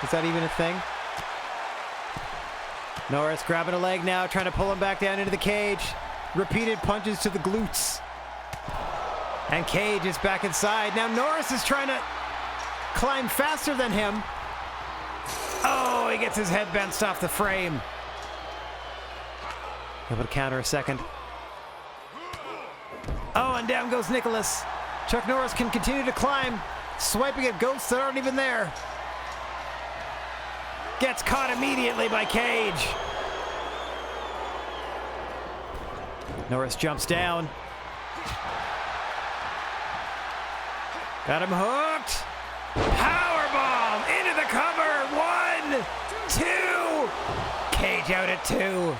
Is that even a thing? Norris grabbing a leg now, trying to pull him back down into the cage. Repeated punches to the glutes. And Cage is back inside. Now Norris is trying to climb faster than him. Oh, he gets his head bounced off the frame. Able to counter a second. Oh, and down goes Nicholas. Chuck Norris can continue to climb, swiping at ghosts that aren't even there. Gets caught immediately by Cage. Norris jumps down. Got him hooked. Powerbomb into the cover. 1, 2. Cage out at 2.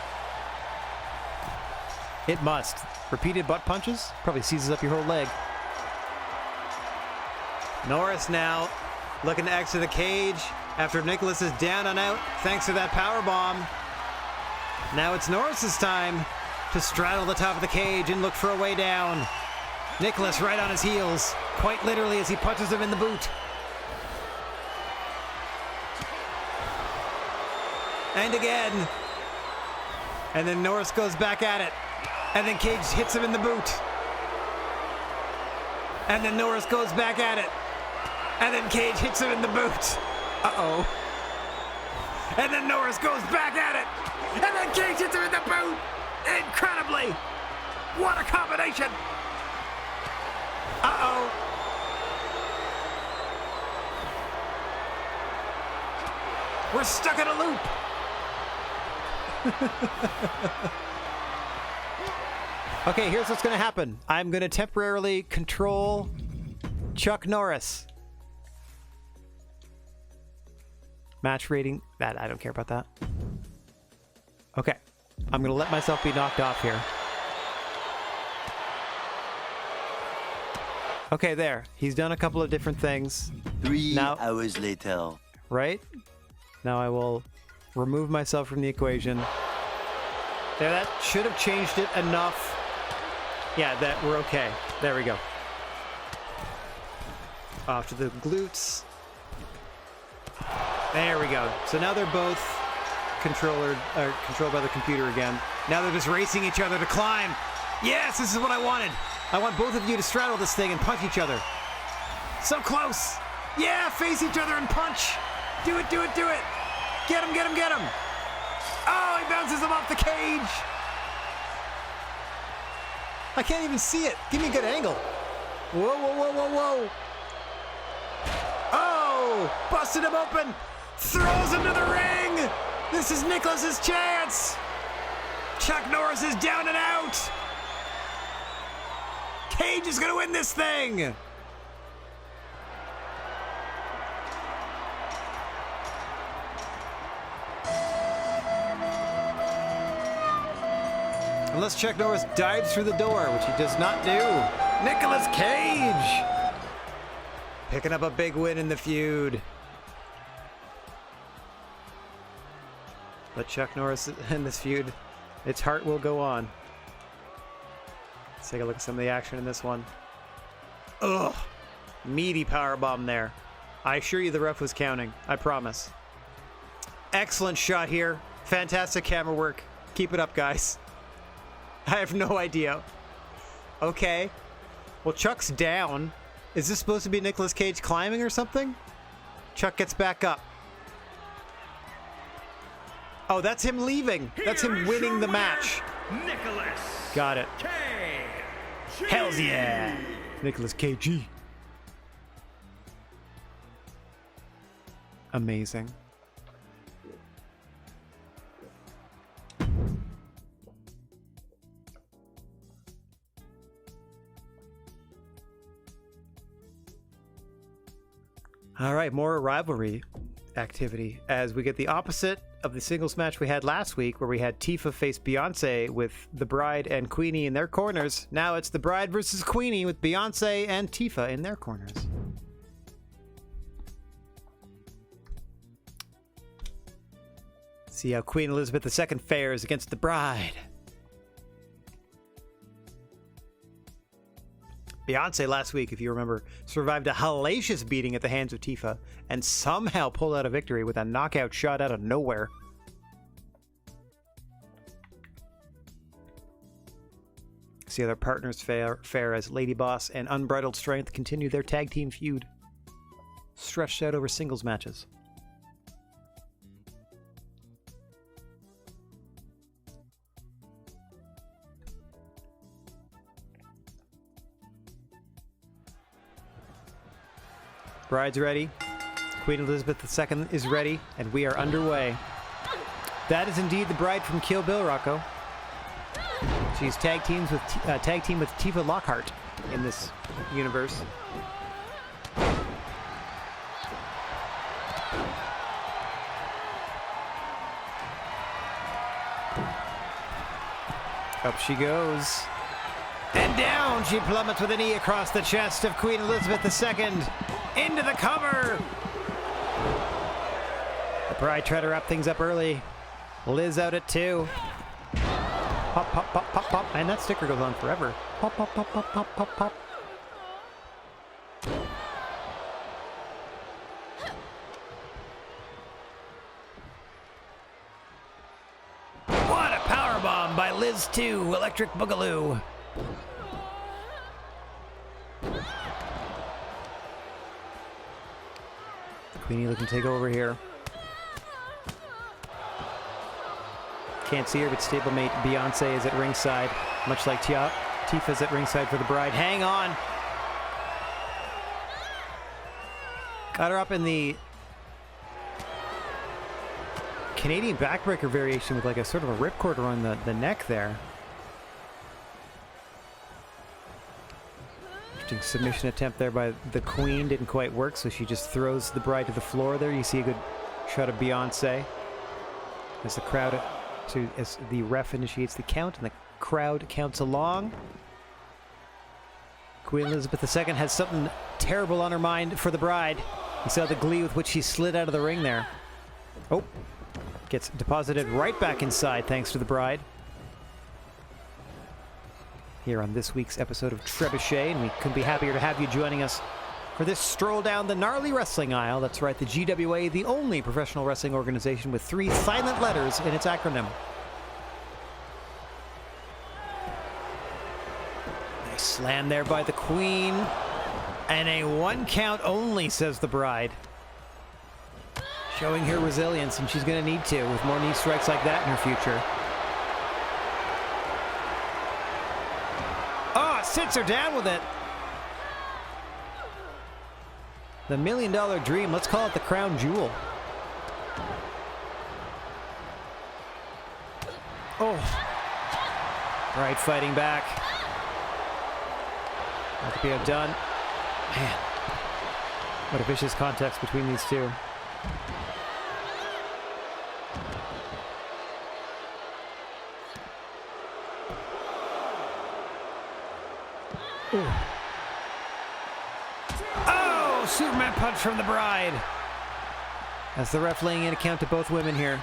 It must. Repeated butt punches probably seizes up your whole leg. Norris now looking to exit the cage after Nicholas is down and out thanks to that powerbomb. Now it's Norris's time to straddle the top of the cage and look for a way down. Nicholas right on his heels, quite literally, as he punches him in the boot. And again. And then Norris goes back at it. And then Cage hits him in the boot. And then Norris goes back at it. And then Cage hits him in the boot. Uh-oh. And then Norris goes back at it. And then Cage hits him in the boot. Incredibly. What a combination. Uh-oh. We're stuck in a loop. Okay, here's what's going to happen. I'm going to temporarily control Chuck Norris. Match rating. That I don't care about that. Okay. I'm going to let myself be knocked off here. Okay, there. He's done a couple of different things. 3 hours later. Right? Now I will remove myself from the equation. There, that should have changed it enough. Yeah, that we're okay. There we go. Off to the glutes. There we go. So now they're both controlled by the computer again. Now they're just racing each other to climb. Yes, this is what I wanted. I want both of you to straddle this thing and punch each other. So close. Yeah, face each other and punch. Do it, do it, do it. Get him, get him, get him. Oh, he bounces him off the cage. I can't even see it. Give me a good angle. Whoa, whoa, whoa, whoa, whoa. Oh, busted him open. Throws him to the ring. This is Nicholas's chance. Chuck Norris is down and out. Cage is going to win this thing. Unless Chuck Norris dives through the door, which he does not do. Nicolas Cage picking up a big win in the feud. But Chuck Norris in this feud, its heart will go on. Let's take a look at some of the action in this one. Ugh, meaty powerbomb there. I assure you the ref was counting, I promise. Excellent shot here. Fantastic camera work. Keep it up, guys. I have no idea. Okay. Well, Chuck's down. Is this supposed to be Nicolas Cage climbing or something? Chuck gets back up. Oh, that's him leaving. That's him winning the match. Nicolas. Got it. Cage. Hells yeah. Nicolas Cage. Amazing. All right, more rivalry activity as we get the opposite of the singles match we had last week where we had Tifa face Beyonce with the Bride and Queenie in their corners. Now it's the Bride versus Queenie with Beyonce and Tifa in their corners. See how Queen Elizabeth II fares against the Bride. Beyonce last week, if you remember, survived a hellacious beating at the hands of Tifa and somehow pulled out a victory with a knockout shot out of nowhere. See how their partners fare as Lady Boss and Unbridled Strength continue their tag team feud, stretched out over singles matches. Bride's ready. Queen Elizabeth II is ready, and we are underway. That is indeed the Bride from Kill Bill, Rocco. She's tag team with Tifa Lockhart in this universe. Up she goes. And down she plummets with a knee across the chest of Queen Elizabeth II. Into the cover! The Bride tried to wrap things up early. Liz out at 2. Pop, pop, pop, pop, pop. And that sticker goes on forever. Pop, pop, pop, pop, pop, pop, pop. What a powerbomb by Liz 2, Electric Boogaloo. Queenie looking to take over here. Can't see her, but stablemate Beyonce is at ringside, much like Tifa's at ringside for the Bride. Hang on! Got her up in the Canadian backbreaker variation with like a sort of a ripcord around the neck there. Submission attempt there by the Queen didn't quite work, so she just throws the Bride to the floor there. You see a good shot of Beyonce as as the ref initiates the count and the crowd counts along. Queen Elizabeth II has something terrible on her mind for the Bride. You saw the glee with which she slid out of the ring there. Oh, gets deposited right back inside thanks to the Bride. Here on this week's episode of Trebuchet, and we couldn't be happier to have you joining us for this stroll down the gnarly wrestling aisle. That's right, the GWA, the only professional wrestling organization with 3 silent letters in its acronym. Nice slam there by the Queen. And a 1 count only, says the Bride. Showing her resilience, and she's going to need to with more knee strikes like that in her future. Oh, sits her down with it. The $1 million dream, let's call it the crown jewel. Oh. Right, fighting back. That could be outdone. Man, what a vicious contest between these two. Ooh. Oh, Superman punch from the Bride. That's the ref laying in a count to both women here.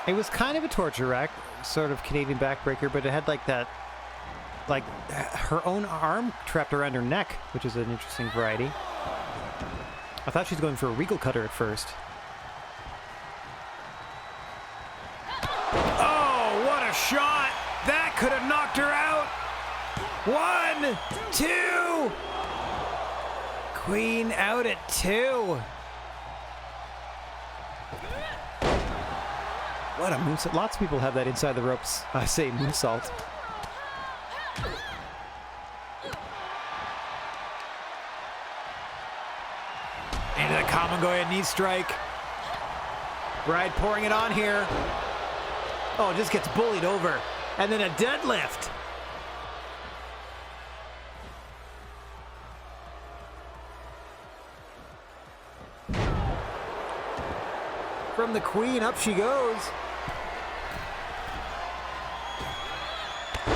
It was kind of a torture rack, sort of Canadian backbreaker, but it had like that, like her own arm trapped around her neck, which is an interesting variety. I thought she was going for a regal cutter at first. Oh, what a shot! That could have knocked her out! 1, 2! Queen out at 2. What a moonsault. Lots of people have that inside the ropes. I say moonsault. Into the Kamigoya knee strike. Bride pouring it on here. Oh, just gets bullied over. And then a deadlift. From the Queen, up she goes.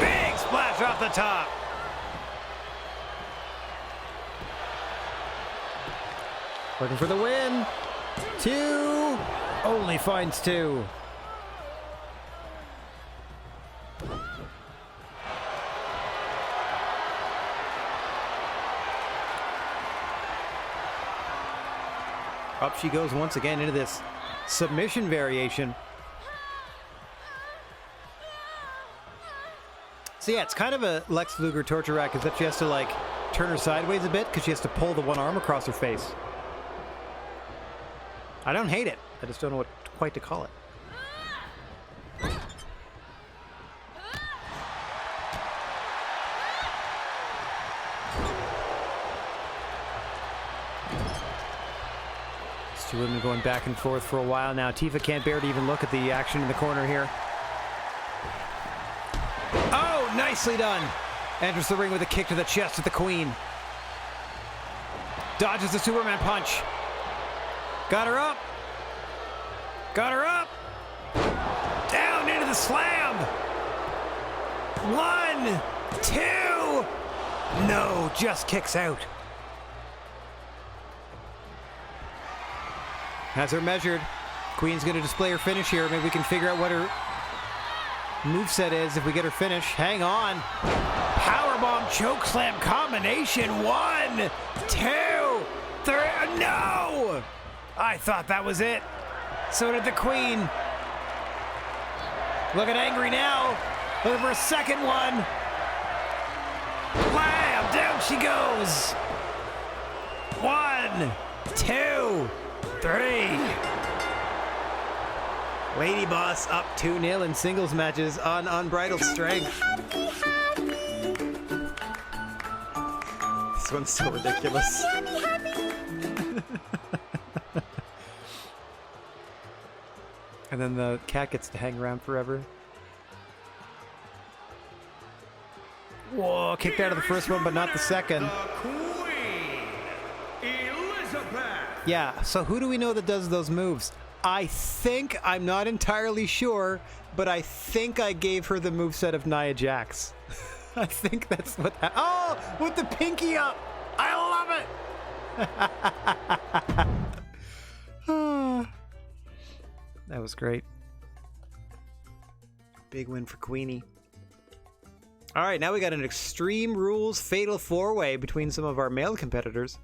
Big splash off the top. Looking for the win. 2. Only finds 2. Up she goes once again into this submission variation. So yeah, it's kind of a Lex Luger torture rack, is that she has to like turn her sideways a bit because she has to pull the one arm across her face. I don't hate it. I just don't know what quite to call it. These two women going back and forth for a while now. Tifa can't bear to even look at the action in the corner here. Oh, nicely done. Enters the ring with a kick to the chest of the Queen. Dodges the Superman punch. Got her up. Got her up. Down into the slam. 1, 2. No, just kicks out. Has her measured. Queen's going to display her finish here. Maybe we can figure out what her moveset is if we get her finish. Hang on. Powerbomb chokeslam combination. 1, 2, 3. No! I thought that was it. So did the Queen. Looking angry now. Looking for a second one. Blam! Down she goes. 1, 2, 3. Lady Boss up 2-0 in singles matches on unbridled strength. This one's so ridiculous. And then the cat gets to hang around forever. Whoa, kicked out of the first one, but not the second. The Queen, Elizabeth. Yeah, so who do we know that does those moves? I think, I'm not entirely sure, but I think I gave her the moveset of Nia Jax. I think that's what that... Oh, with the pinky up! I love it! That was great. Big win for Queenie. All right, now we got an Extreme Rules Fatal 4-Way between some of our male competitors.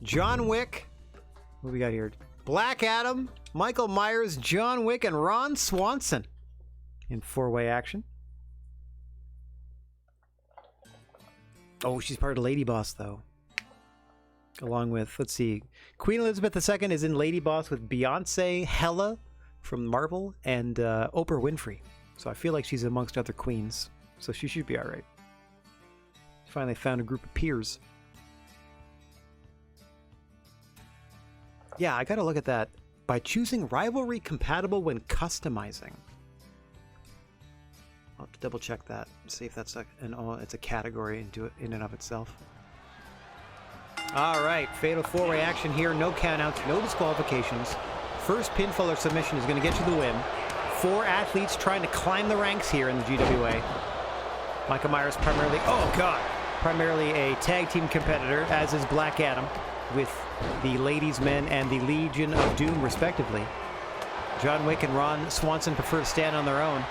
John Wick. What do we got here? Black Adam, Michael Myers, John Wick, and Ron Swanson in 4-way action. Oh, she's part of Lady Boss, though. Along with, let's see, Queen Elizabeth II is in Lady Boss with Beyonce, Hella from Marvel, and Oprah Winfrey. So I feel like she's amongst other queens. So she should be all right. Finally found a group of peers. Yeah, I gotta look at that. By choosing rivalry compatible when customizing. I'll have to double check that. See if that's it's a category in and of itself. All right, fatal 4-way action here. No countouts, no disqualifications. First pinfall or submission is going to get you the win. 4 athletes trying to climb the ranks here in the GWA. Michael Myers primarily a tag team competitor, as is Black Adam, with the Ladies Men and the Legion of Doom, respectively. John Wick and Ron Swanson prefer to stand on their own.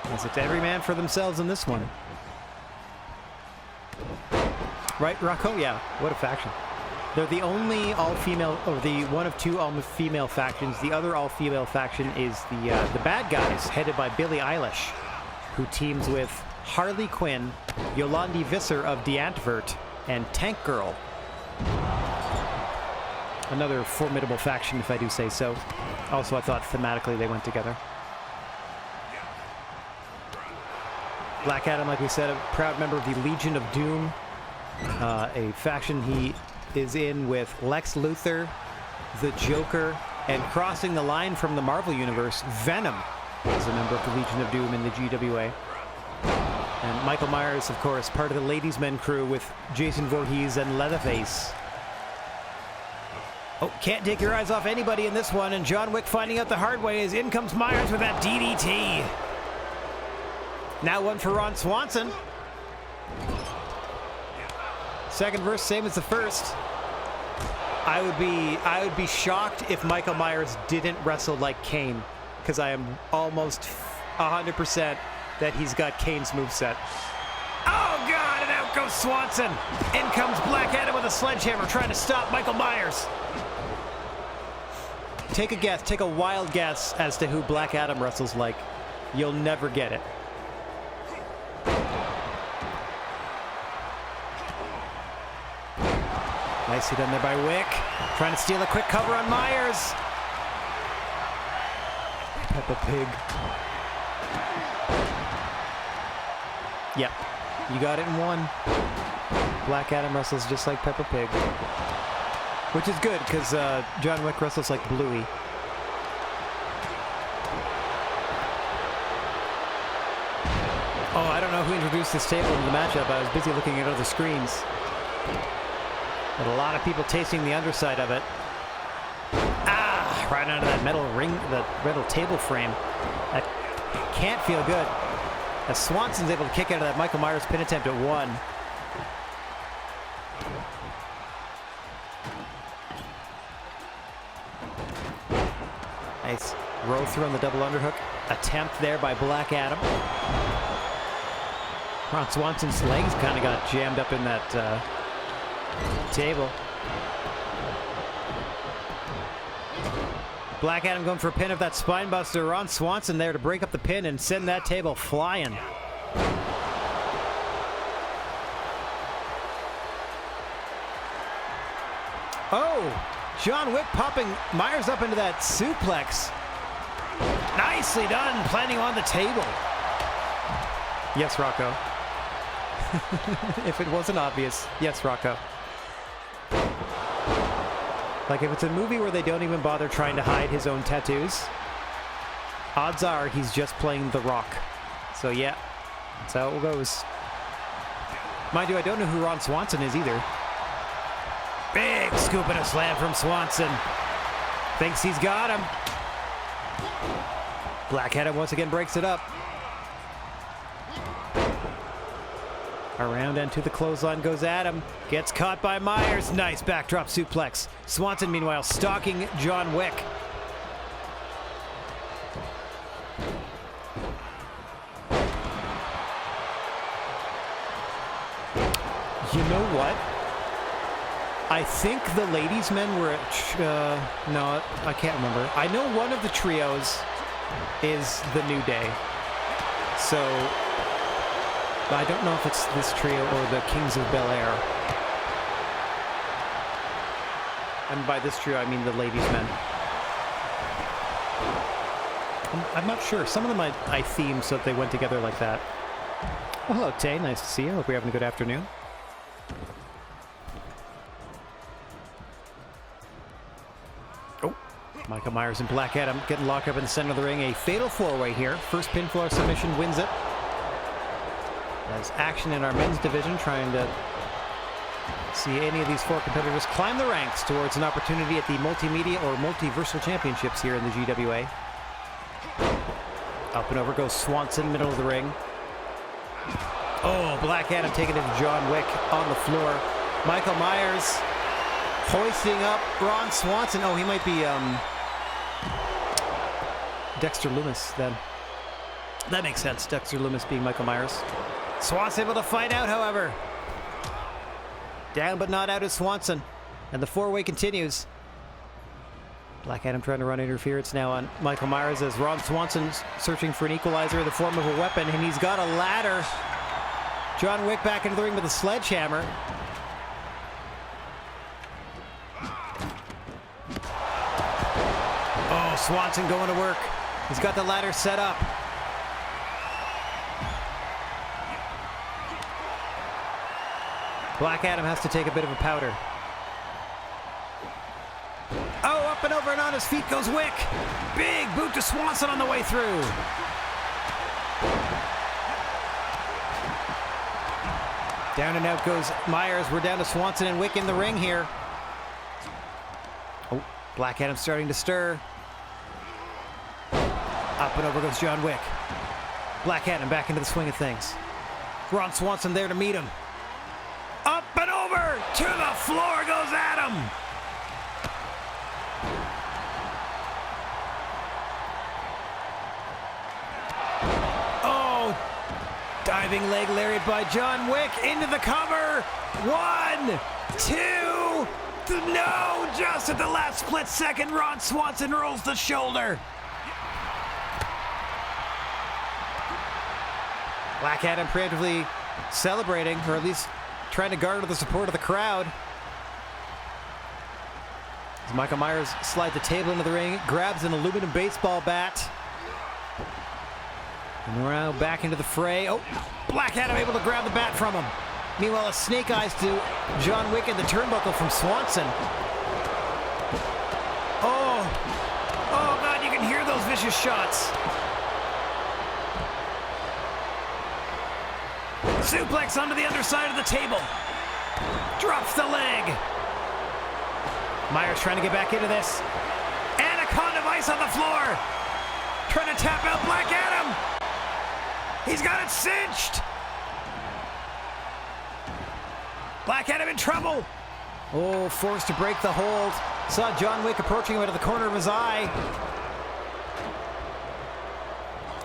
As it's every man for themselves in this one. Right, Rocco? Yeah, what a faction. They're the only all-female, or the one of 2 all-female factions. The other all-female faction is the Bad Guys, headed by Billie Eilish, who teams with Harley Quinn, Yolandi Visser of The Antvert, and Tank Girl. Another formidable faction, if I do say so. Also, I thought thematically they went together. Black Adam, like we said, a proud member of the Legion of Doom, a faction he is in with Lex Luthor, the Joker, and crossing the line from the Marvel Universe, Venom is a member of the Legion of Doom in the GWA. And Michael Myers, of course, part of the Ladies Men crew with Jason Voorhees and Leatherface. Oh, can't take your eyes off anybody in this one, and John Wick finding out the hard way as in comes Myers with that DDT. Now one for Ron Swanson. Second verse, same as the first. I would be shocked if Michael Myers didn't wrestle like Kane, because I am almost 100% that he's got Kane's moveset. Oh God, and out goes Swanson. In comes Black Adam with a sledgehammer trying to stop Michael Myers. Take a guess, take a wild guess as to who Black Adam wrestles like. You'll never get it. Nicely done there by Wick. Trying to steal a quick cover on Myers. Peppa Pig. Yep, you got it in one. Black Adam wrestles just like Peppa Pig. Which is good, because John Wick wrestles like Bluey. Oh, I don't know who introduced this table into the matchup. I was busy looking at other screens. But a lot of people tasting the underside of it. Ah! Right under that metal ring, the metal table frame. That can't feel good. As Swanson's able to kick out of that Michael Myers pin attempt at 1. Nice roll through on the double underhook. Attempt there by Black Adam. Ron Swanson's legs kind of got jammed up in that table. Black Adam going for a pin of that spine buster. Ron Swanson there to break up the pin and send that table flying. Oh, John Wick popping Myers up into that suplex. Nicely done, planting on the table. Yes, Rocco. If it wasn't obvious, yes, Rocco. Like if it's a movie where they don't even bother trying to hide his own tattoos, odds are he's just playing The Rock. So yeah, that's how it goes. Mind you, I don't know who Ron Swanson is either. Big scoop and a slam from Swanson. Thinks he's got him. Black Adam once again breaks it up. Around and to the clothesline goes Adam. Gets caught by Myers. Nice backdrop suplex. Swanson, meanwhile, stalking John Wick. You know what? I think the ladies' men were at... no, I can't remember. I know one of the trios is the New Day. So... I don't know if it's this trio or the Kings of Bel Air. And by this trio, I mean the ladies' men. I'm not sure. Some of them I themed so that they went together like that. Oh, hello, Tay. Nice to see you. Hope you're having a good afternoon. Oh, Michael Myers and Black Adam getting locked up in the center of the ring. A fatal four-way here. First pinfall submission wins it. As action in our men's division, trying to see any of these four competitors climb the ranks towards an opportunity at the Multimedia or Multiversal Championships here in the GWA. Up and over goes Swanson, middle of the ring. Oh, Black Adam taking it to John Wick on the floor. Michael Myers hoisting up Ron Swanson. Oh, he might be Dexter Loomis then. That makes sense, Dexter Loomis being Michael Myers. Swanson able to fight out, however. Down but not out is Swanson. And the four-way continues. Black Adam trying to run interference now on Michael Myers as Ron Swanson's searching for an equalizer in the form of a weapon, and he's got a ladder. John Wick back into the ring with a sledgehammer. Oh, Swanson going to work. He's got the ladder set up. Black Adam has to take a bit of a powder. Oh, up and over and on his feet goes Wick. Big boot to Swanson on the way through. Down and out goes Myers. We're down to Swanson and Wick in the ring here. Oh, Black Adam starting to stir. Up and over goes John Wick. Black Adam back into the swing of things. Ron Swanson there to meet him. Up and over! To the floor goes Adam! Oh! Diving leg lariat by John Wick into the cover! 1, 2... No! Just at the last split second, Ron Swanson rolls the shoulder! Black Adam preemptively celebrating, or at least trying to garner the support of the crowd. As Michael Myers slides the table into the ring, grabs an aluminum baseball bat. And we're now back into the fray. Oh, Black Adam able to grab the bat from him. Meanwhile, a snake eyes to John Wick in the turnbuckle from Swanson. Oh God, you can hear those vicious shots. Suplex onto the underside of the table. Drops the leg. Myers trying to get back into this. Anaconda Vice on the floor. Trying to tap out Black Adam. He's got it cinched. Black Adam in trouble. Oh, forced to break the hold. Saw John Wick approaching him out of the corner of his eye.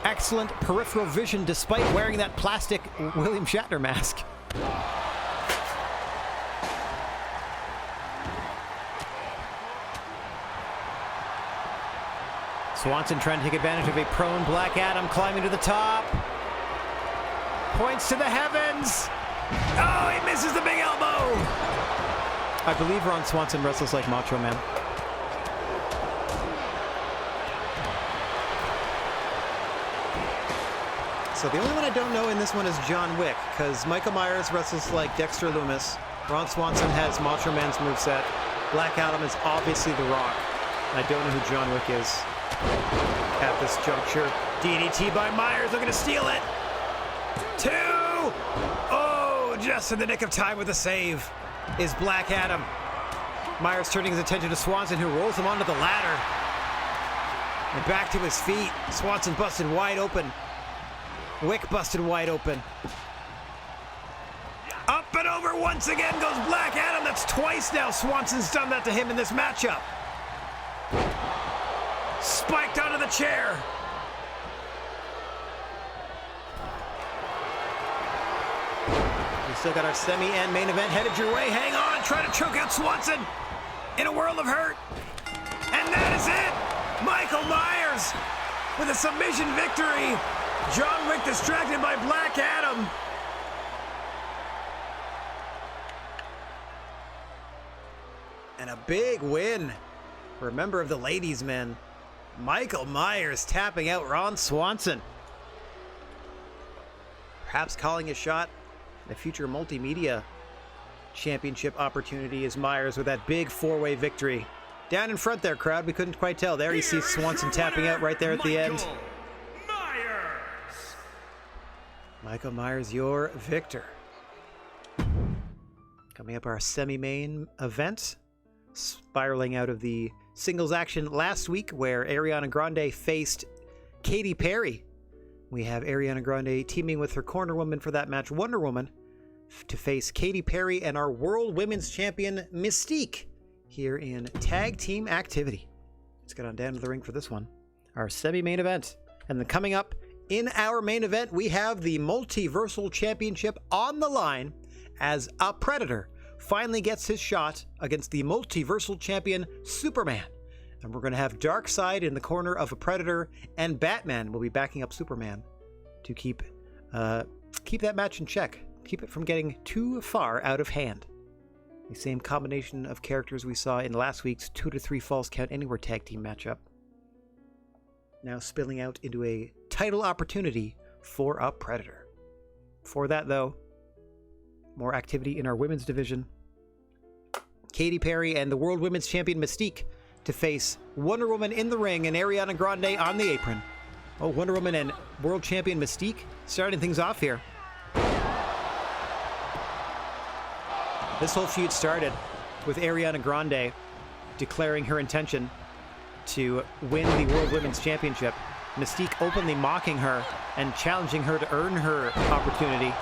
Excellent peripheral vision despite wearing that plastic William Shatner mask. Swanson trying to take advantage of a prone Black Adam climbing to the top. Points to the heavens. Oh, he misses the big elbow. I believe Ron Swanson wrestles like Macho Man. So the only one I don't know in this one is John Wick, because Michael Myers wrestles like Dexter Loomis. Ron Swanson has Macho Man's moveset. Black Adam is obviously The Rock. I don't know who John Wick is at this juncture. DDT by Myers, looking to steal it. 2! Oh, just in the nick of time with a save is Black Adam. Myers turning his attention to Swanson, who rolls him onto the ladder. And back to his feet. Swanson busted wide open. Wick busted wide open. over once again goes Black Adam. That's twice now Swanson's done that to him in this matchup. Spiked onto the chair. We still got our semi and main event headed your way. Hang on, try to choke out Swanson in a world of hurt. And that is it. Michael Myers with a submission victory. John Wick distracted by Black Adam. And a big win for a member of the ladies' men. Michael Myers tapping out Ron Swanson. Perhaps calling a shot at a future multimedia championship opportunity is Myers with that big four-way victory. Down in front there, crowd. We couldn't quite tell. There you see Swanson tapping out right there at the end. Michael Myers, your victor. Coming up, our semi-main event. Spiraling out of the singles action last week where Ariana Grande faced Katy Perry. We have Ariana Grande teaming with her corner woman for that match, Wonder Woman, to face Katy Perry and our World Women's Champion, Mystique, here in tag team activity. Let's get on down to the ring for this one, our semi-main event. And then coming up in our main event, we have the Multiversal Championship on the line as a Predator finally gets his shot against the Multiversal Champion, Superman. And we're going to have Darkseid in the corner of a Predator, and Batman will be backing up Superman to keep that match in check, keep it from getting too far out of hand. The same combination of characters we saw in last week's 2 to 3 Falls Count Anywhere tag team matchup. Now spilling out into a title opportunity for a Predator. Before that, though, more activity in our women's division. Katy Perry and the World Women's Champion Mystique to face Wonder Woman in the ring and Ariana Grande on the apron. Oh, Wonder Woman and World Champion Mystique starting things off here. This whole feud started with Ariana Grande declaring her intention to win the World Women's Championship. Mystique openly mocking her and challenging her to earn her opportunity,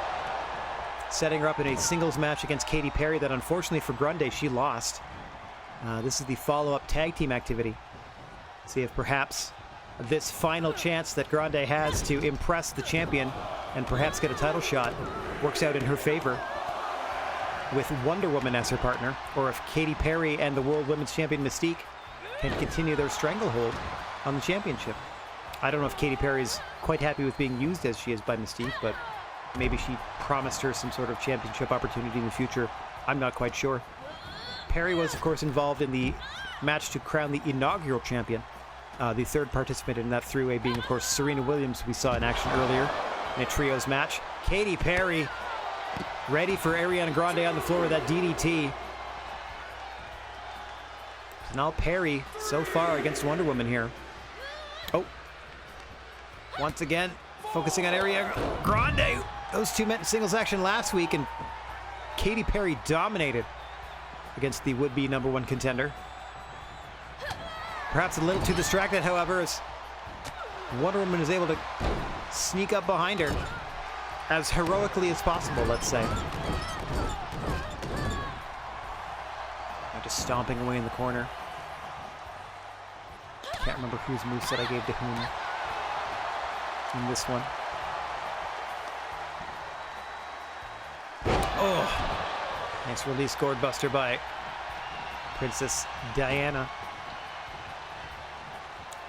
setting her up in a singles match against Katy Perry that unfortunately for Grande, she lost. This is the follow-up tag team activity. See if perhaps this final chance that Grande has to impress the champion and perhaps get a title shot works out in her favor with Wonder Woman as her partner, or if Katy Perry and the World Women's Champion Mystique can continue their stranglehold on the championship. I don't know if Katy Perry's quite happy with being used as she is by Mystique, but maybe she promised her some sort of championship opportunity in the future. I'm not quite sure. Perry was, of course, involved in the match to crown the inaugural champion. The third participant in that three-way being, of course, Serena Williams, we saw in action earlier in a trios match. Katy Perry ready for Ariana Grande on the floor with that DDT. Now Perry so far against Wonder Woman here. Oh. Once again, focusing on Ariana Grande. Those two met in singles action last week, and Katy Perry dominated against the would-be #1 contender. Perhaps a little too distracted, however, as Wonder Woman is able to sneak up behind her as heroically as possible, let's say. Now just stomping away in the corner. Can't remember whose moveset I gave to whom in this one. Oh, nice release gourd buster by Princess Diana.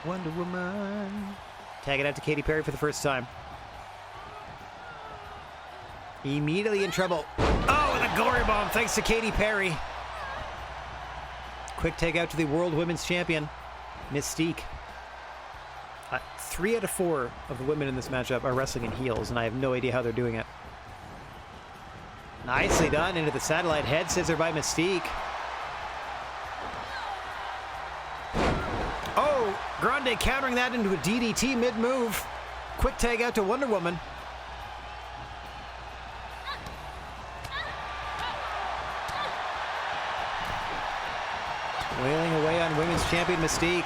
Wonder Woman. Tag it out to Katy Perry for the first time. Immediately in trouble. Oh, and a gory bomb thanks to Katy Perry. Quick tag out to the World Women's Champion, Mystique. 3 out of 4 of the women in this matchup are wrestling in heels, and I have no idea how they're doing it. Nicely done into the satellite head scissor by Mystique. Oh, Grande countering that into a DDT mid-move. Quick tag out to Wonder Woman. Wailing away on Women's Champion Mystique.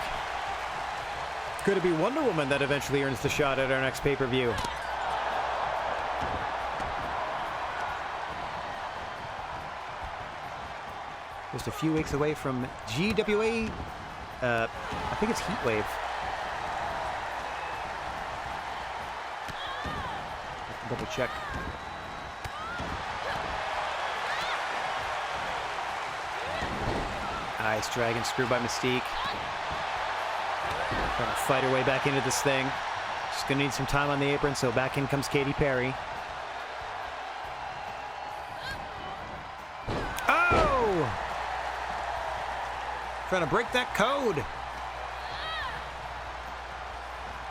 Could it be Wonder Woman that eventually earns the shot at our next pay-per-view? Just a few weeks away from GWA, I think it's Heatwave. Double check. Nice dragon screw by Mystique. Trying to fight her way back into this thing. She's going to need some time on the apron, so back in comes Katy Perry. Oh! Trying to break that code.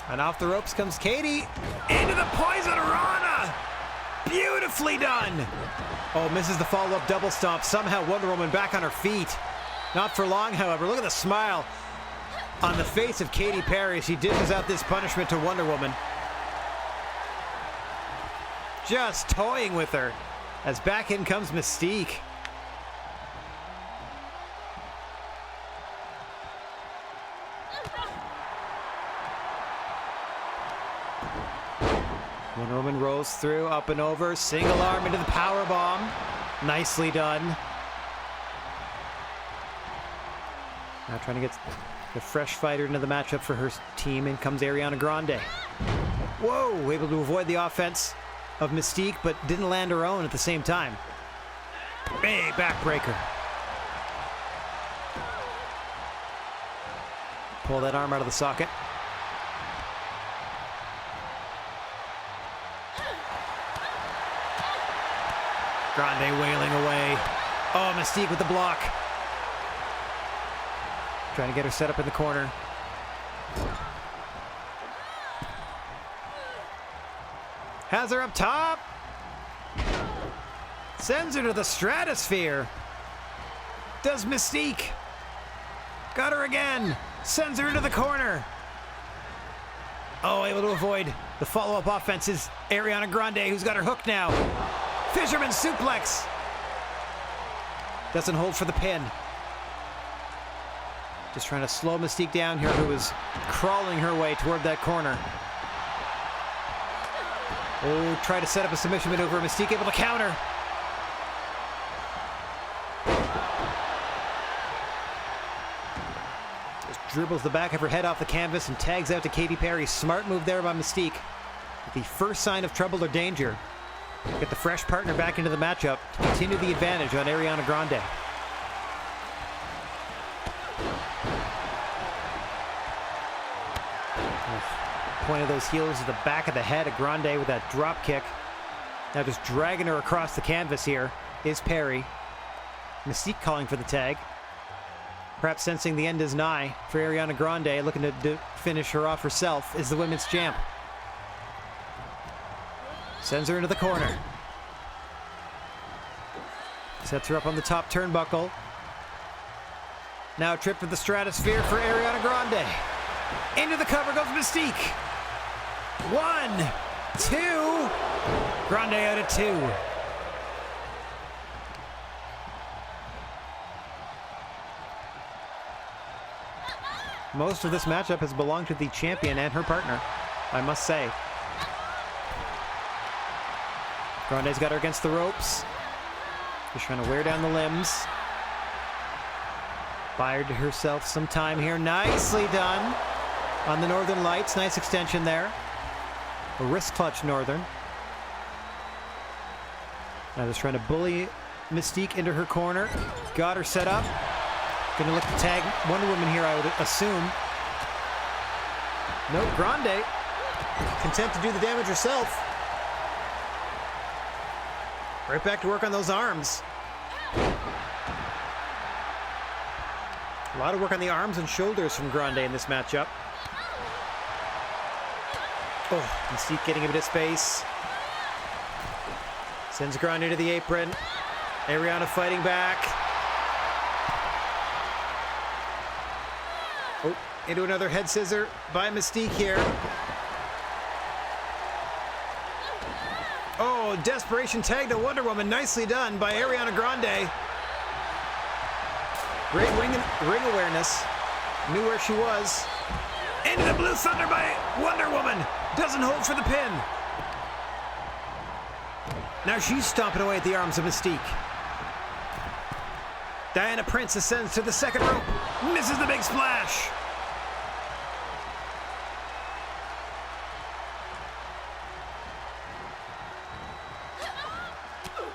And off the ropes comes Katy. Into the Poison Rana! Beautifully done! Oh, misses the follow-up double stomp. Somehow Wonder Woman back on her feet. Not for long, however. Look at the smile on the face of Katy Perry. She dishes out this punishment to Wonder Woman. Just toying with her as back in comes Mystique. Wonder Woman rolls through, up and over, single arm into the power bomb. Nicely done. Now trying to get the fresh fighter into the matchup for her team. In comes Ariana Grande. Whoa, able to avoid the offense of Mystique, but didn't land her own at the same time. Hey, backbreaker. Pull that arm out of the socket. Grande wailing away. Oh, Mystique with the block. Trying to get her set up in the corner. Has her up top. Sends her to the stratosphere. Does Mystique. Got her again. Sends her into the corner. Oh, able to avoid the follow-up offense is Ariana Grande, who's got her hooked now. Fisherman suplex. Doesn't hold for the pin. Just trying to slow Mystique down here, who is crawling her way toward that corner. Oh, try to set up a submission maneuver. Mystique able to counter. Just dribbles the back of her head off the canvas and tags out to Katy Perry. Smart move there by Mystique. The first sign of trouble or danger. Get the fresh partner back into the matchup to continue the advantage on Ariana Grande. Point of those heels to the back of the head of Grande with that drop kick. Now just dragging her across the canvas here is Perry. Mystique calling for the tag. Perhaps sensing the end is nigh for Ariana Grande, looking to finish her off herself, is the women's champ. Sends her into the corner. Sets her up on the top turnbuckle. Now a trip to the stratosphere for Ariana Grande. Into the cover goes Mystique. 1, 2. Grande out of 2. Most of this matchup has belonged to the champion and her partner, I must say. Grande's got her against the ropes. Just trying to wear down the limbs. Fired herself some time here. Nicely done on the Northern Lights. Nice extension there. A wrist clutch Northern. Now just trying to bully Mystique into her corner. Got her set up. Gonna look to tag Wonder Woman here, I would assume. Nope, Grande content to do the damage herself. Right back to work on those arms. A lot of work on the arms and shoulders from Grande in this matchup. Oh, Mystique getting a bit of space. Sends Grande to the apron. Ariana fighting back. Oh, into another head scissor by Mystique here. Oh, desperation tag to Wonder Woman. Nicely done by Ariana Grande. Great ring awareness. Knew where she was. Into the Blue Thunder by Wonder Woman. Doesn't hold for the pin. Now she's stomping away at the arms of Mystique. Diana Prince ascends to the second rope. Misses the big splash.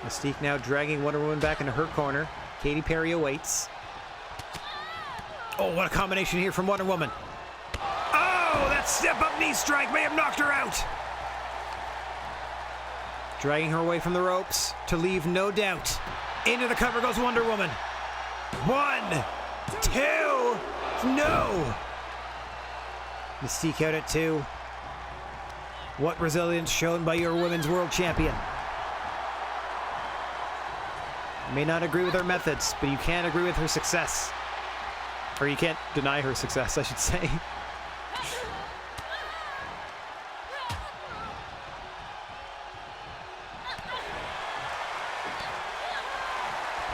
Mystique now dragging Wonder Woman back into her corner. Katy Perry awaits. Oh, what a combination here from Wonder Woman. Oh, that step-up knee strike may have knocked her out. Dragging her away from the ropes to leave no doubt. Into the cover goes Wonder Woman. 1, 2, no. Mystique out at 2. What resilience shown by your Women's World Champion. You may not agree with her methods, but you can't agree with her success. Or you can't deny her success, I should say.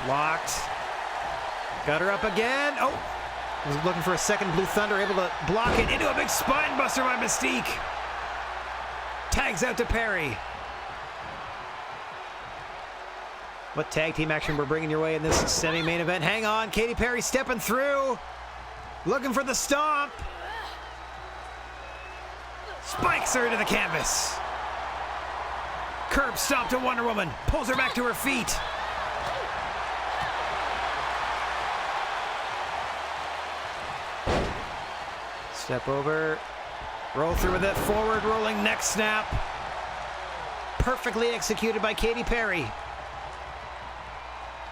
Locked. Got her up again. Oh! Was looking for a second Blue Thunder, able to block it into a big spine buster by Mystique. Tags out to Perry. What tag team action we're bringing your way in this semi-main event? Hang on, Katy Perry stepping through. Looking for the stomp. Spikes her into the canvas. Curb stomp to Wonder Woman. Pulls her back to her feet. Step over. Roll through with it. Forward rolling neck snap. Perfectly executed by Katy Perry.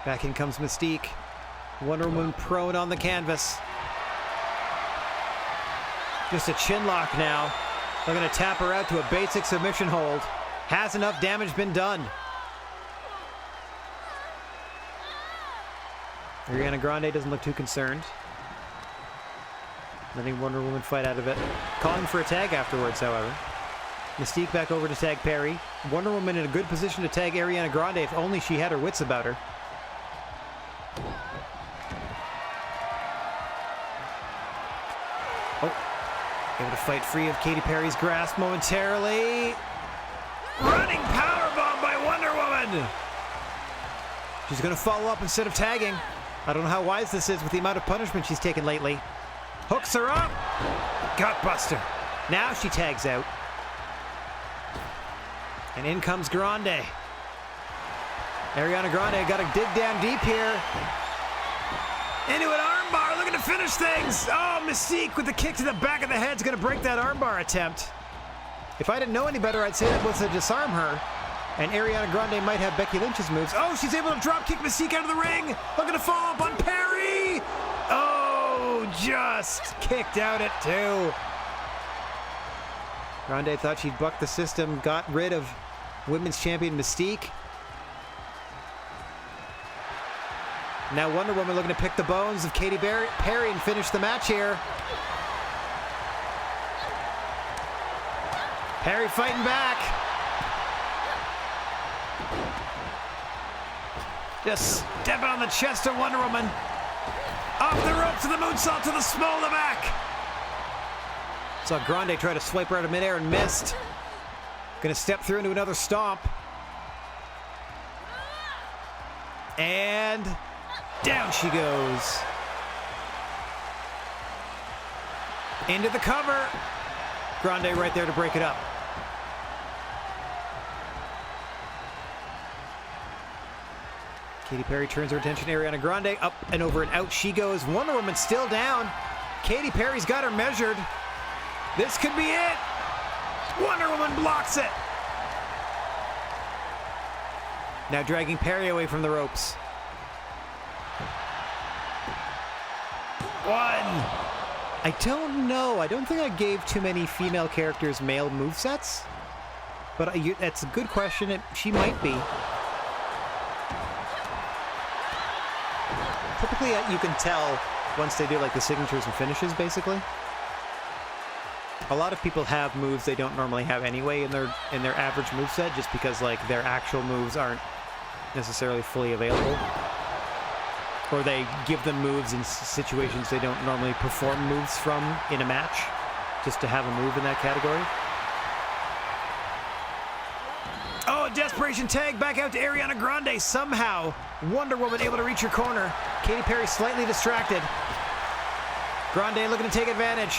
Back in comes Mystique. Wonder Woman prone on the canvas. Just a chin lock now. They're going to tap her out to a basic submission hold. Has enough damage been done? Ariana Grande doesn't look too concerned. Letting Wonder Woman fight out of it. Calling for a tag afterwards, however. Mystique back over to tag Perry. Wonder Woman in a good position to tag Ariana Grande if only she had her wits about her. Oh, able to fight free of Katy Perry's grasp momentarily. Running powerbomb by Wonder Woman. She's going to follow up instead of tagging. I don't know how wise this is with the amount of punishment she's taken lately. Hooks her up. Gutbuster. Now she tags out. And in comes Grande. Ariana Grande got to dig down deep here. Into an armbar, looking to finish things. Oh, Mystique with the kick to the back of the head is going to break that armbar attempt. If I didn't know any better, I'd say that was to disarm her. And Ariana Grande might have Becky Lynch's moves. Oh, she's able to drop kick Mystique out of the ring. Looking to follow up on Perry. Oh, just kicked out at 2. Grande thought she'd buck the system, got rid of Women's Champion Mystique. Now Wonder Woman looking to pick the bones of Katy Perry and finish the match here. Perry fighting back. Just stepping on the chest of Wonder Woman. Off the ropes to the moonsault to the small of the back. Saw Grande try to swipe her out of midair and missed. Gonna step through into another stomp. And down she goes. Into the cover. Grande right there to break it up. Katy Perry turns her attention to Ariana Grande. Up and over and out she goes. Wonder Woman still down. Katy Perry's got her measured. This could be it. Wonder Woman blocks it. Now dragging Perry away from the ropes. 1. I don't know. I don't think I gave too many female characters male movesets. But that's a good question. She might be. Typically, you can tell once they do like the signatures and finishes, basically. A lot of people have moves they don't normally have anyway in their average moveset, just because like their actual moves aren't necessarily fully available. Or they give them moves in situations they don't normally perform moves from in a match, just to have a move in that category. Oh, Desperation tag back out to Ariana Grande. Somehow, Wonder Woman able to reach her corner. Katy Perry slightly distracted. Grande looking to take advantage.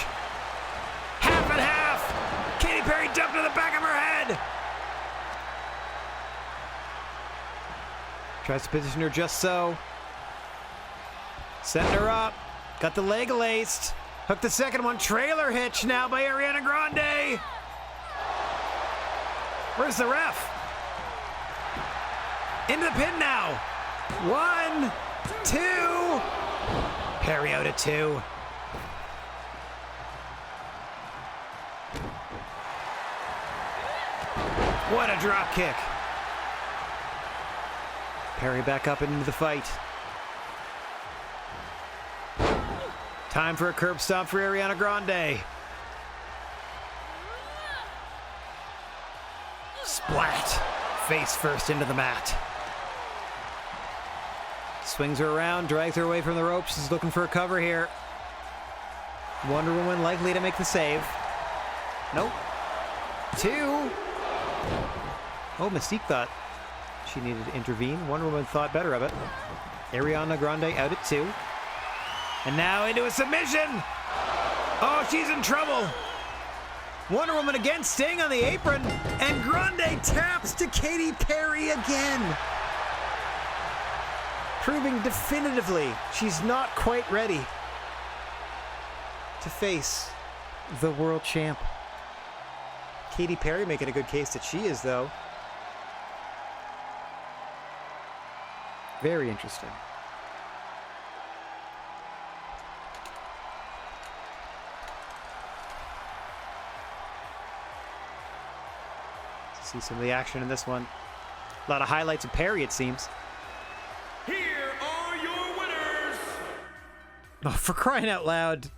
Half and half. Katy Perry dumped to the back of her head. Tries to position her just so. Setting her up. Got the leg laced. Hooked the second one. Trailer hitch now by Ariana Grande. Where's the ref? Into the pin now. 1, 2. Perry out at 2. What a drop kick. Perry back up into the fight. Time for a curb stomp for Ariana Grande. Splat. Face first into the mat. Swings her around, drags her away from the ropes. She's looking for a cover here. Wonder Woman likely to make the save. Nope. 2. Oh, Mystique thought she needed to intervene. Wonder Woman thought better of it. Ariana Grande out at 2. And now into a submission. Oh, she's in trouble. Wonder Woman again staying on the apron. And Grande taps to Katy Perry again. Proving definitively she's not quite ready to face the world champ. Katy Perry making a good case that she is, though. Very interesting. See some of the action in this one. A lot of highlights of Perry, it seems. Here are your winners. Oh, for crying out loud.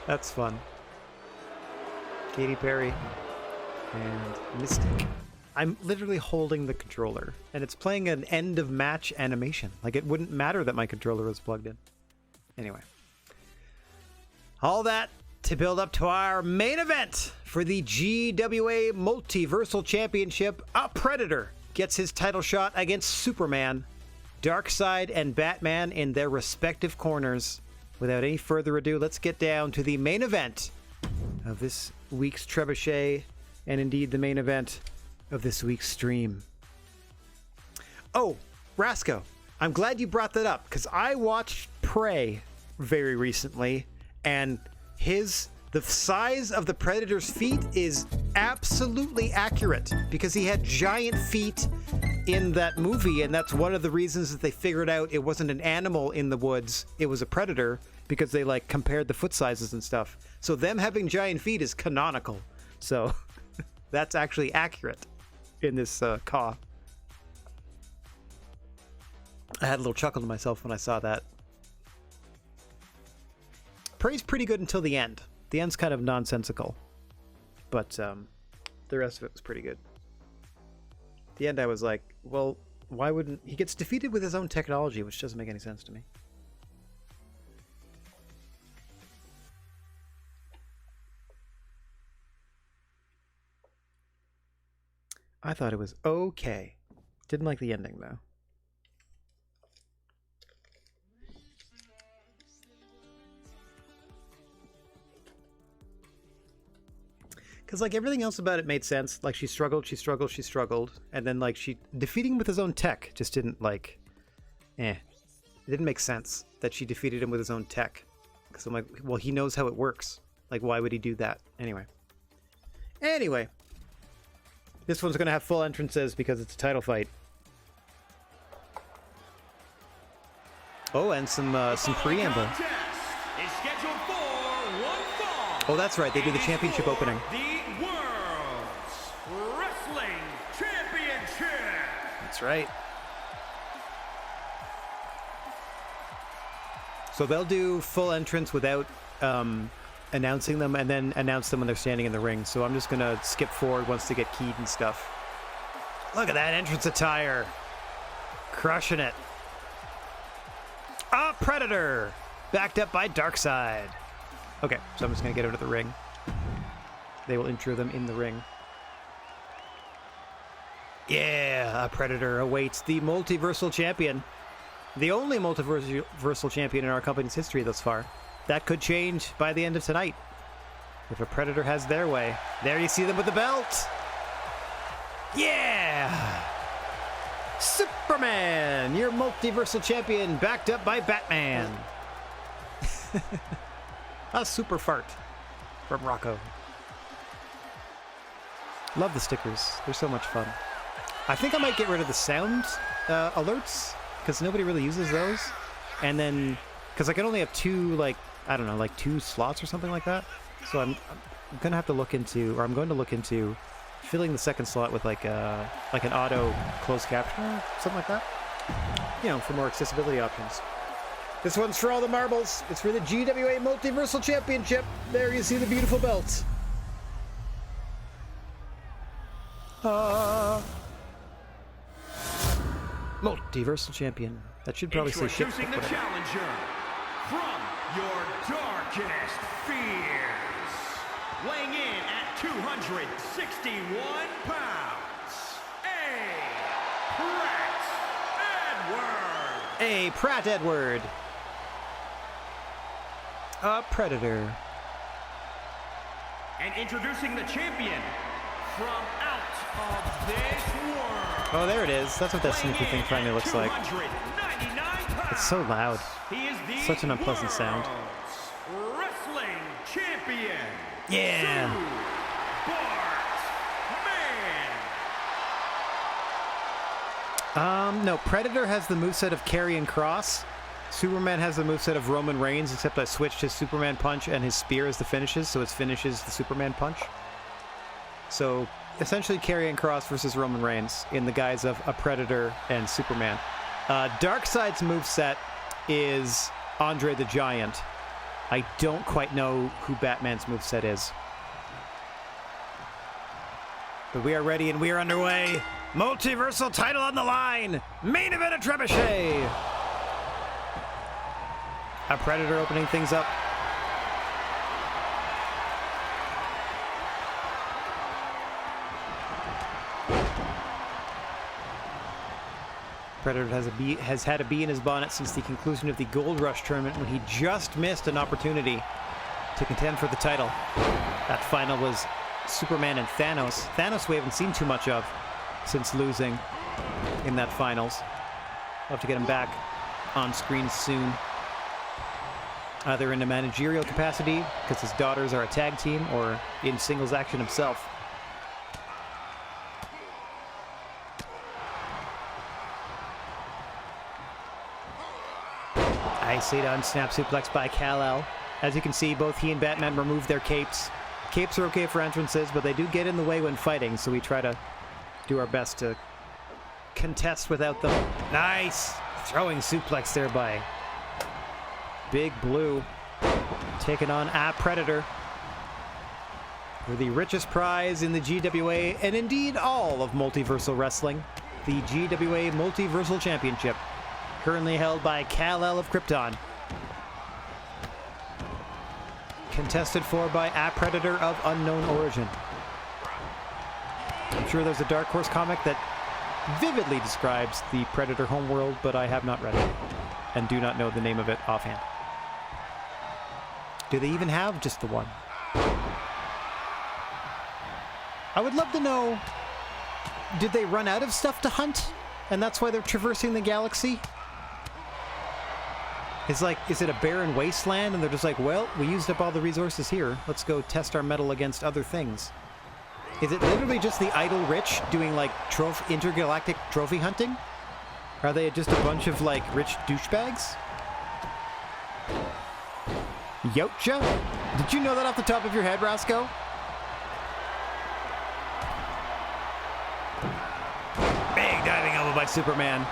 That's fun. Katy Perry and Mystique. I'm literally holding the controller, and it's playing an end of match animation. Like, it wouldn't matter that my controller was plugged in. Anyway. All that to build up to our main event for the GWA Multiversal Championship. A Predator gets his title shot against Superman, Darkseid, and Batman in their respective corners. Without any further ado, let's get down to the main event of this week's Trebuchet, and indeed the main event of this week's stream. Oh, Rasco, I'm glad you brought that up, because I watched Prey very recently, and the size of the Predator's feet is absolutely accurate, because he had giant feet in that movie, and that's one of the reasons that they figured out it wasn't an animal in the woods, it was a predator, because they like compared the foot sizes and stuff. So them having giant feet is canonical. So that's actually accurate in this caw. I had a little chuckle to myself when I saw that. Prey's pretty good until the end. The end's kind of nonsensical, but the rest of it was pretty good. The end, I was like, well, why wouldn't he gets defeated with his own technology, which doesn't make any sense to me. I thought it was okay. Didn't like the ending, though. Because, like, everything else about it made sense. Like, she struggled. And then, like, defeating him with his own tech just didn't, like, It didn't make sense that she defeated him with his own tech. Because I'm like, well, he knows how it works. Like, why would he do that? Anyway. This one's going to have full entrances because it's a title fight. Oh, and some preamble. Oh, that's right. They do the championship opening. The World's Wrestling Championship. That's right. So they'll do full entrance without announcing them, and then announce them when they're standing in the ring. So I'm just going to skip forward once they get keyed and stuff. Look at that entrance attire. Crushing it. A Predator. Backed up by Darkseid. Okay, so I'm just going to get out of the ring. they will intro them in the ring. Yeah, a Predator awaits the Multiversal Champion. The only Multiversal Champion in our company's history thus far. That could change by the end of tonight. If a Predator has their way. There you see them with the belt. Yeah! Superman, your Multiversal Champion, backed up by Batman. A super fart from Rocco. Love the stickers. They're so much fun. I think I might get rid of the sound alerts, because nobody really uses those. And then, because I can only have two, like, I don't know, like 2 slots or something like that. So I'm going to have to look into, or I'm going to look into filling the second slot with like an auto closed caption or something like that. You know, for more accessibility options. This one's for all the marbles. It's for the GWA Multiversal Championship. There you see the beautiful belt. Multiversal Champion. That should probably say ship. Introducing the challenger from your darkest fears, weighing in at 261 pounds, A. Pratt Edward. A Predator. And introducing the champion from out of this world. Oh, there it is. That's what that sneaky thing finally looks like. It's so loud. He is the Such an unpleasant sound. Wrestling champion. Yeah. No, Predator has the moveset of Karrion Kross. Superman has the moveset of Roman Reigns, except I switched his Superman punch and his spear as the finishes, so its finish is the Superman punch. So, essentially Karrion Kross versus Roman Reigns in the guise of a Predator and Superman. Darkseid's moveset is Andre the Giant. I don't quite know who Batman's moveset is. But we are ready and we are underway. Multiversal title on the line. Main event of Trebuchet. A Predator opening things up. Predator has had a bee in his bonnet since the conclusion of the Gold Rush tournament when he just missed an opportunity to contend for the title. That final was Superman and Thanos. Thanos we haven't seen too much of since losing in that finals. We'll have to get him back on screen soon. Either in a managerial capacity, because his daughters are a tag team, or in singles action himself. Nicely done, snap suplex by Kal-El. As you can see, both he and Batman removed their capes. Capes are okay for entrances, but they do get in the way when fighting, so we try to do our best to contest without them. Nice! Throwing suplex there by Big Blue. Taking on a Predator. For the richest prize in the GWA, and indeed all of Multiversal Wrestling, the GWA Multiversal Championship. Currently held by Kal-El of Krypton. Contested for by a Predator of unknown origin. I'm sure there's a Dark Horse comic that vividly describes the Predator homeworld, but I have not read it and do not know the name of it offhand. Do they even have just the one? I would love to know, did they run out of stuff to hunt and that's why they're traversing the galaxy? It's like, is it a barren wasteland and they're just like, well, we used up all the resources here. Let's go test our metal against other things. Is it literally just the idle rich doing like intergalactic trophy hunting? Are they just a bunch of like rich douchebags? Yocha? Did you know that off the top of your head, Roscoe? Big diving elbow by Superman.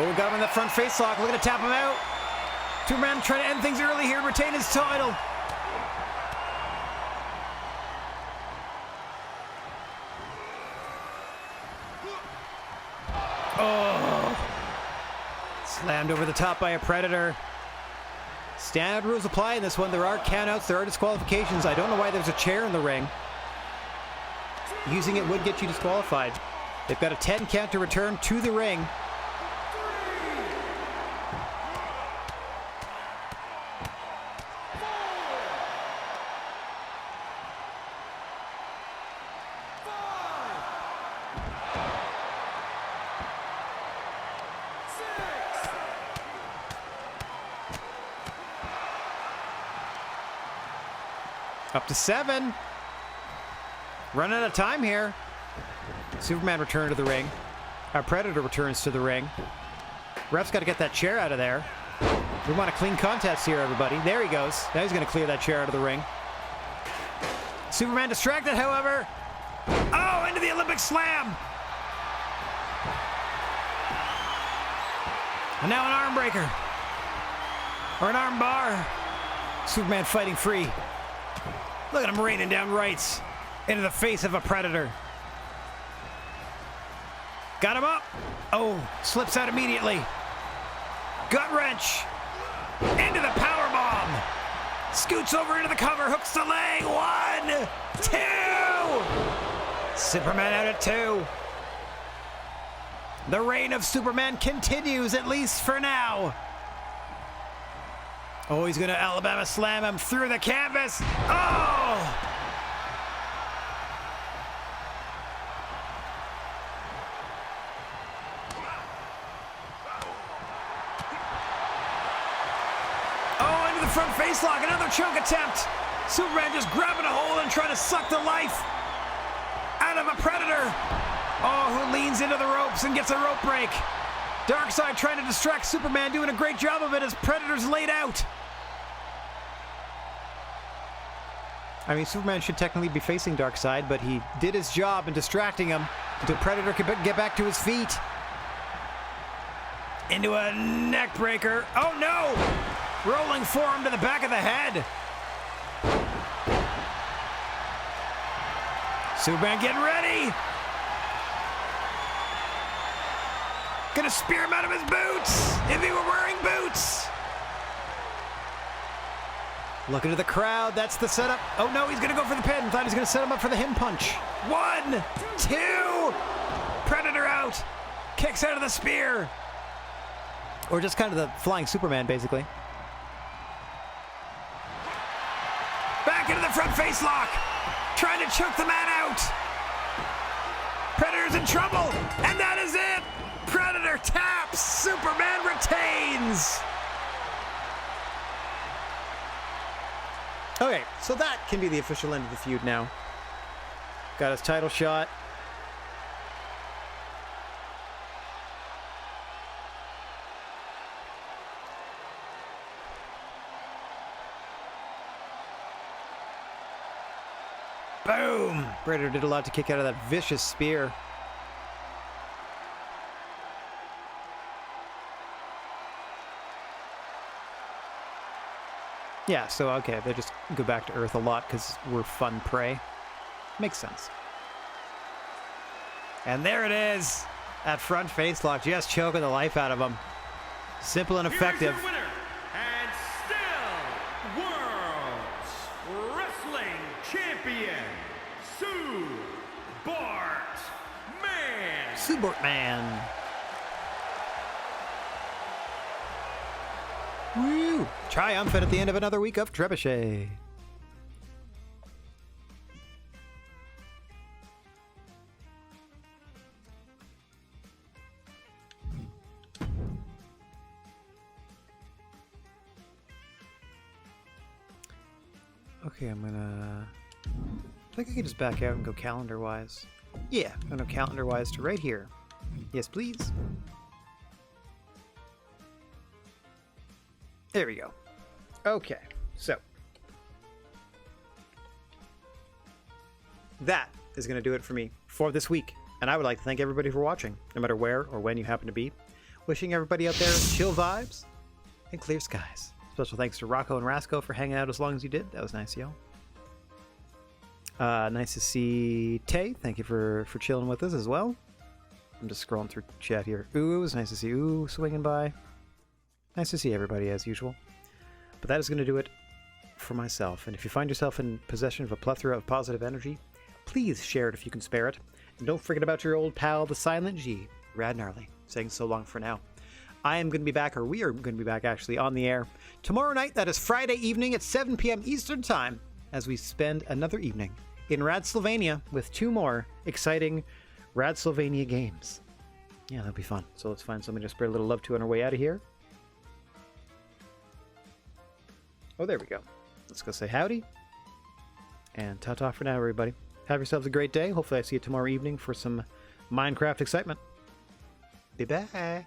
Oh, got him in the front face lock. Looking to tap him out. Superman trying to end things early here, retain his title. Oh. Slammed over the top by a Predator. Standard rules apply in this one. There are countouts, there are disqualifications. I don't know why there's a chair in the ring. Using it would get you disqualified. They've got a 10 count to return to the ring. Up to 7. Running out of time here. Superman returned to the ring. Our Predator returns to the ring. Ref's got to get that chair out of there. We want a clean contest here, everybody. There he goes. Now he's going to clear that chair out of the ring. Superman distracted, however. Oh, into the Olympic slam. And now an arm breaker. Or an arm bar. Superman fighting free. Look at him raining down rights into the face of a Predator. Got him up. Oh, slips out immediately. Gut wrench. Into the power bomb. Scoots over into the cover, hooks the leg. 1, 2. Superman out at 2. The reign of Superman continues, at least for now. Oh, he's going to Alabama slam him through the canvas. Oh! Oh, into the front face lock. Another choke attempt. Superman just grabbing a hold and trying to suck the life out of a Predator. Oh, who leans into the ropes and gets a rope break. Darkseid trying to distract Superman, doing a great job of it as Predator's laid out. I mean, Superman should technically be facing Darkseid, but he did his job in distracting him until Predator could get back to his feet. Into a neck breaker. Oh no! Rolling forearm to the back of the head. Superman getting ready. Gonna spear him out of his boots if he were wearing boots. Looking to the crowd, that's the setup. Oh no, he's gonna go for the pin. Thought he was gonna set him up for the him punch. 1, 2. Predator out. Kicks out of the spear. Or just kind of the flying Superman, basically. Back into the front face lock. Trying to choke the man out. Predator's in trouble. And that is it. Predator taps. Superman retains. Okay, so that can be the official end of the feud now. Got his title shot. Boom! Predator did a lot to kick out of that vicious spear. Yeah, so okay, they just go back to Earth a lot because we're fun prey. Makes sense. And there it is! That front face lock just choking the life out of him. Simple and effective. Here's your winner, and still World's Wrestling Champion, Sue-Bart-Man. Sue-Bart-Man. Woo! Triumphant at the end of another week of Trebuchet. Okay, I'm gonna... I think I can just back out and go calendar-wise. Yeah, I'm gonna go calendar-wise to right here. Yes, please. There we go. Okay, so that is going to do it for me for this week. And I would like to thank everybody for watching, no matter where or when you happen to be. Wishing everybody out there chill vibes and clear skies. Special thanks to Rocco and Rasco for hanging out as long as you did. That was nice, y'all. Nice to see Tay. Thank you for chilling with us as well. I'm just scrolling through chat here. Ooh, it was nice to see Ooh swinging by. Nice to see everybody as usual. But that is going to do it for myself. And if you find yourself in possession of a plethora of positive energy, please share it if you can spare it. And don't forget about your old pal, the Silent G, Rad Gnarly, saying so long for now. I am going to be back, or we are going to be back actually, on the air tomorrow night. That is Friday evening at 7 p.m. Eastern Time, as we spend another evening in Radsylvania with 2 more exciting Radsylvania games. Yeah, that'll be fun. So let's find something to spread a little love to on our way out of here. Oh, there we go. Let's go say howdy. And ta-ta for now, everybody. Have yourselves a great day. Hopefully I see you tomorrow evening for some Minecraft excitement. Bye-bye.